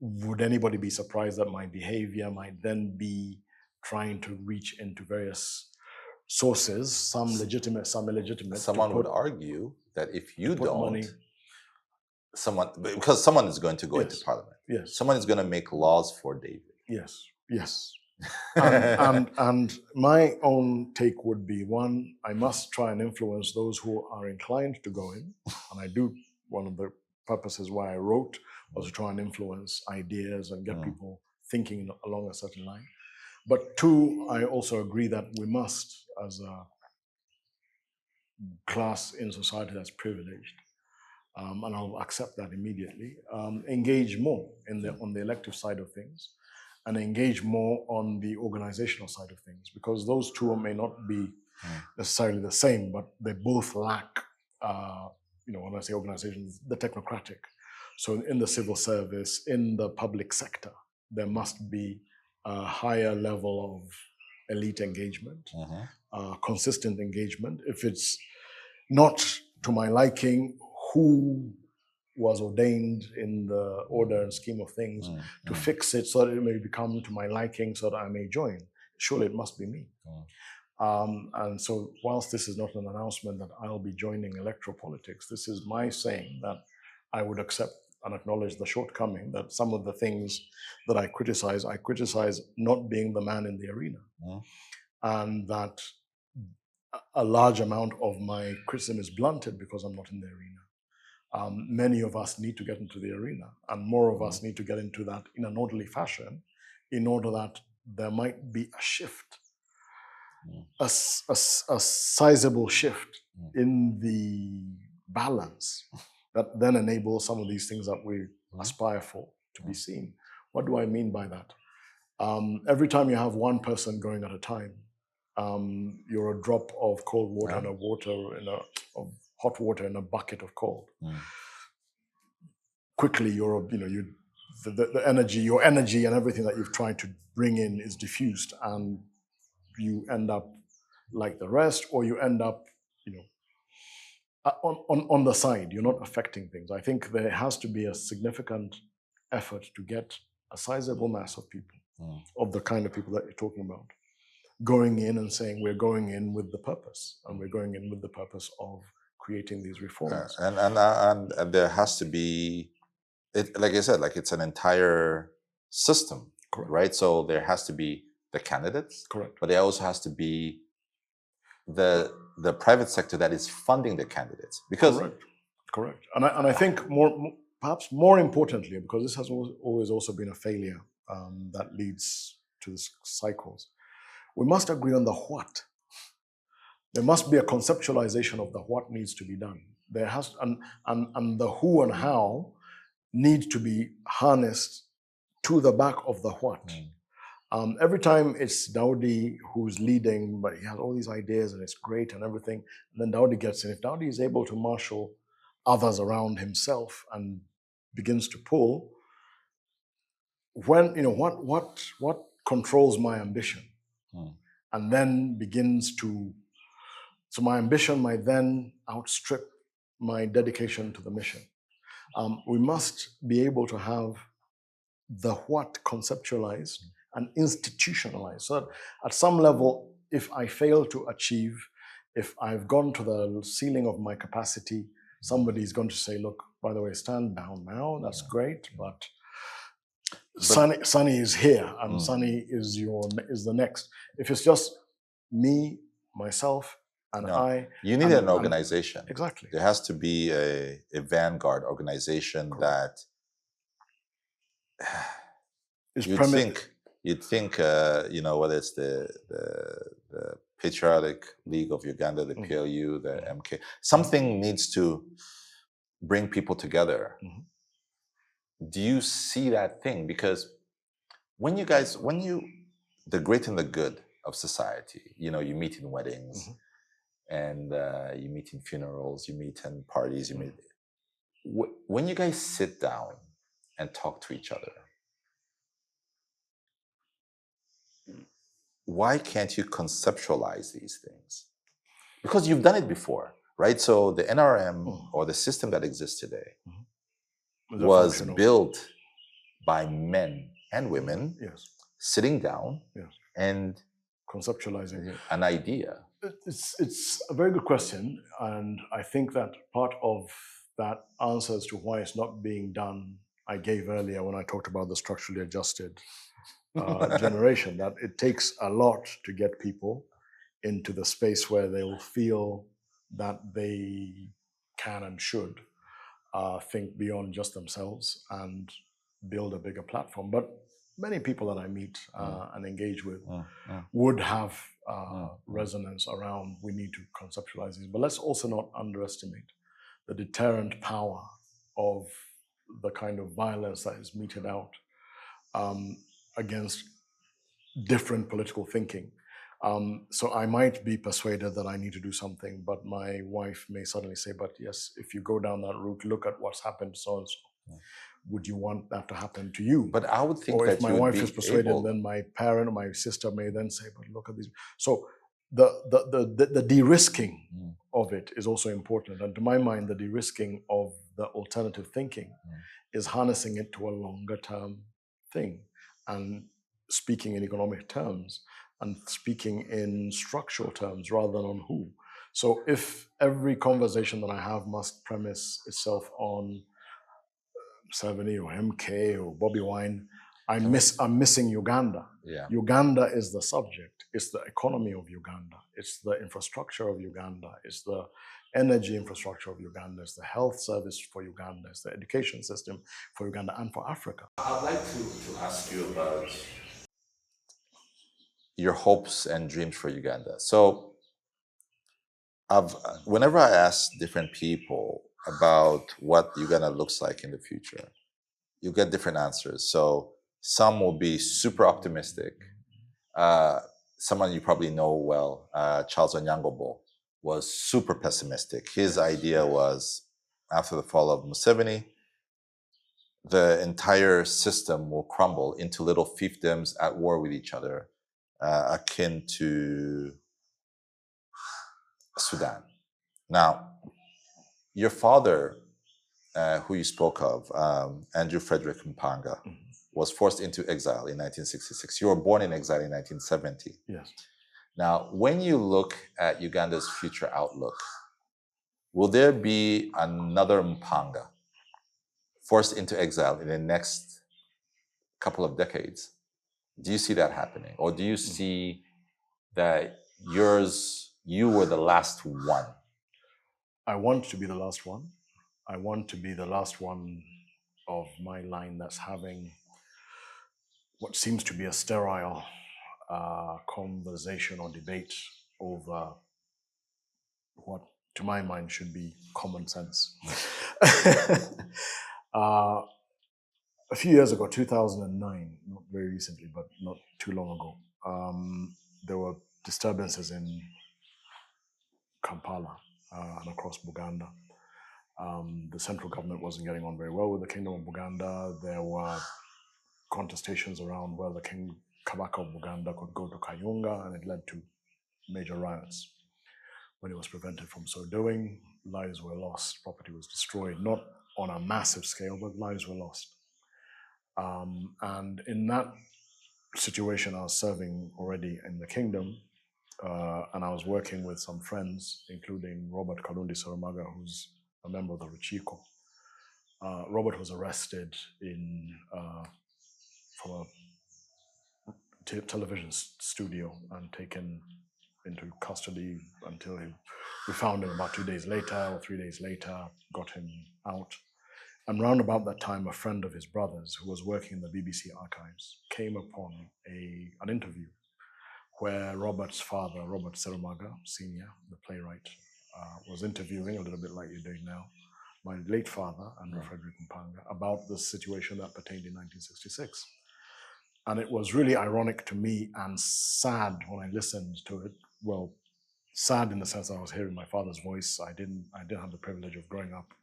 would anybody be surprised that my behavior might then be trying to reach into various sources, some legitimate, some illegitimate? Someone would argue that if you don't, because someone is going to go into Parliament. Yes. Someone is going to make laws for David. Yes. and my own take would be, one, I must try and influence those who are inclined to go in. And I do, one of the purposes why I wrote was to try and influence ideas and get people thinking along a certain line. But two, I also agree that we must, as a class in society that's privileged, and I'll accept that immediately, engage more on the elective side of things, and engage more on the organizational side of things, because those two may not be necessarily the same, but they both lack, when I say organizations, the technocratic. So in the civil service, in the public sector, there must be a higher level of elite engagement, consistent engagement. If it's not to my liking, who was ordained in the order and scheme of things to fix it so that it may become to my liking so that I may join? Surely it must be me. And so whilst this is not an announcement that I'll be joining electoral politics, this is my saying that I would accept and acknowledge the shortcoming that some of the things that I criticize not being the man in the arena. And that a large amount of my criticism is blunted because I'm not in the arena. Many of us need to get into the arena, and more of us need to get into that in an orderly fashion in order that there might be a shift, a sizable shift in the balance that then enables some of these things that we aspire for to be seen. What do I mean by that? Every time you have one person going at a time, you're a drop of cold water in of hot water in a bucket of cold. Quickly, the energy, your energy, and everything that you've tried to bring in is diffused, and you end up like the rest, or you end up, on the side. You're not affecting things. I think there has to be a significant effort to get a sizable mass of people, of the kind of people that you're talking about, going in and saying we're going in with the purpose, and we're going in with the purpose of creating these reforms. And there has to be, like I said, like it's an entire system, Correct. right? So there has to be the candidates, Correct. but there also has to be the private sector that is funding the candidates, because correct. And I think perhaps more importantly, because this has always also been a failure that leads to these cycles, we must agree on the what. There must be a conceptualization of the what needs to be done. There has and the who and how need to be harnessed to the back of the what. Every time it's Daudi who's leading, but he has all these ideas and it's great and everything, and then Daudi gets in. If Daudi is able to marshal others around himself and begins to pull, when what controls my ambition, and then begins to, so my ambition might then outstrip my dedication to the mission. We must be able to have the what conceptualized and institutionalized. So that at some level, if I fail to achieve, if I've gone to the ceiling of my capacity, somebody's going to say, look, by the way, stand down now, that's great, but Sunny is here, and Sunny is the next. If it's just me, myself, and I... You need an organization. Exactly. There has to be a vanguard organization that you'd think, whether it's the Patriotic League of Uganda, the PLU, the MK, something needs to bring people together. Do you see that thing? Because when you, the great and the good of society, you meet in weddings, and you meet in funerals, you meet in parties, you meet. When you guys sit down and talk to each other, why can't you conceptualize these things? Because you've done it before, right? So the NRM or the system that exists today was built by men and women sitting down and conceptualizing an idea. It's a very good question, and I think that part of that answer as to why it's not being done, I gave earlier when I talked about the structurally adjusted generation, that it takes a lot to get people into the space where they will feel that they can and should think beyond just themselves and build a bigger platform. But many people that I meet and engage with would have resonance around, we need to conceptualize these. But let's also not underestimate the deterrent power of the kind of violence that is meted out against different political thinking. So I might be persuaded that I need to do something, but my wife may suddenly say, but yes, if you go down that route, look at what's happened so and so. Would you want that to happen to you? But I would think or that if my wife is persuaded, then my parent or my sister may then say, but look at these. So the de-risking of it is also important. And to my mind, the de-risking of the alternative thinking is harnessing it to a longer term thing and speaking in economic terms and speaking in structural terms rather than on who. So if every conversation that I have must premise itself on Museveni or MK or Bobby Wine. I'm missing Uganda. Yeah. Uganda is the subject. It's the economy of Uganda. It's the infrastructure of Uganda. It's the energy infrastructure of Uganda. It's the health service for Uganda. It's the education system for Uganda and for Africa. I'd like to ask you about your hopes and dreams for Uganda. So whenever I ask different people about what Uganda looks like in the future, you get different answers. So some will be super optimistic. Someone you probably know well, Charles Onyangobo, was super pessimistic. His idea was, after the fall of Museveni, the entire system will crumble into little fiefdoms at war with each other, akin to Sudan. Now, your father, who you spoke of, Andrew Frederick Mpanga, was forced into exile in 1966. You were born in exile in 1970. Yes. Now, when you look at Uganda's future outlook, will there be another Mpanga forced into exile in the next couple of decades? Do you see that happening? Or do you see that you were the last one? I want to be the last one. I want to be the last one of my line that's having what seems to be a sterile conversation or debate over what, to my mind, should be common sense. A few years ago, 2009, not very recently, but not too long ago, there were disturbances in Kampala and across Buganda. The central government wasn't getting on very well with the Kingdom of Buganda. There were contestations around whether King Kabaka of Buganda could go to Kayunga, and it led to major riots. When it was prevented from so doing, lives were lost, property was destroyed, not on a massive scale, but lives were lost. And in that situation, I was serving already in the kingdom, and I was working with some friends, including Robert Kalundi Sarumaga, who's a member of the Ruchiko. Robert was arrested from a television studio and taken into custody until we found him about 2 days later or 3 days later, got him out. And round about that time, a friend of his brother's who was working in the BBC archives came upon an interview where Robert's father, Robert Sarumaga, Sr., the playwright, was interviewing, a little bit like you're doing now, my late father, Andrew Frederick Mpanga, about the situation that pertained in 1966. And it was really ironic to me and sad when I listened to it. Well, sad in the sense that I was hearing my father's voice. I didn't have the privilege of growing up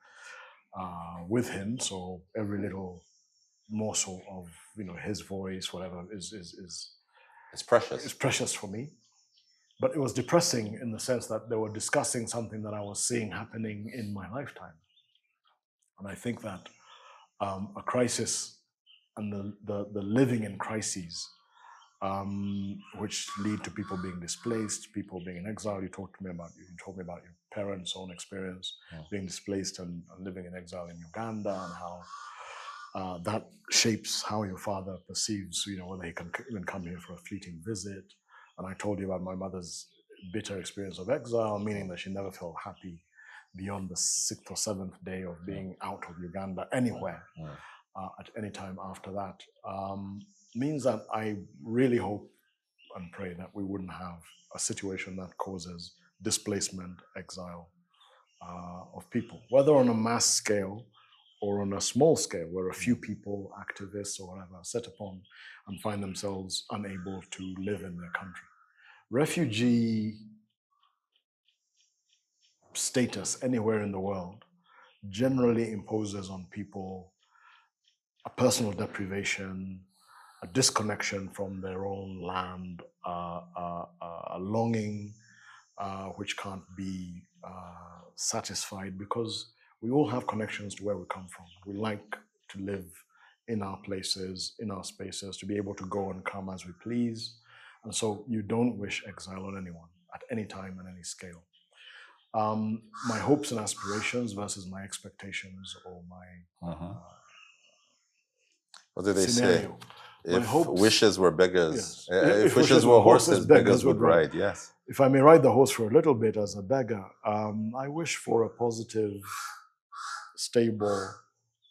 with him, so every little morsel of his voice, whatever, is It's precious. It's precious for me. But it was depressing in the sense that they were discussing something that I was seeing happening in my lifetime. And I think that a crisis and the living in crises, which lead to people being displaced, people being in exile. You told me about your parents' own experience being displaced and living in exile in Uganda, and how that shapes how your father perceives, whether he can even come here for a fleeting visit. And I told you about my mother's bitter experience of exile, meaning that she never felt happy beyond the 6th or 7th day of being out of Uganda anywhere. At any time after that, means that I really hope and pray that we wouldn't have a situation that causes displacement, exile of people, whether on a mass scale or on a small scale, where a few people, activists or whatever, are set upon and find themselves unable to live in their country. Refugee status anywhere in the world generally imposes on people a personal deprivation, a disconnection from their own land, a longing which can't be satisfied, because we all have connections to where we come from. We like to live in our places, in our spaces, to be able to go and come as we please. And so you don't wish exile on anyone at any time and any scale. My hopes and aspirations versus my expectations or my What do they scenario. say? If hopes- wishes were beggars, Yes. if wishes were horses, beggars would ride. Yes. If I may ride the horse for a little bit as a beggar, I wish for a positive, stable,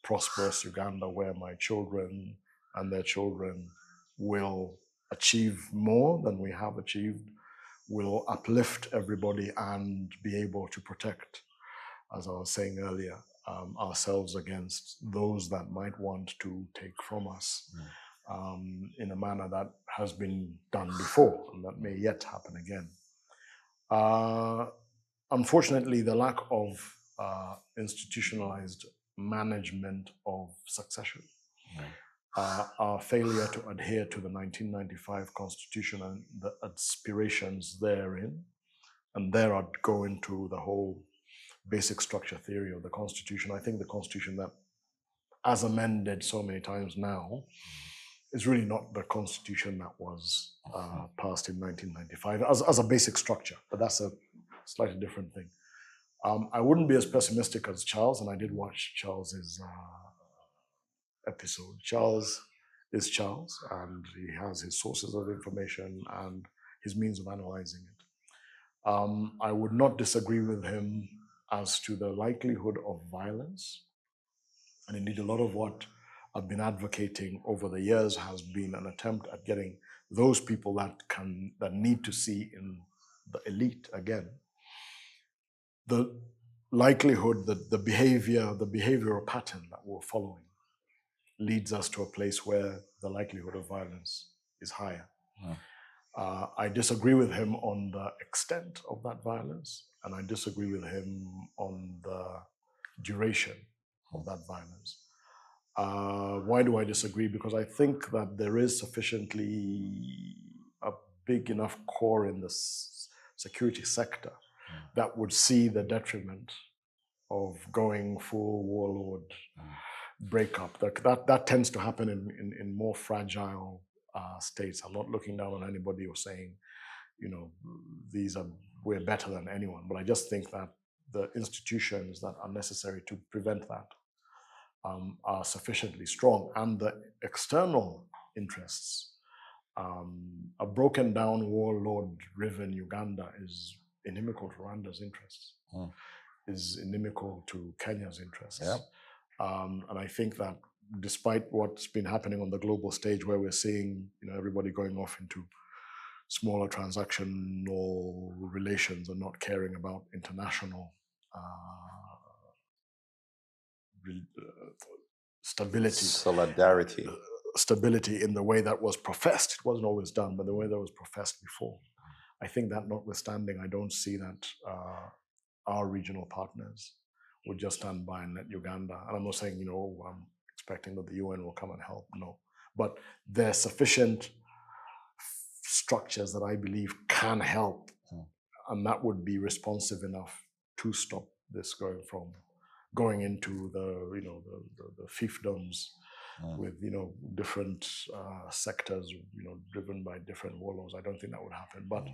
prosperous Uganda where my children and their children will achieve more than we have achieved, will uplift everybody and be able to protect, as I was saying earlier, ourselves against those that might want to take from us in a manner that has been done before and that may yet happen again. Unfortunately, the lack of institutionalized management of succession, our failure to adhere to the 1995 Constitution and the aspirations therein, and there I'd go into the whole basic structure theory of the Constitution. I think the Constitution that, as amended so many times now, is really not the Constitution that was passed in 1995 as a basic structure, but that's a slightly different thing. I wouldn't be as pessimistic as Charles, and I did watch Charles's episode. Charles is Charles, and he has his sources of information and his means of analyzing it. I would not disagree with him as to the likelihood of violence, and indeed a lot of what I've been advocating over the years has been an attempt at getting those people that need to see in the elite again the likelihood that the behavioral pattern that we're following leads us to a place where the likelihood of violence is higher. I disagree with him on the extent of that violence, and I disagree with him on the duration of that violence. Why do I disagree? Because I think that there is sufficiently a big enough core in the security sector that would see the detriment of going full warlord breakup. That tends to happen in more fragile states. I'm not looking down on anybody or saying, we're better than anyone, but I just think that the institutions that are necessary to prevent that are sufficiently strong, and the external interests. A broken down warlord-driven Uganda is inimical to Rwanda's interests, is inimical to Kenya's interests. Yep. And I think that despite what's been happening on the global stage, where we're seeing everybody going off into smaller transactional relations and not caring about international stability, stability in the way that was professed. It wasn't always done, but the way that was professed before. I think that notwithstanding, I don't see that our regional partners would just stand by and let Uganda. And I'm not saying, I'm expecting that the UN will come and help. No, but there's sufficient structures that I believe can help, and that would be responsive enough to stop this going into the fiefdoms with different sectors driven by different warlords. I don't think that would happen. But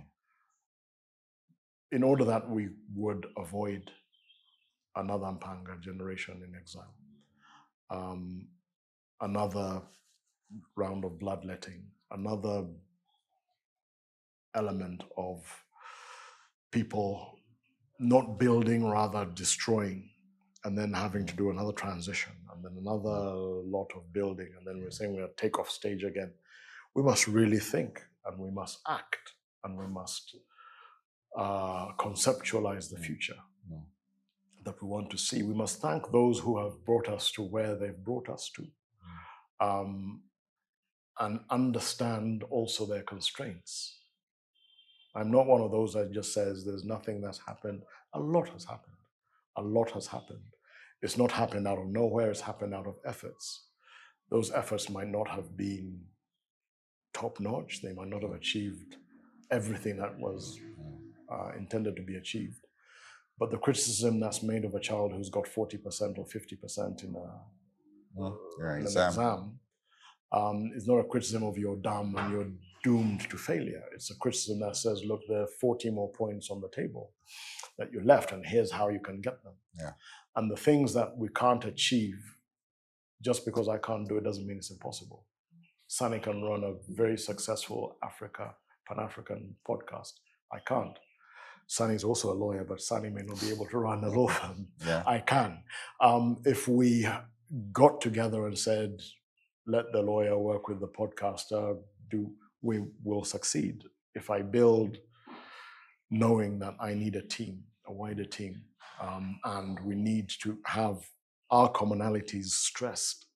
in order that we would avoid another Mpanga generation in exile, another round of bloodletting, another element of people not building, rather destroying, and then having to do another transition, and then another lot of building, and then we're saying we're at takeoff stage again. We must really think, and we must act, and we must conceptualize the future that we want to see. We must thank those who have brought us to where they've brought us to, and understand also their constraints. I'm not one of those that just says there's nothing that's happened. A lot has happened. A lot has happened. It's not happened out of nowhere. It's happened out of efforts. Those efforts might not have been top-notch. They might not have achieved everything that was intended to be achieved. But the criticism that's made of a child who's got 40% or 50% in an exam is not a criticism of you're dumb and you're doomed to failure. It's a criticism that says, look, there are 40 more points on the table that you left, and here's how you can get them. Yeah. And the things that we can't achieve just because I can't do it doesn't mean it's impossible. Sani can run a very successful Pan-African podcast. I can't. Sani is also a lawyer, but Sani may not be able to run a law firm. Yeah. I can. If we got together and said, let the lawyer work with the podcaster, we will succeed. If I build knowing that I need a team, a wider team, and we need to have our commonalities stressed,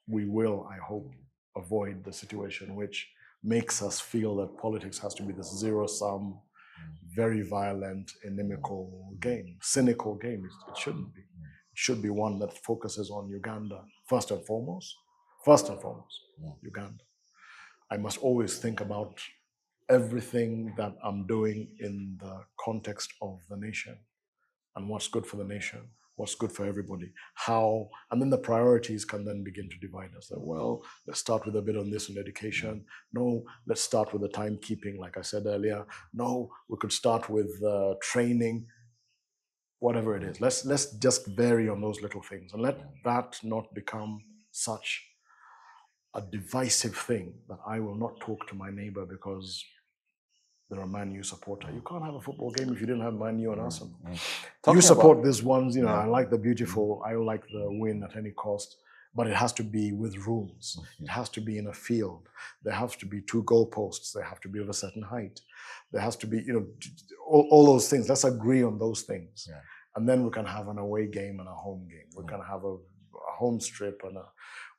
we will, I hope, avoid the situation which makes us feel that politics has to be this zero-sum, very violent, inimical game, cynical game. It shouldn't be. It should be one that focuses on Uganda first and foremost, Uganda. I must always think about everything that I'm doing in the context of the nation and what's good for the nation, what's good for everybody, how, and then the priorities can then begin to divide us. That, well, let's start with a bit on this in education. No, let's start with the timekeeping, like I said earlier. No, we could start with training, whatever it is. Let's just vary on those little things and let that not become such a divisive thing that I will not talk to my neighbor because they're a Man U supporter. You can't have a football game if you didn't have Man U and Arsenal. You support these ones, you know, I like the beautiful, I like the win at any cost, but it has to be with rules. It has to be in a field. There have to be 2 goalposts. They have to be of a certain height. There has to be, you know, all those things. Let's agree on those things. Yeah. And then we can have an away game and a home game. We can have a home strip and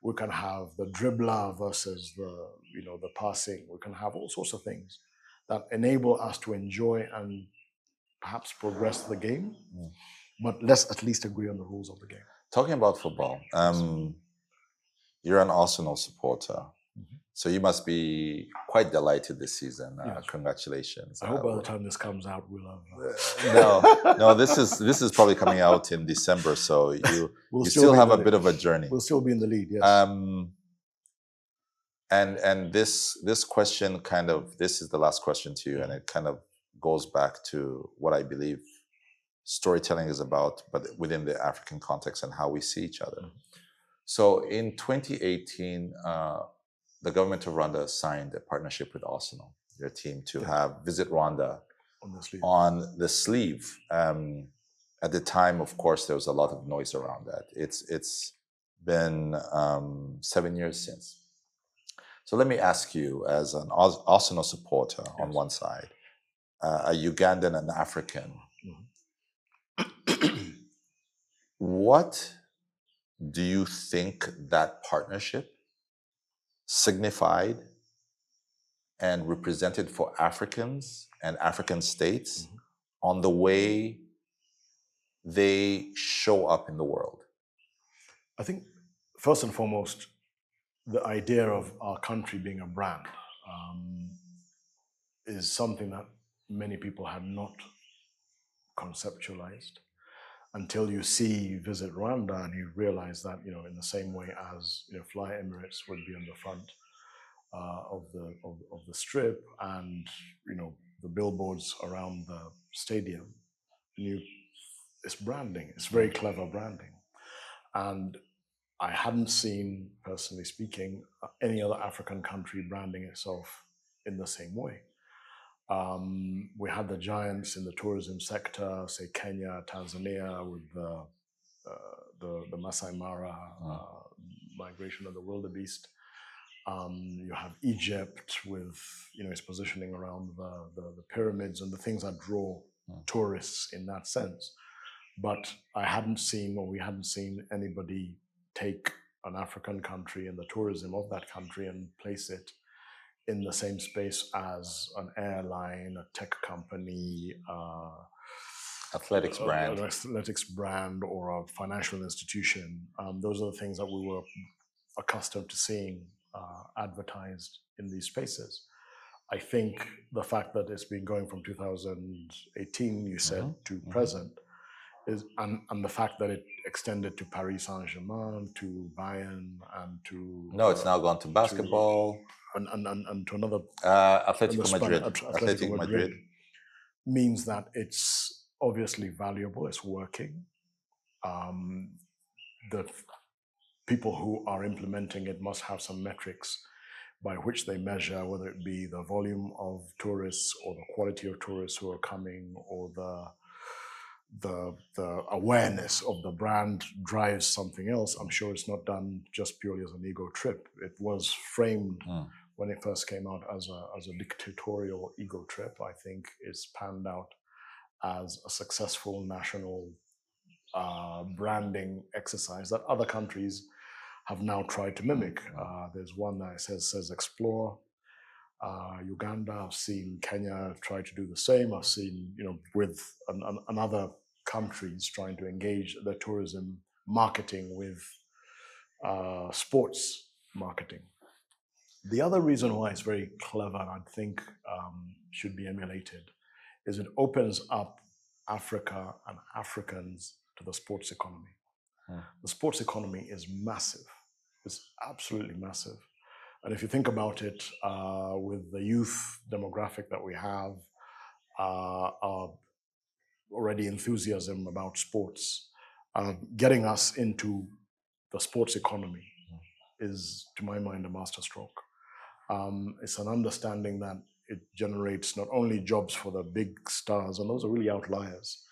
we can have the dribbler versus the passing. We can have all sorts of things that enable us to enjoy and perhaps progress the game, but let's at least agree on the rules of the game. Talking about football, you're an Arsenal supporter, so you must be quite delighted this season. Yes. Congratulations! I hope by the time this comes out, we'll have. No. This is probably coming out in December, so you still have a bit of a journey. We'll still be in the lead. Yes. And this question this is the last question to you, and it kind of goes back to what I believe storytelling is about, but within the African context and how we see each other. So in 2018, the government of Rwanda signed a partnership with Arsenal, your team, to visit Rwanda on the sleeve. At the time, of course, there was a lot of noise around that. It's been 7 years since. So let me ask you, as an Arsenal supporter on one side, a Ugandan and African, what do you think that partnership signified and represented for Africans and African states on the way they show up in the world? I think, first and foremost, the idea of our country being a brand is something that many people had not conceptualized until you visit Rwanda and you realize that, you know, in the same way as, you know, Fly Emirates would be on the front of the strip and, you know, the billboards around the stadium, it's branding. It's very clever branding. And I hadn't seen, personally speaking, any other African country branding itself in the same way. We had the giants in the tourism sector, say Kenya, Tanzania, with the Masai Mara migration of the wildebeest. You have Egypt with, you know, its positioning around the pyramids and the things that draw tourists in that sense. But we hadn't seen anybody take an African country and the tourism of that country and place it in the same space as an airline, a tech company, athletics brand, or a financial institution. Those are the things that we were accustomed to seeing advertised in these spaces. I think the fact that it's been going from 2018, you said, to present, and the fact that it extended to Paris Saint-Germain, to Bayern, and to... No, it's now gone to basketball. And to another... Atletico Madrid. Means that it's obviously valuable, it's working. The people who are implementing it must have some metrics by which they measure, whether it be the volume of tourists or the quality of tourists who are coming, or the awareness of the brand drives something else. I'm sure it's not done just purely as an ego trip. It was framed when it first came out as a dictatorial ego trip. I think it's panned out as a successful national branding exercise that other countries have now tried to mimic. There's one that says explore. Uganda, I've seen Kenya try to do the same. I've seen, with another countries trying to engage the tourism marketing with sports marketing. The other reason why it's very clever and I think should be emulated is it opens up Africa and Africans to the sports economy. The sports economy is massive. It's absolutely massive. And if you think about it, with the youth demographic that we have, already enthusiasm about sports, getting us into the sports economy is, to my mind, a masterstroke. It's an understanding that it generates not only jobs for the big stars, and those are really outliers,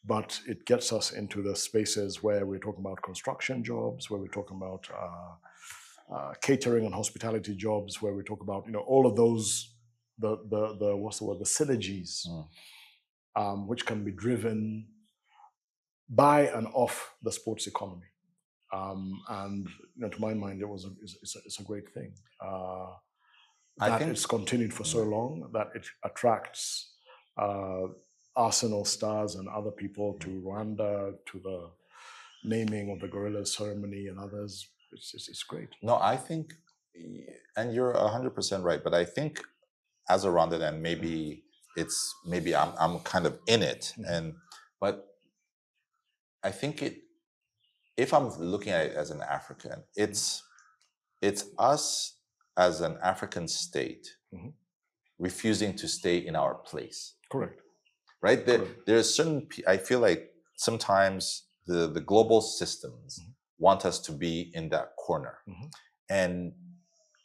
but it gets us into the spaces where we're talking about construction jobs, where we're talking about catering and hospitality jobs, where we talk about all of those the synergies, which can be driven by and off the sports economy, and to my mind, it's a great thing. I think it's continued for so long that it attracts Arsenal stars and other people to Rwanda, to the naming of the Gorillas ceremony and others. It's great. No, I think, and you're 100% right, but I think as a Rwandan, and maybe I'm kind of in it, but I think if I'm looking at it as an African, it's us as an African state refusing to stay in our place. Correct. Right? There's certain, I feel like sometimes the global systems want us to be in that corner. And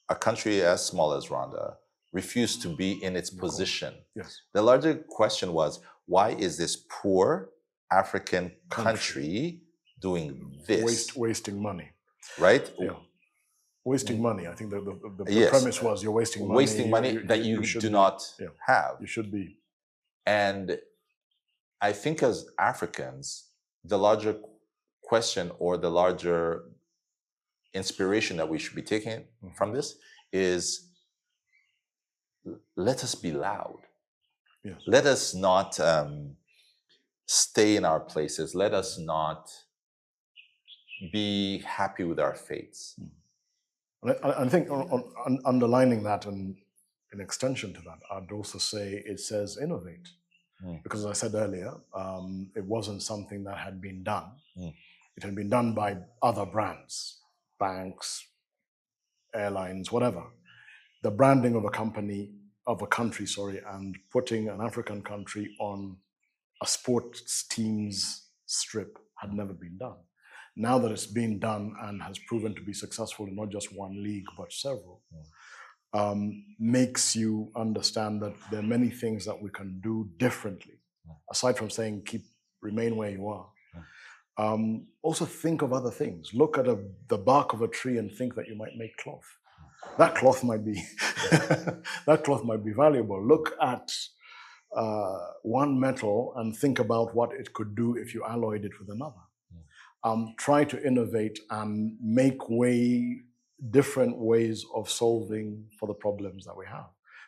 a country as small as Rwanda refused to be in its position. Yes. The larger question was, why is this poor African country doing this? Wasting money. Right? Yeah. Wasting money. I think the premise was you're wasting money. Wasting money that you do not have. You should be. And I think as Africans, the larger question or the larger inspiration that we should be taking from this is, let us be loud. Yes. Let us not stay in our places. Let us not be happy with our fates. I think on underlining that and in extension to that, I'd also say it says innovate. Because as I said earlier, it wasn't something that had been done. It had been done by other brands, banks, airlines, whatever. The branding of a country, and putting an African country on a sports team's strip had never been done. Now that it's been done and has proven to be successful in not just one league, but several, makes you understand that there are many things that we can do differently, aside from saying remain where you are. Also think of other things. Look at the bark of a tree and think that you might make cloth. That cloth might be valuable. Look at one metal and think about what it could do if you alloyed it with another. Try to innovate and make different ways of solving for the problems that we have.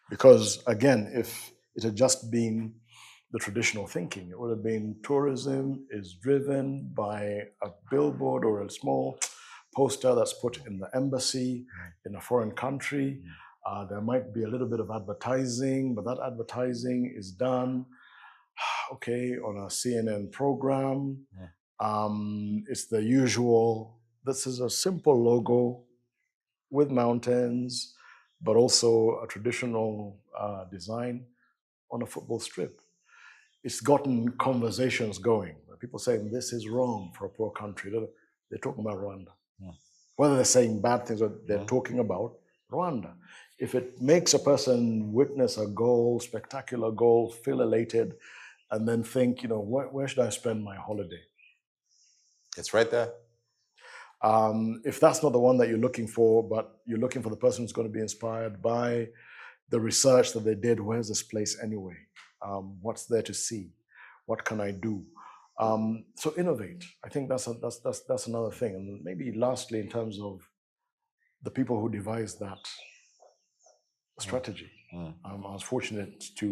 Because again, if it had just been the traditional thinking, it would have been tourism is driven by a billboard or a small poster that's put in the embassy in a foreign country. There might be a little bit of advertising, but that advertising is done, on a CNN program. It's the usual, this is a simple logo with mountains, but also a traditional design on a football strip. It's gotten conversations going. People saying this is wrong for a poor country. They're talking about Rwanda. whether they're saying bad things or they're talking about Rwanda. If it makes a person witness a goal, spectacular goal, feel elated, and then think, where should I spend my holiday? It's right there. If that's not the one that you're looking for, but you're looking for the person who's going to be inspired by the research that they did, where's this place anyway? What's there to see? What can I do? So innovate. I think that's another thing. And maybe lastly, in terms of the people who devised that strategy, I was fortunate to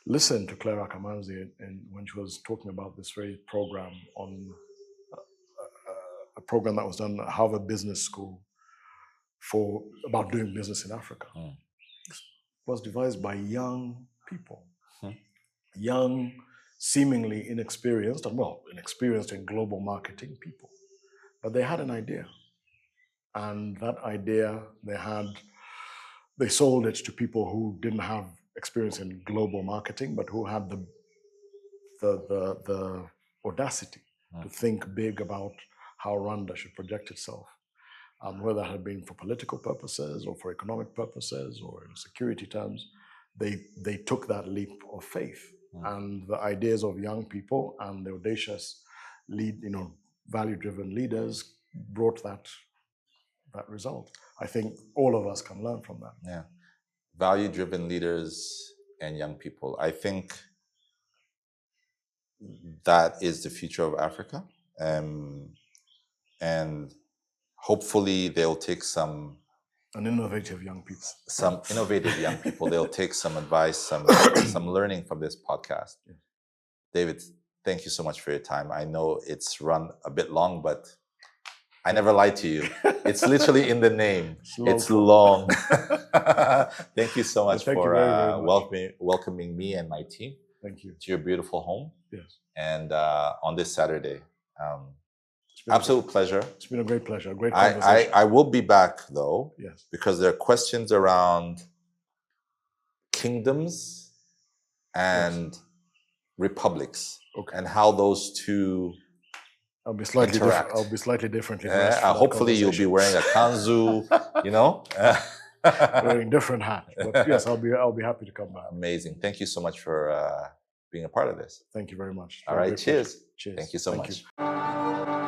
listen to Clara Kamanzi and when she was talking about this very program on a program that was done at Harvard Business School about doing business in Africa. It was devised by young people, young, seemingly inexperienced, and inexperienced in global marketing people. But they had an idea. And that idea they sold it to people who didn't have experience in global marketing, but who had the audacity to think big about how Rwanda should project itself. Whether that had been for political purposes or for economic purposes or in security terms, they took that leap of faith. And the ideas of young people and the audacious value-driven leaders brought that result. I think all of us can learn from that. Yeah. Value-driven leaders and young people. I think that is the future of Africa. And hopefully they'll take some innovative young people. Some innovative young people. They'll take some advice, some learning from this podcast. Yeah. David, thank you so much for your time. I know it's run a bit long, but I never lied to you. It's literally in the name. It's long. Thank you so much for welcoming me and my team. Thank you. To your beautiful home. Yes. And on this Saturday. Absolute pleasure. It's been a great pleasure, a great conversation. I will be back though, yes, because there are questions around kingdoms and republics, and how those two I'll be slightly interact. I'll be slightly different. Hopefully you'll be wearing a kanzu, wearing different hat. But yes, I'll be happy to come back. Amazing. Thank you so much for being a part of this. Thank you very much. All right. Cheers. Cheers. Thank you so much.